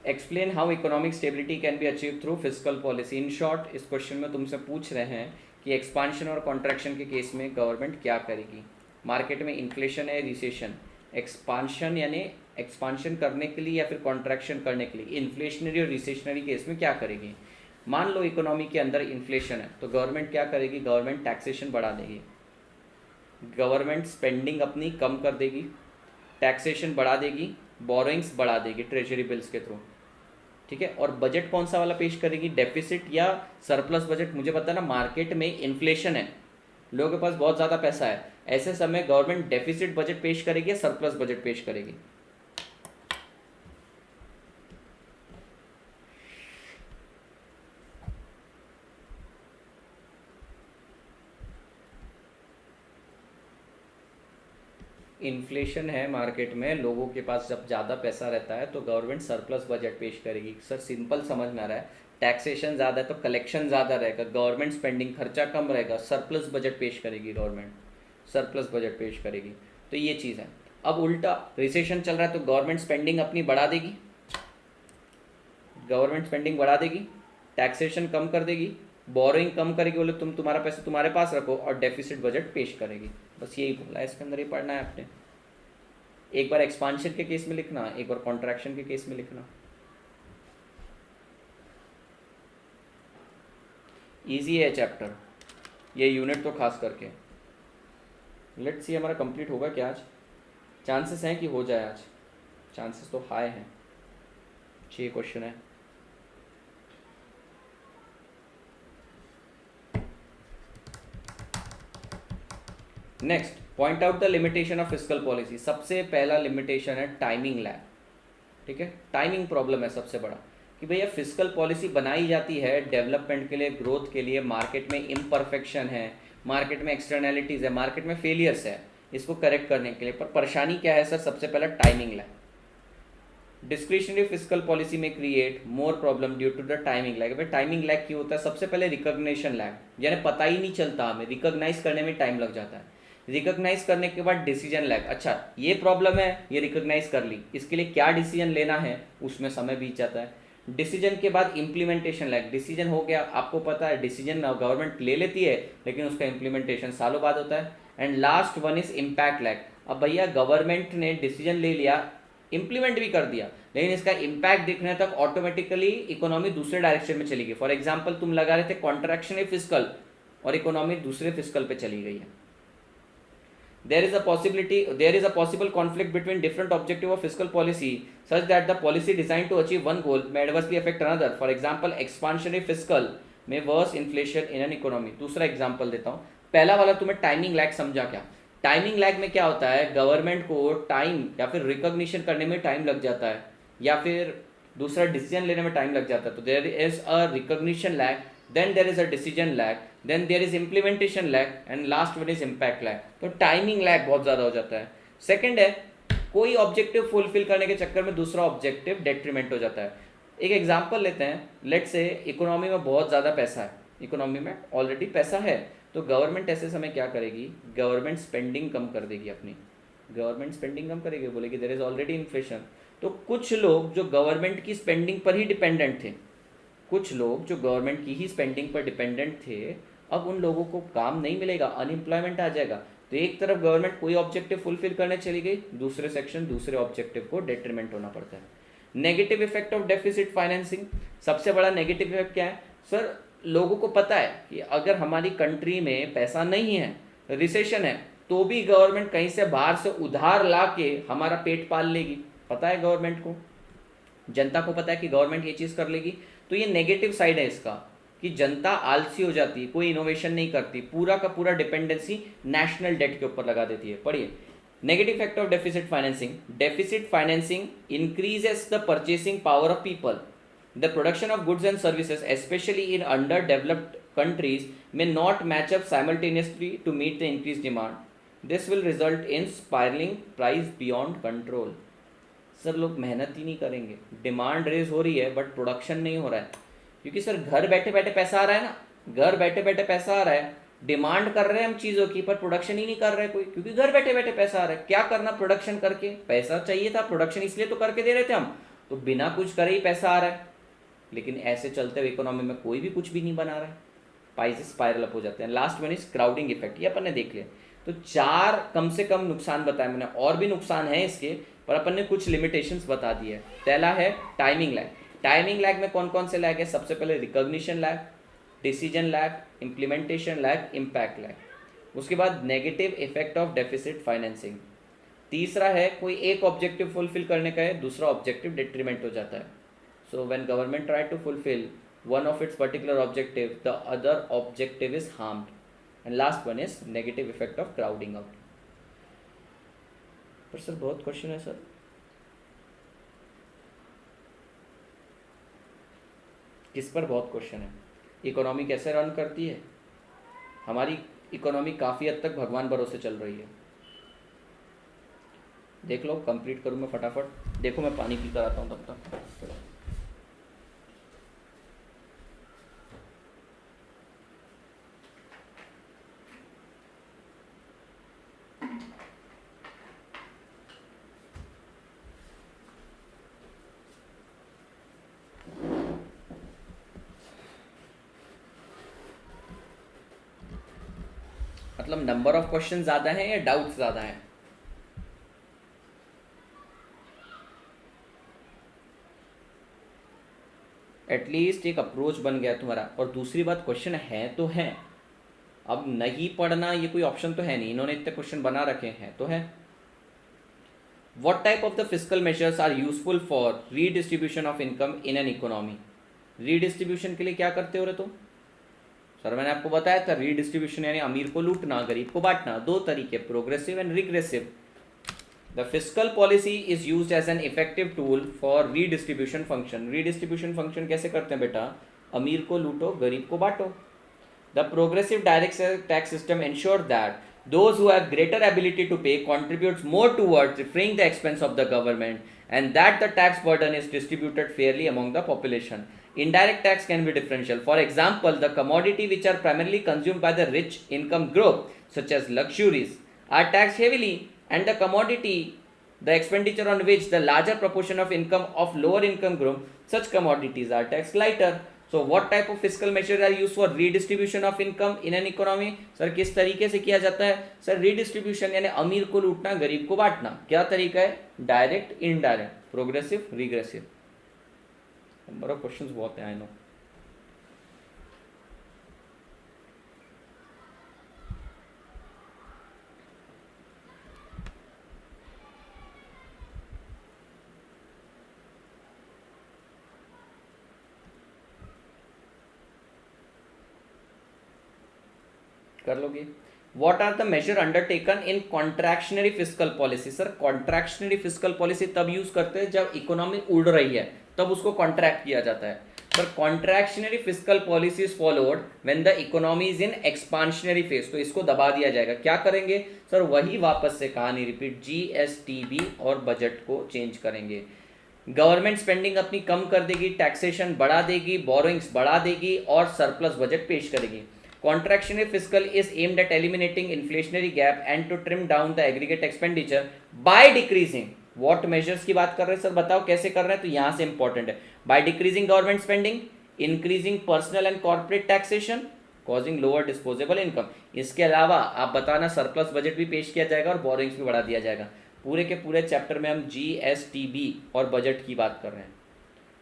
explain how economic stability can be achieve through fiscal policy. In short, इस क्वेश्चन में तुमसे पूछ रहे हैं कि एक्सपांशन और कॉन्ट्रैक्शन के केस में गवर्नमेंट क्या करेगी। मार्केट में इन्फ्लेशन है, रिसेशन, एक्सपांशन यानी एक्सपांशन करने के लिए या फिर कॉन्ट्रैक्शन करने के लिए, इन्फ्लेशनरी और रिसेशनरी केस में क्या करेगी। मान लो इकोनॉमी के अंदर इन्फ्लेशन है, तो गवर्नमेंट क्या करेगी? गवर्नमेंट टैक्सेशन बढ़ा देगी, गवर्नमेंट स्पेंडिंग अपनी कम कर देगी, टैक्सेशन बढ़ा देगी, बोरोइंग्स बढ़ा देगी ट्रेजरी बिल्स के थ्रू, ठीक है। और बजट कौन सा वाला पेश करेगी? डेफिसिट या सरप्लस बजट। मुझे पता है ना, मार्केट में इन्फ्लेशन है, लोगों के पास बहुत ज़्यादा पैसा है, ऐसे समय गवर्नमेंट डेफिसिट बजट पेश करेगी या सरप्लस बजट पेश करेगी? इन्फ्लेशन है मार्केट में, लोगों के पास जब ज़्यादा पैसा रहता है तो गवर्नमेंट सरप्लस बजट पेश करेगी। सर सिंपल समझ में आ रहा है, टैक्सेशन ज़्यादा है तो कलेक्शन ज़्यादा रहेगा, गवर्नमेंट स्पेंडिंग खर्चा कम रहेगा, सरप्लस बजट पेश करेगी गवर्नमेंट, सरप्लस बजट पेश करेगी। तो ये चीज़ है। अब उल्टा रिसेशन चल रहा है तो गवर्नमेंट स्पेंडिंग अपनी बढ़ा देगी, गवर्नमेंट स्पेंडिंग बढ़ा देगी, टैक्सेशन कम कर देगी, बोरोइंग कम करेगी, बोले तुम तुम्हारा पैसा तुम्हारे पास रखो, और डेफिसिट बजट पेश करेगी। बस यही बोला है, इसके अंदर ही पढ़ना है आपने। एक बार एक्सपांशन के केस में लिखना, एक बार कॉन्ट्रैक्शन के केस में लिखना। इजी है चैप्टर, ये यूनिट तो खास करके। लेट्स सी हमारा कंप्लीट होगा क्या आज। चांसेस हैं कि हो जाए आज, चांसेस तो हाई हैं। 6 क्वेश्चन है। Next, point out the limitation of fiscal policy. सबसे पहला लिमिटेशन है टाइमिंग लैग। ठीक है, टाइमिंग प्रॉब्लम है सबसे बड़ा, कि भैया फिस्कल पॉलिसी बनाई जाती है डेवलपमेंट के लिए, ग्रोथ के लिए। मार्केट में इम्परफेक्शन है, मार्केट में एक्सटर्नैलिटीज़ है, मार्केट में फेलियर्स है, इसको करेक्ट करने के लिए। पर परेशानी क्या है सर? सबसे पहला timing lag. Discretionary fiscal policy में create more problem due to the timing lag. भाई टाइमिंग लैग क्यों होता है? सबसे पहले रिकॉग्निशन लैग, यानी पता ही नहीं चलता, हमें रिकॉग्नाइज करने में टाइम लग जाता है। रिकॉग्नाइज करने के बाद डिसीजन लैग। अच्छा ये प्रॉब्लम है, ये रिकॉग्नाइज कर ली, इसके लिए क्या डिसीजन लेना है, उसमें समय बीत जाता है। डिसीजन के बाद इम्प्लीमेंटेशन लैग। डिसीजन हो गया, आपको पता है डिसीजन गवर्नमेंट ले लेती है, लेकिन उसका इम्प्लीमेंटेशन सालों बाद होता है। And last one is impact lag. अब भैया गवर्नमेंट ने डिसीजन ले लिया, इम्प्लीमेंट भी कर दिया, लेकिन इसका इम्पैक्ट दिखने तक ऑटोमेटिकली इकोनॉमी दूसरे डायरेक्शन में चली गई। फॉर एग्जाम्पल तुम लगा रहे थे कॉन्ट्रैक्शन फिस्कल, और इकोनॉमी दूसरे फिस्कल पे चली गई है। there is a possible conflict between different objective of fiscal policy such that the policy designed to achieve one goal may adversely affect another. For example, expansionary fiscal may worse inflation in an economy. दूसरा example देता हूँ। पहला वाला तुम्हें timing lag समझा क्या? Timing lag में क्या होता है, गवर्नमेंट को टाइम या फिर रिकॉग्निशन करने में टाइम लग जाता है, या फिर दूसरा डिसीजन लेने में टाइम लग जाता है। तो there is a recognition lag, then there is a decision lag, then there is implementation lag, and last one is impact lag. तो टाइमिंग लैग बहुत ज़्यादा हो जाता है। सेकेंड है, कोई ऑब्जेक्टिव फुलफिल करने के चक्कर में दूसरा ऑब्जेक्टिव डेट्रीमेंट हो जाता है। एक एग्जाम्पल लेते हैं, लेट से इकोनॉमी में बहुत ज़्यादा पैसा है, इकोनॉमी में ऑलरेडी पैसा है, तो गवर्नमेंट ऐसे समय क्या करेगी, गवर्नमेंट स्पेंडिंग कम कर देगी अपनी। गवर्नमेंट स्पेंडिंग कम करेगी, बोलेगी देयर इज ऑलरेडी इन्फ्लेशन। तो कुछ लोग जो गवर्नमेंट की स्पेंडिंग पर ही डिपेंडेंट थे, कुछ लोग जो गवर्नमेंट की ही स्पेंडिंग पर डिपेंडेंट थे, अब उन लोगों को काम नहीं मिलेगा, अनएम्प्लॉयमेंट आ जाएगा। तो एक तरफ गवर्नमेंट कोई ऑब्जेक्टिव फुलफिल करने चली गई, दूसरे सेक्शन दूसरे ऑब्जेक्टिव को डेट्रीमेंट होना पड़ता है। Negative effect of deficit financing. सबसे बड़ा नेगेटिव इफेक्ट क्या है सर? लोगों को पता है कि अगर हमारी कंट्री में पैसा नहीं है, रिसेशन है, तो भी गवर्नमेंट कहीं से बाहर से उधार ला के हमारा पेट पाल लेगी। पता है गवर्नमेंट को, जनता को पता है कि गवर्नमेंट ये चीज़ कर लेगी। तो ये नेगेटिव साइड है इसका, कि जनता आलसी हो जाती है, कोई इनोवेशन नहीं करती, पूरा का पूरा डिपेंडेंसी नेशनल डेट के ऊपर लगा देती है। पढ़िए, negative effect of deficit financing. Deficit financing increases the purchasing power of people. The production of goods and services, especially in underdeveloped countries, may not match up simultaneously to meet the increased demand. This will result in spiraling price beyond control. Sir लोग मेहनत ही नहीं करेंगे, demand raise हो रही है but production नहीं हो रहा है, क्योंकि सर घर बैठे बैठे पैसा आ रहा है ना, घर बैठे बैठे पैसा आ रहा है, डिमांड कर रहे हैं हम चीज़ों की पर प्रोडक्शन ही नहीं कर रहे कोई, क्योंकि घर बैठे बैठे पैसा आ रहा है। क्या करना प्रोडक्शन करके? पैसा चाहिए था, प्रोडक्शन इसलिए तो करके दे रहे थे हम, तो बिना कुछ करे ही पैसा आ रहा है। लेकिन ऐसे चलते हुए इकोनॉमी में कोई भी कुछ भी नहीं बना रहा है, प्राइसेस स्पाइरल अप हो जाते हैं। Last one is crowding effect, ये अपन ने देख लिया। तो 4 कम से कम नुकसान बताए मैंने, और भी नुकसान है इसके, पर अपन ने कुछ लिमिटेशंस बता दी है। पहला है टाइमिंग लैग। टाइमिंग लैग में कौन कौन से लैग है? सबसे पहले recognition lag, decision lag, implementation lag, impact lag. उसके बाद negative effect of deficit financing. तीसरा है कोई एक ऑब्जेक्टिव फुलफिल करने का है, दूसरा ऑब्जेक्टिव डिट्रीमेंट हो जाता है। So when government try to fulfill one of its particular objective, the other objective is harmed. And last one is negative effect of crowding out. पर सर बहुत क्वेश्चन है सर, किस पर बहुत क्वेश्चन है? इकोनॉमी कैसे रन करती है? हमारी इकोनॉमी काफ़ी हद तक भगवान भरोसे चल रही है। देख लो, कंप्लीट करूँ मैं फटाफट। देखो मैं पानी पीकर आता हूँ तब तक। मतलब नंबर ऑफ क्वेश्चन ज़्यादा हैं या डाउट्स ज़्यादा हैं? एटलीस्ट एक अप्रोच बन गया तुम्हारा। और दूसरी बात, क्वेश्चन है तो है, अब नहीं पढ़ना ये कोई ऑप्शन तो है नहीं, इन्होंने इतने क्वेश्चन बना रखे हैं तो है। What type of the fiscal measures are useful for redistribution of income in an economy? Redistribution के लिए क्या करते हो रे तुम? सर मैंने आपको बताया था, रीडिस्ट्रीब्यूशन यानी अमीर को लूटना, गरीब को बांटना। दो तरीके, progressive and regressive. The fiscal policy is used as an effective tool for redistribution function. Redistribution function कैसे करते हैं बेटा? अमीर को लूटो, गरीब को बांटो। The progressive direct tax system ensures that those who have greater ability to pay contributes more towards freeing the expense of the government, and that the tax burden is distributed fairly among the population. Indirect tax can be differential. For example, the commodity which are primarily consumed by the rich income group, such as luxuries, are taxed heavily, and the commodity, the expenditure on which the larger proportion of income of lower income group, such commodities are taxed lighter. So what type of fiscal measures are used for redistribution of income in an economy? Sir किस तरीके से किया जाता है? Sir redistribution यानी अमीर को लूटना, गरीब को बांटना। क्या तरीका है? Direct, indirect, progressive, regressive. Number of questions बहुत है, आई नो। कर लोगे? What are the major undertaken in contractionary physical policy? Sir contractionary physical policy तब यूज करते हैं जब इकोनॉमी उड़ रही है, तब उसको कॉन्ट्रैक्ट किया जाता है। Sir contractionary physical policy is followed when the economy is in expansionary phase. तो इसको दबा दिया जाएगा। क्या करेंगे? सर वही वापस से कहानी रिपीट, जीएसटीबी और बजट को चेंज करेंगे। गवर्नमेंट स्पेंडिंग अपनी कम कर देगी, टैक्सेशन बढ़ा देगी, बोरोइंग्स बढ़ा देगी और सरप्लस बजट पेश करेगी। Contractionary fiscal is aimed at eliminating inflationary gap and to trim down the aggregate expenditure by decreasing. What measures की बात कर रहे हैं सर? बताओ कैसे कर रहे हैं? तो यहाँ से इंपॉर्टेंट है, by decreasing government spending, increasing personal and corporate taxation, causing lower disposable income. इसके अलावा आप बताना सरप्लस बजट भी पेश किया जाएगा और बोरिंग्स भी बढ़ा दिया जाएगा। पूरे के पूरे चैप्टर में हम जीएसटीबी और बजट की बात कर रहे हैं।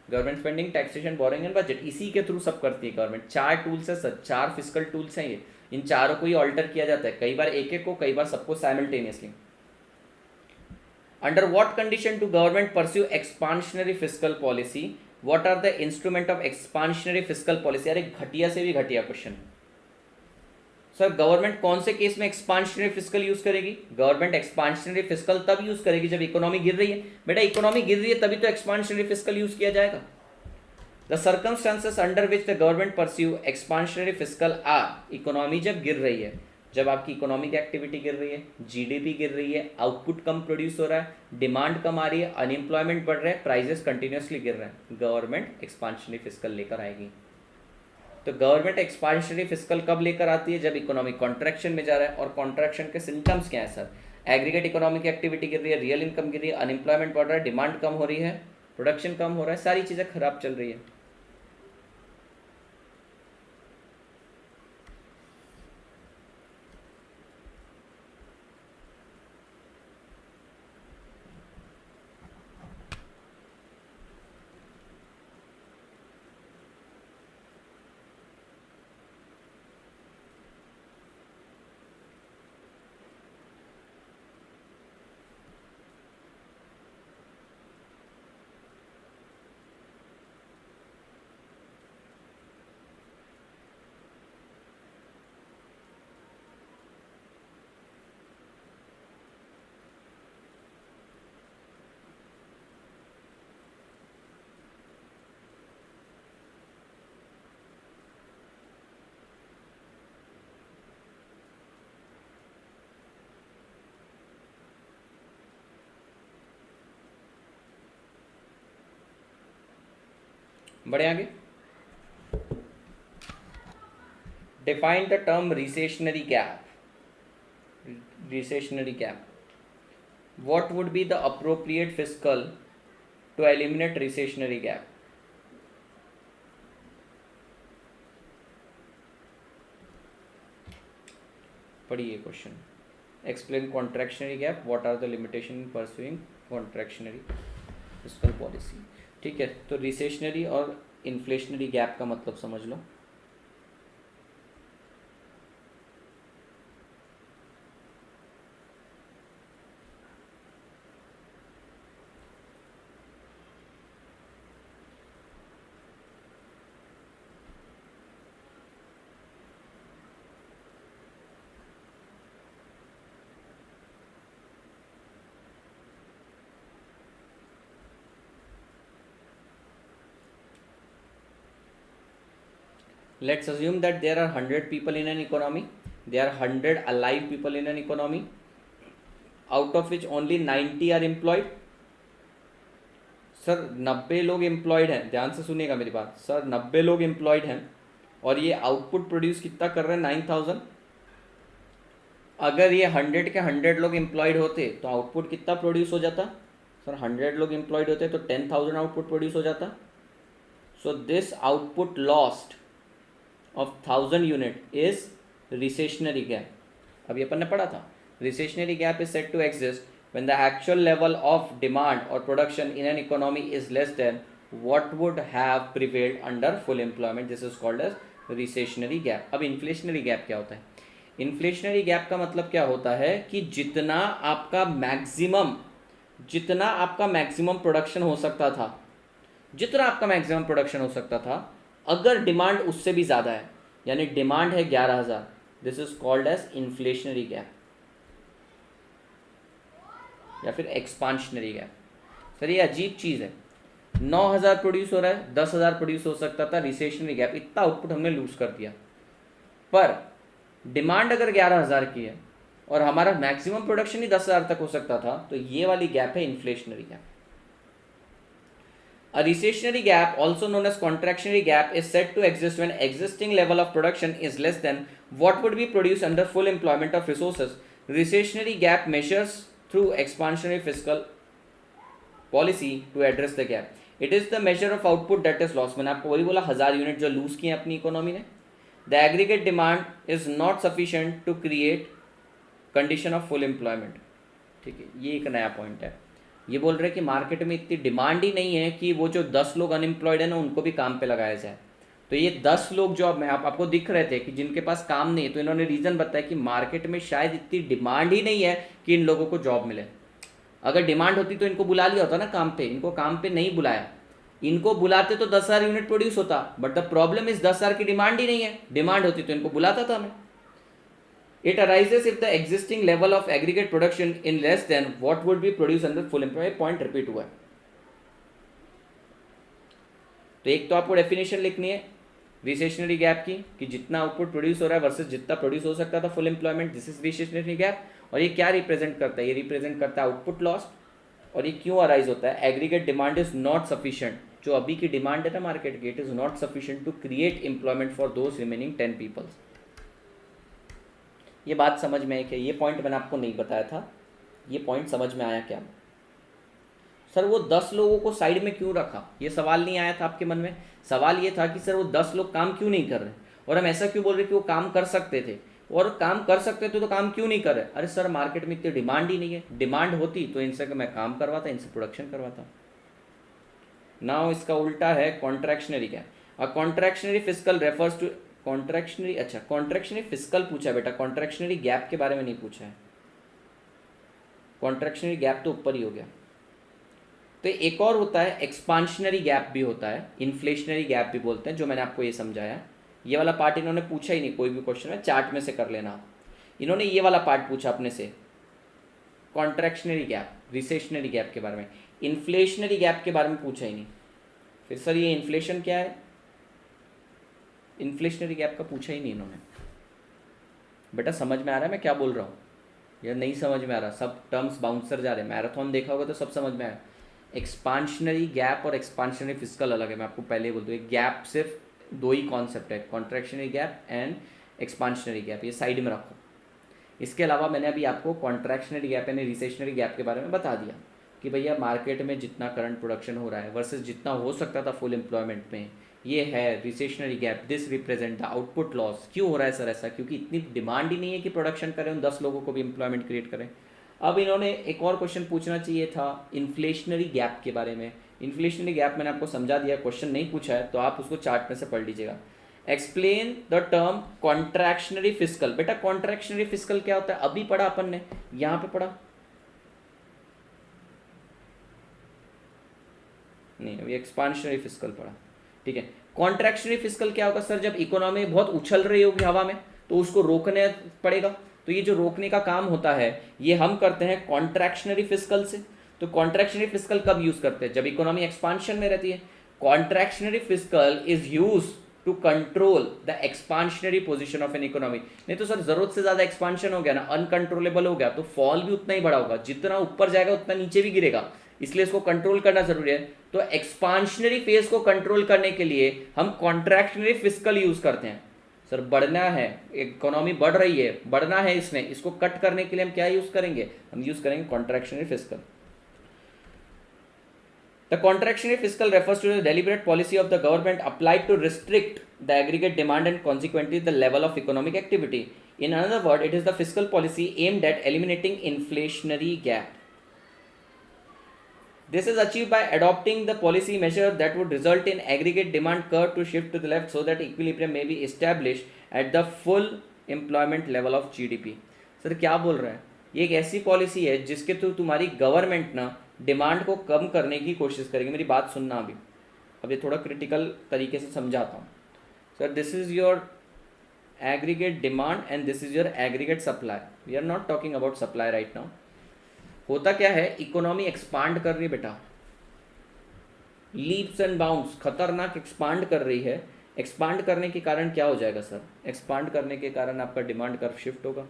Government spending, taxation, boring and budget, इसी के थ्रू सब करती है गवर्नमेंट। 4 टूल्स है सर, 4 फिजिकल टूल्स हैं ये। इन चारों को ही ऑल्टर किया जाता है, कई बार एक एक को, कई बार सबको simultaneously. Under what condition to government pursue expansionary physical policy? What are the instrument of expansionary physical policy? अरे घटिया से भी घटिया क्वेश्चन है सर। गवर्नमेंट कौन से केस में एक्सपांशनरी फिजिकल यूज करेगी? गवर्नमेंट एक्सपांशनरी फिजिकल तब यूज करेगी जब इकोनॉमी गिर रही है। बेटा इकोनॉमी गिर रही है तभी तो एक्सपांशनरी फिजिकल यूज किया जाएगा। The circumstances under which the government pursue expansionary physical are, economy जब गिर रही है, जब आपकी इकोनॉमिक एक्टिविटी गिर रही है, जीडीपी गिर रही है, आउटपुट कम प्रोड्यूस हो रहा है, डिमांड कम आ रही है, अनएम्प्लॉयमेंट बढ़ रहा है, प्राइजेस कंटिन्यूसली गिर रहे हैं, गवर्नमेंट एक्सपांशनरी फिजिकल लेकर आएगी। तो गवर्नमेंट एक्सपांशनरी फिजिकल कब लेकर आती है? जब इकोनॉमिक कॉन्ट्रैक्शन में जा रहा है। और कॉन्ट्रैक्शन के सिम्टम्स क्या है सर? एग्रीगेट इकोनॉमिक एक्टिविटी गिर रही है, रियल इनकम गिर रही है, अनएम्प्लॉयमेंट बढ़ रहा है, डिमांड कम हो रही है, प्रोडक्शन कम हो रहा है, सारी चीज़ें खराब चल रही है। बढ़े आगे। Define the term recessionary gap. Recessionary gap, what would be the appropriate fiscal to eliminate recessionary gap? पढ़िए question. Explain contractionary gap, what are the limitation in pursuing contractionary fiscal policy. ठीक है, तो रिसेशनरी और inflationary gap का मतलब समझ लो। Let's assume that there are 100 people in an economy. There are 100 alive people in an economy, out of which only 90 are employed. Sir 90 लोग employed हैं, ध्यान से सुनिएगा मेरी बात। सर 90 लोग एम्प्लॉयड हैं और ये आउटपुट प्रोड्यूस कितना कर रहे हैं, 9000। अगर ये 100 के 100 लोग एम्प्लॉयड होते तो आउटपुट कितना प्रोड्यूस हो जाता? सर 100 लोग एम्प्लॉयड होते तो 10,000 आउटपुट प्रोड्यूस हो जाता। So this output lost of 1000 unit is recessionary gap. अभी अपन ने पढ़ा था recessionary gap is said to exist when the actual level of demand or production in an economy is less than what would have prevailed under full employment. This is called as recessionary gap. अब inflationary gap क्या होता है? inflationary gap का मतलब क्या होता है कि जितना आपका मैक्सिमम प्रोडक्शन हो सकता था, अगर डिमांड उससे भी ज़्यादा है, यानी डिमांड है 11,000, this is called as inflationary gap या फिर एक्सपांशनरी गैप। सर ये अजीब चीज़ है, 9,000 प्रोड्यूस हो रहा है, 10,000 प्रोड्यूस हो सकता था, रिसेशनरी गैप, इतना आउटपुट हमने लूज कर दिया। पर डिमांड अगर 11,000 की है और हमारा मैक्सिमम प्रोडक्शन ही 10,000 तक हो सकता था, तो ये वाली गैप है inflationary gap. A recessionary gap, also known as contractionary gap, is said to exist when existing level of production is less than what would be produced under full employment of resources. Recessionary gap measures through expansionary fiscal policy to address the gap. It is the measure of output that is lost. मैंने आपको वही बोला, 1000 unit जो loose किए अपनी economy ने। The aggregate demand is not sufficient to create condition of full employment. ठीक है, ये एक नया पॉइंट है। ये बोल रहे हैं कि मार्केट में इतनी डिमांड ही नहीं है कि वो जो 10 लोग अनएम्प्लॉयड है ना, उनको भी काम पे लगाया जाए। तो ये 10 लोग जो अब आपको दिख रहे थे कि जिनके पास काम नहीं है, तो इन्होंने रीज़न बताया कि मार्केट में शायद इतनी डिमांड ही नहीं है कि इन लोगों को जॉब मिले। अगर डिमांड होती तो इनको बुला लिया होता ना काम पे, इनको काम पे नहीं बुलाया। इनको बुलाते तो 10,000 यूनिट प्रोड्यूस होता, बट द प्रॉब्लम इज 10,000 की डिमांड ही नहीं है। डिमांड होती तो इनको बुलाता था मैं। It arises if the existing level of aggregate production in less than what would be produced under full employment. Point repeat हुआ है। तो एक तो आपको डेफिनेशन लिखनी है रिसेशनरी गैप की, कि जितना आउटपुट प्रोड्यूस हो रहा है वर्सेस जितना प्रोड्यूस हो सकता था full employment, this is recessionary gap. और ये क्या रिप्रेजेंट करता है? ये रिप्रेजेंट करता है आउटपुट लॉस। और ये क्यों अराइज होता है? Aggregate demand is not sufficient, जो अभी की डिमांड है ना मार्केट की, it is not sufficient to create employment for those remaining 10 peoples. ये बात समझ में आई क्या? ये पॉइंट मैंने आपको नहीं बताया था, ये पॉइंट समझ में आया क्या? सर वो 10 लोगों को साइड में क्यों रखा? ये सवाल नहीं आया था आपके मन में? सवाल ये था कि सर वो 10 लोग काम क्यों नहीं कर रहे, और हम ऐसा क्यों बोल रहे कि वो काम कर सकते थे, और काम कर सकते थे तो काम क्यों नहीं कर रहे? अरे सर मार्केट में इतनी डिमांड ही नहीं है, डिमांड होती तो इनसे मैं काम करवाता, इनसे प्रोडक्शन करवाता। नाउ इसका उल्टा है contractionary gap. A contractionary fiscal refers to contractionary, अच्छा कॉन्ट्रैक्शनरी फिस्कल पूछा बेटा, कॉन्ट्रैक्शनरी गैप के बारे में नहीं पूछा है। कॉन्ट्रैक्शनरी गैप तो ऊपर ही हो गया। तो एक और होता है एक्सपांशनरी गैप भी होता है, इन्फ्लेशनरी गैप भी बोलते हैं, जो मैंने आपको ये समझाया। ये वाला पार्ट इन्होंने पूछा ही नहीं, कोई भी क्वेश्चन में चार्ट में से कर लेना आप। इन्होंने ये वाला पार्ट पूछा अपने से, कॉन्ट्रैक्शनरी गैप, रिसेशनरी गैप के बारे में। इन्फ्लेशनरी गैप के बारे में पूछा ही नहीं। फिर सर ये इन्फ्लेशन क्या है? इन्फ्लेशनरी गैप का पूछा ही नहीं इन्होंने। बेटा समझ में आ रहा है मैं क्या बोल रहा हूँ या नहीं समझ में आ रहा? सब टर्म्स बाउंसर जा रहे हैं। मैराथन देखा होगा तो सब समझ में आया। एक्सपांशनरी गैप और एक्सपांशनरी फिस्कल अलग है, मैं आपको पहले ही बोल दूँ। एक गैप सिर्फ दो ही कॉन्सेप्ट है, contractionary gap and expansionary gap, ये साइड में रखो। इसके अलावा मैंने अभी आपको कॉन्ट्रैक्शनरी गैप यानी रिसेशनरी गैप के बारे में बता दिया कि भैया मार्केट में जितना करंट प्रोडक्शन हो रहा है वर्सेस जितना हो सकता था फुल एम्प्लॉयमेंट में, ये है recessionary gap, this represent the output loss. क्यों हो रहा है सर ऐसा? क्योंकि इतनी डिमांड ही नहीं है कि प्रोडक्शन करें, उन 10 लोगों को भी एम्प्लॉयमेंट क्रिएट करें। अब इन्होंने एक और क्वेश्चन पूछना चाहिए था इन्फ्लेशनरी गैप के बारे में। इन्फ्लेशनरी गैप मैंने आपको समझा दिया, क्वेश्चन नहीं पूछा है तो आप उसको चार्ट में से पढ़ लीजिएगा। Explain the term contractionary fiscal. बेटा कॉन्ट्रैक्शनरी फिस्कल क्या होता है? अभी पढ़ा अपन ने, यहां पे पढ़ा नहीं, अभी एक्सपांशनरी फिस्कल पढ़ा। ठीक है, कॉन्ट्रैक्शनरी फिस्कल क्या होगा सर? जब इकोनॉमी बहुत उछल रही होगी हवा में तो उसको रोकने पड़ेगा। तो ये जो रोकने का काम होता है ये हम करते हैं कॉन्ट्रैक्शनरी फिस्कल से। तो कॉन्ट्रैक्शनरी फिस्कल कब यूज करते हैं? जब इकोनॉमी एक्सपांशन में रहती है। Contractionary fiscal is use to control the expansionary position of an economy. नहीं तो सर जरूरत से ज्यादा एक्सपांशन हो गया ना, अनकंट्रोलेबल हो गया, तो फॉल भी उतना ही बड़ा होगा, जितना ऊपर जाएगा उतना नीचे भी गिरेगा, इसलिए इसको कंट्रोल करना जरूरी है। तो एक्सपांशनरी फेज को कंट्रोल करने के लिए हम कॉन्ट्रैक्शनरी फिस्कल यूज करते हैं। सर बढ़ना है, इकोनॉमी बढ़ रही है, बढ़ना है इसमें, इसको कट करने के लिए हम क्या यूज करेंगे? हम यूज करेंगे contractionary fiscal. The contractionary fiscal refers to the deliberate policy of the government applied to restrict the aggregate demand and consequently the level of economic activity. In another word, it is the fiscal policy aimed at eliminating inflationary gap. This is achieved by adopting the policy measure that would result in aggregate demand curve to shift to the left so that equilibrium may be established at the full employment level of GDP. Sir क्या बोल रहे हैं? ये एक ऐसी policy है जिसके through तुम्हारी गवर्नमेंट ना डिमांड को कम करने की कोशिश करेगी। मेरी बात सुनना अभी थोड़ा क्रिटिकल तरीके से समझाता हूँ। Sir this is your aggregate demand and this is your aggregate supply. We are not talking about supply right now. होता क्या है, इकोनॉमी एक्सपांड कर रही है बेटा, लीप्स एंड बाउंड्स, खतरनाक एक्सपांड कर रही है। एक्सपांड करने के कारण क्या हो जाएगा सर? एक्सपांड करने के कारण आपका डिमांड कर्व शिफ्ट होगा,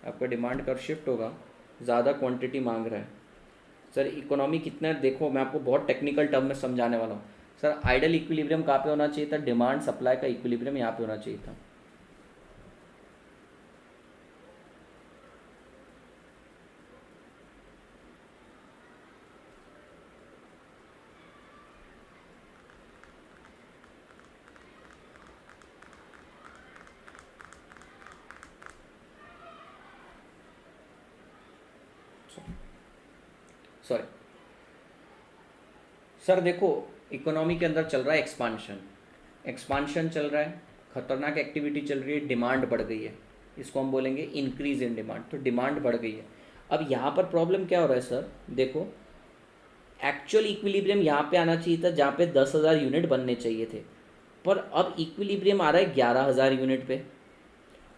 आपका डिमांड कर्व शिफ्ट होगा, ज़्यादा क्वांटिटी मांग रहा है। सर इकोनॉमी कितना, देखो मैं आपको बहुत टेक्निकल टर्म में समझाने वाला हूँ। सर आइडल इक्विलिब्रियम कहाँ पे होना चाहिए था? डिमांड सप्लाई का इक्विलिब्रियम यहाँ पे होना चाहिए था। सॉरी सर, देखो इकोनॉमी के अंदर चल रहा है एक्सपांशन, एक्सपांशन चल रहा है, खतरनाक एक्टिविटी चल रही है, डिमांड बढ़ गई है, इसको हम बोलेंगे इंक्रीज इन डिमांड। तो डिमांड बढ़ गई है। अब यहाँ पर प्रॉब्लम क्या हो रहा है सर? देखो एक्चुअल इक्विलिब्रियम यहाँ पे आना चाहिए था जहाँ पे 10,000 यूनिट बनने चाहिए थे, पर अब इक्विलिब्रियम आ रहा है 11,000 यूनिट पे,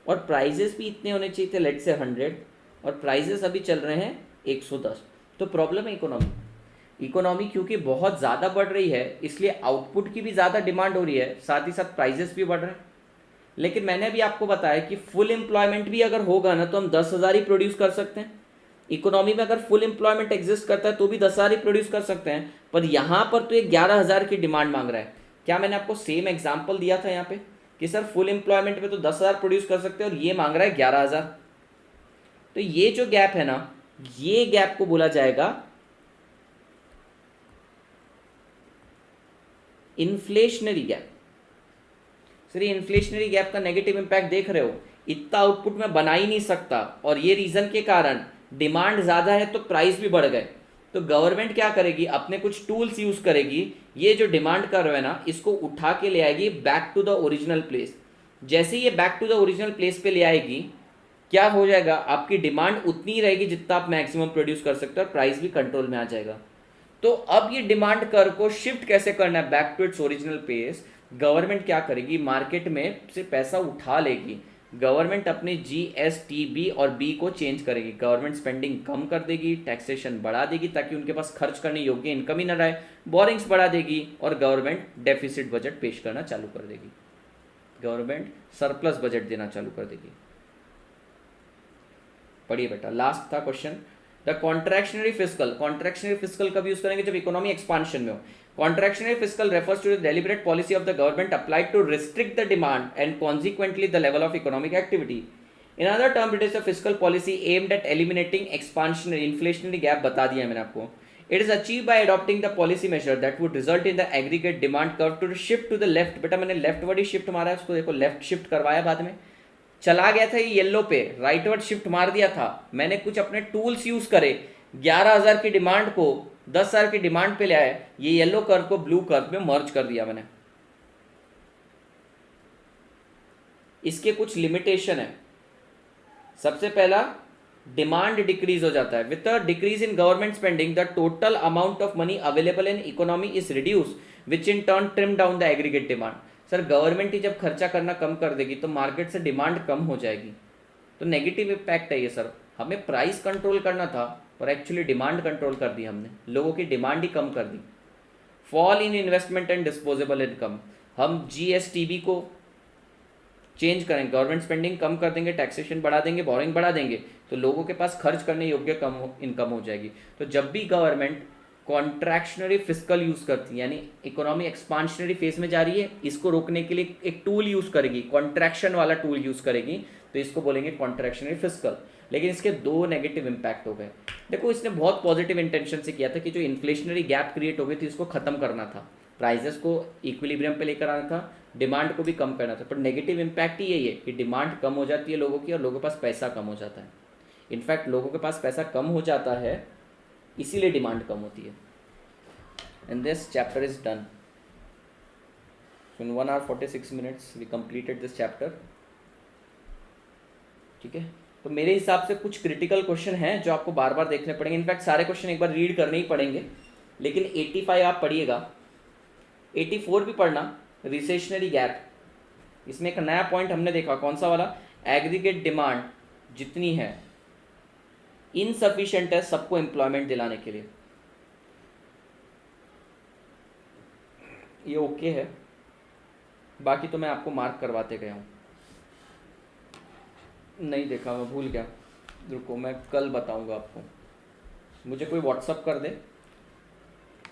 और प्राइजेस भी इतने होने चाहिए थे, लेट से 100, और प्राइजेस अभी चल रहे हैं 110। तो प्रॉब्लम है इकोनॉमी क्योंकि बहुत ज़्यादा बढ़ रही है इसलिए आउटपुट की भी ज़्यादा डिमांड हो रही है, साथ ही साथ प्राइजेस भी बढ़ रहे हैं। लेकिन मैंने अभी आपको बताया कि फुल एम्प्लॉयमेंट भी अगर होगा ना तो हम 10,000 ही प्रोड्यूस कर सकते हैं। इकोनॉमी में अगर फुल एम्प्लॉयमेंट एग्जिस्ट करता है तो भी 10,000 ही प्रोड्यूस कर सकते हैं, पर यहाँ पर तो ये 11,000 की डिमांड मांग रहा है। क्या मैंने आपको सेम एग्जाम्पल दिया था यहाँ पे कि सर फुल एम्प्लॉयमेंट में तो 10,000 प्रोड्यूस कर सकते हैं और ये मांग रहा है 11,000। तो ये जो गैप है ना, ये गैप को बोला जाएगा inflationary gap. Sir inflationary gap का नेगेटिव इंपैक्ट देख रहे हो, इतना आउटपुट में बना ही नहीं सकता, और ये रीजन के कारण डिमांड ज्यादा है तो प्राइस भी बढ़ गए। तो गवर्नमेंट क्या करेगी? अपने कुछ टूल्स यूज करेगी, ये जो डिमांड कर रहे हैं ना इसको उठा के ले आएगी back to the original place. जैसे ये back to the original place पे ले आएगी, क्या हो जाएगा? आपकी डिमांड उतनी ही रहेगी जितना आप मैक्सिमम प्रोड्यूस कर सकते हो, और प्राइस भी कंट्रोल में आ जाएगा। तो अब ये डिमांड कर्व को शिफ्ट कैसे करना है back to its original place? Government क्या करेगी? मार्केट में से पैसा उठा लेगी, गवर्नमेंट अपने GST और B को चेंज करेगी, गवर्नमेंट स्पेंडिंग कम कर देगी, टैक्सेशन बढ़ा देगी ताकि उनके पास खर्च करने योग्य इनकम ही न रहे, बोरिंग्स बढ़ा देगी, और गवर्नमेंट डेफिसिट बजट पेश करना चालू कर देगी, गवर्नमेंट सरप्लस बजट देना चालू कर देगी। पढ़िए बेटा, लास्ट था क्वेश्चन, द कॉन्ट्रैक्शनरी फिस्कल कब यूज करेंगे? जब इकोनॉमी एक्सपांशन में हो। Contractionary fiscal refers to the deliberate policy of the government applied to restrict the demand and consequently the level of economic activity. In other terms, it is a fiscal policy aimed at eliminating expansionary inflationary gap, बता दिया मैंने आपको। It is achieve by adopting the policy measure that would result in the aggregate demand curve to shift to the left. बेटा मैंने left word ही shift मारा है, उसको देखो लेफ्ट शिफ्ट करवाया बाद में, चला गया था ये येलो पे, राइट वर्ड शिफ्ट मार दिया था। मैंने कुछ अपने टूल्स यूज करे, 11,000 की डिमांड को 10,000 की डिमांड पे ले आए, ये येलो कर्व को ब्लू कर्व में मर्ज कर दिया मैंने। इसके कुछ लिमिटेशन है। सबसे पहला, डिमांड डिक्रीज हो जाता है। With the decrease in government spending the total amount of money available in economy is reduce which in turn trim down the aggregate demand. Sir government ही जब खर्चा करना कम कर देगी तो मार्केट से डिमांड कम हो जाएगी, तो नेगेटिव इम्पैक्ट है ये सर। हमें प्राइस कंट्रोल करना था पर एक्चुअली डिमांड कंट्रोल कर दी हमने, लोगों की डिमांड ही कम कर दी। Fall in investment and disposable income, हम जीएसटीबी को चेंज करेंगे, गवर्नमेंट स्पेंडिंग कम कर देंगे, टैक्सेशन बढ़ा देंगे, बोरिंग बढ़ा देंगे, तो लोगों के पास खर्च करने योग्य इनकम हो जाएगी। तो जब भी गवर्नमेंट कॉन्ट्रैक्शनरी फिस्कल यूज करती है, यानी इकोनॉमी एक्सपांशनरी फेज में जा रही है, इसको रोकने के लिए एक टूल यूज करेगी, कॉन्ट्रैक्शन वाला टूल यूज करेगी, तो इसको बोलेंगे कॉन्ट्रैक्शनरी फिस्कल। लेकिन इसके दो नेगेटिव इंपैक्ट हो गए। देखो इसने बहुत पॉजिटिव इंटेंशन से किया था कि जो इन्फ्लेशनरी गैप क्रिएट हो गई थी इसको खत्म करना था, प्राइजेस को इक्विलिब्रियम पे लेकर आना था, डिमांड को भी कम करना था। पर नेगेटिव इम्पैक्ट ही यही है कि डिमांड कम हो जाती है लोगों की और लोगों के पास पैसा कम हो जाता है। इनफैक्ट लोगों के पास पैसा कम हो जाता है इसीलिए डिमांड कम होती है। And this chapter is done. In 1 hour 46 minutes we completed this chapter. ठीक है, तो मेरे हिसाब से कुछ क्रिटिकल क्वेश्चन हैं जो आपको बार बार देखने पड़ेंगे। इनफैक्ट सारे क्वेश्चन एक बार रीड करने ही पड़ेंगे, लेकिन 85 आप पढ़िएगा, 84 भी पढ़ना, रिसेशनरी गैप। इसमें एक नया पॉइंट हमने देखा, कौन सा वाला, एग्रीगेट डिमांड जितनी है इनसफिशिएंट है सबको एम्प्लॉयमेंट दिलाने के लिए। ये ओके है, बाकी तो मैं आपको मार्क करवाते गया हूँ। नहीं देखा, मैं भूल गया, रुको मैं कल बताऊंगा आपको। मुझे कोई व्हाट्सअप कर दे,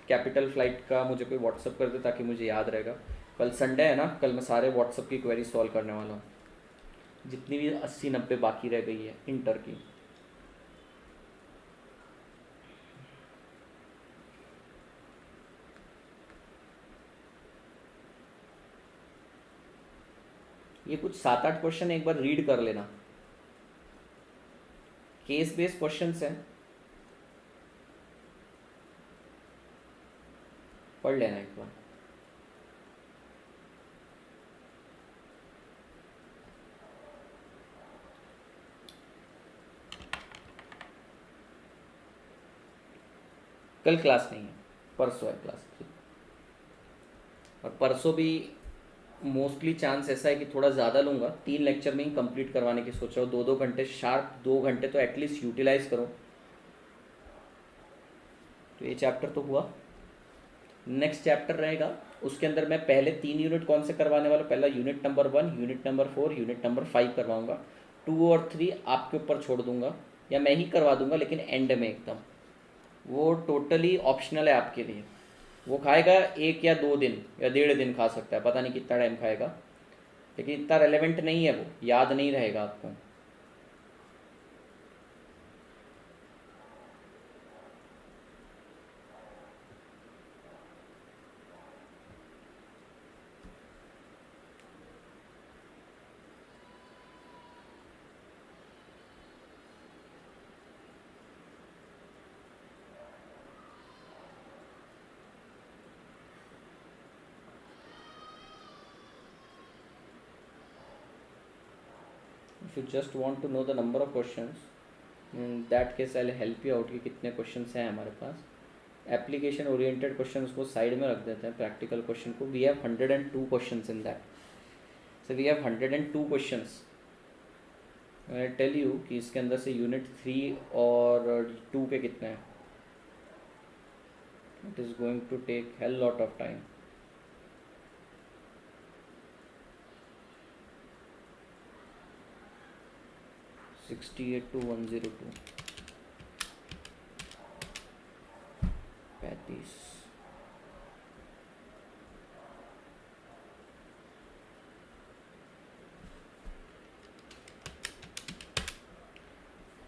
कैपिटल फ्लाइट का मुझे कोई व्हाट्सअप कर दे ताकि मुझे याद रहेगा। कल संडे है ना, कल मैं सारे व्हाट्सअप की क्वेरी सॉल्व करने वाला हूँ, जितनी भी 80-90 बाकी रह गई है इंटर की। ये कुछ 7-8 क्वेश्चन एक बार रीड कर लेना, केस बेस्ड क्वेश्चंस हैं, पढ़ लेना एक बार। कल क्लास नहीं है, परसों है क्लास। और परसों भी मोस्टली चांस ऐसा है कि थोड़ा ज़्यादा लूँगा, 3 लेक्चर में ही कंप्लीट करवाने की सोच रहा हूँ। 2-2 घंटे शार्प, 2 घंटे तो एटलीस्ट यूटिलाइज करो। तो ये चैप्टर तो हुआ। नेक्स्ट चैप्टर रहेगा, उसके अंदर मैं पहले 3 यूनिट कौन से करवाने वाला, पहला unit number 1, unit number 4, unit number 5 करवाऊँगा। 2 और 3 आपके ऊपर छोड़ दूँगा, या मैं ही करवा दूँगा, लेकिन एंड में एकदम, वो टोटली ऑप्शनल है आपके लिए। वो खाएगा 1 या 2 दिन या 1.5 दिन खा सकता है, पता नहीं कितना टाइम खाएगा, लेकिन इतना रेलेवेंट नहीं है, वो याद नहीं रहेगा आपको। If you just want to know the number of questions, in that case I'll help you out कि कितने क्वेश्चंस हैं हमारे पास। एप्लीकेशन ओरिएंटेड क्वेश्चंस को साइड में रख देते हैं, प्रैक्टिकल क्वेश्चन को। We have 102 questions in that, so we have 102 questions. I tell you कि इसके अंदर से यूनिट 3 और 2 के कितने हैं, it is going to take hell lot of time. $68 to $102, 35।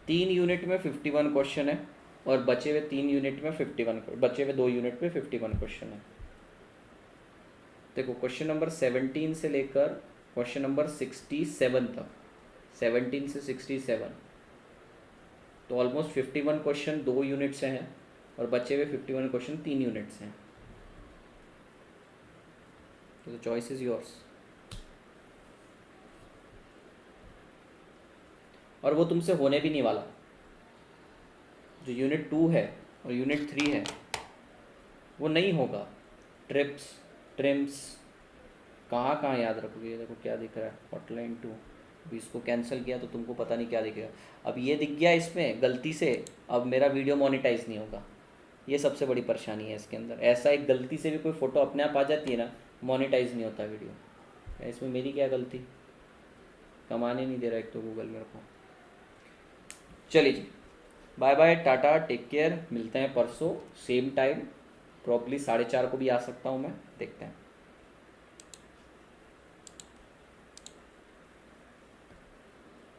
तीन यूनिट में 51 क्वेश्चन है, और बचे हुए 3 यूनिट में 51, बचे हुए 2 यूनिट में 51 क्वेश्चन है। देखो क्वेश्चन नंबर 17 से लेकर क्वेश्चन नंबर 67 तक, 17 से 67, तो ऑलमोस्ट 51 क्वेश्चन 2 यूनिट से हैं और बचे हुए 51 क्वेश्चन 3 यूनिट से हैं। तो चॉइस इज योर्स। और वो तुमसे होने भी नहीं वाला। जो यूनिट 2 है और यूनिट 3 है वो नहीं होगा। ट्रिप्स, ट्रिम्स, कहाँ कहाँ याद रखोगे? देखो क्या दिख रहा है, हॉटलाइन 2। अभी इसको कैंसिल किया तो तुमको पता नहीं क्या दिखेगा। अब ये दिख गया इसमें गलती से, अब मेरा वीडियो मोनेटाइज नहीं होगा। ये सबसे बड़ी परेशानी है इसके अंदर। ऐसा एक गलती से भी कोई फ़ोटो अपने आप आ जाती है ना, मोनेटाइज नहीं होता वीडियो। इसमें मेरी क्या गलती? कमाने नहीं दे रहा एक तो गूगल मेरे को। चलिए जी, bye bye, tata, take care. मिलते हैं परसों सेम टाइम, प्रॉब्ली 4:30 को भी आ सकता हूँ मैं, देखते हैं।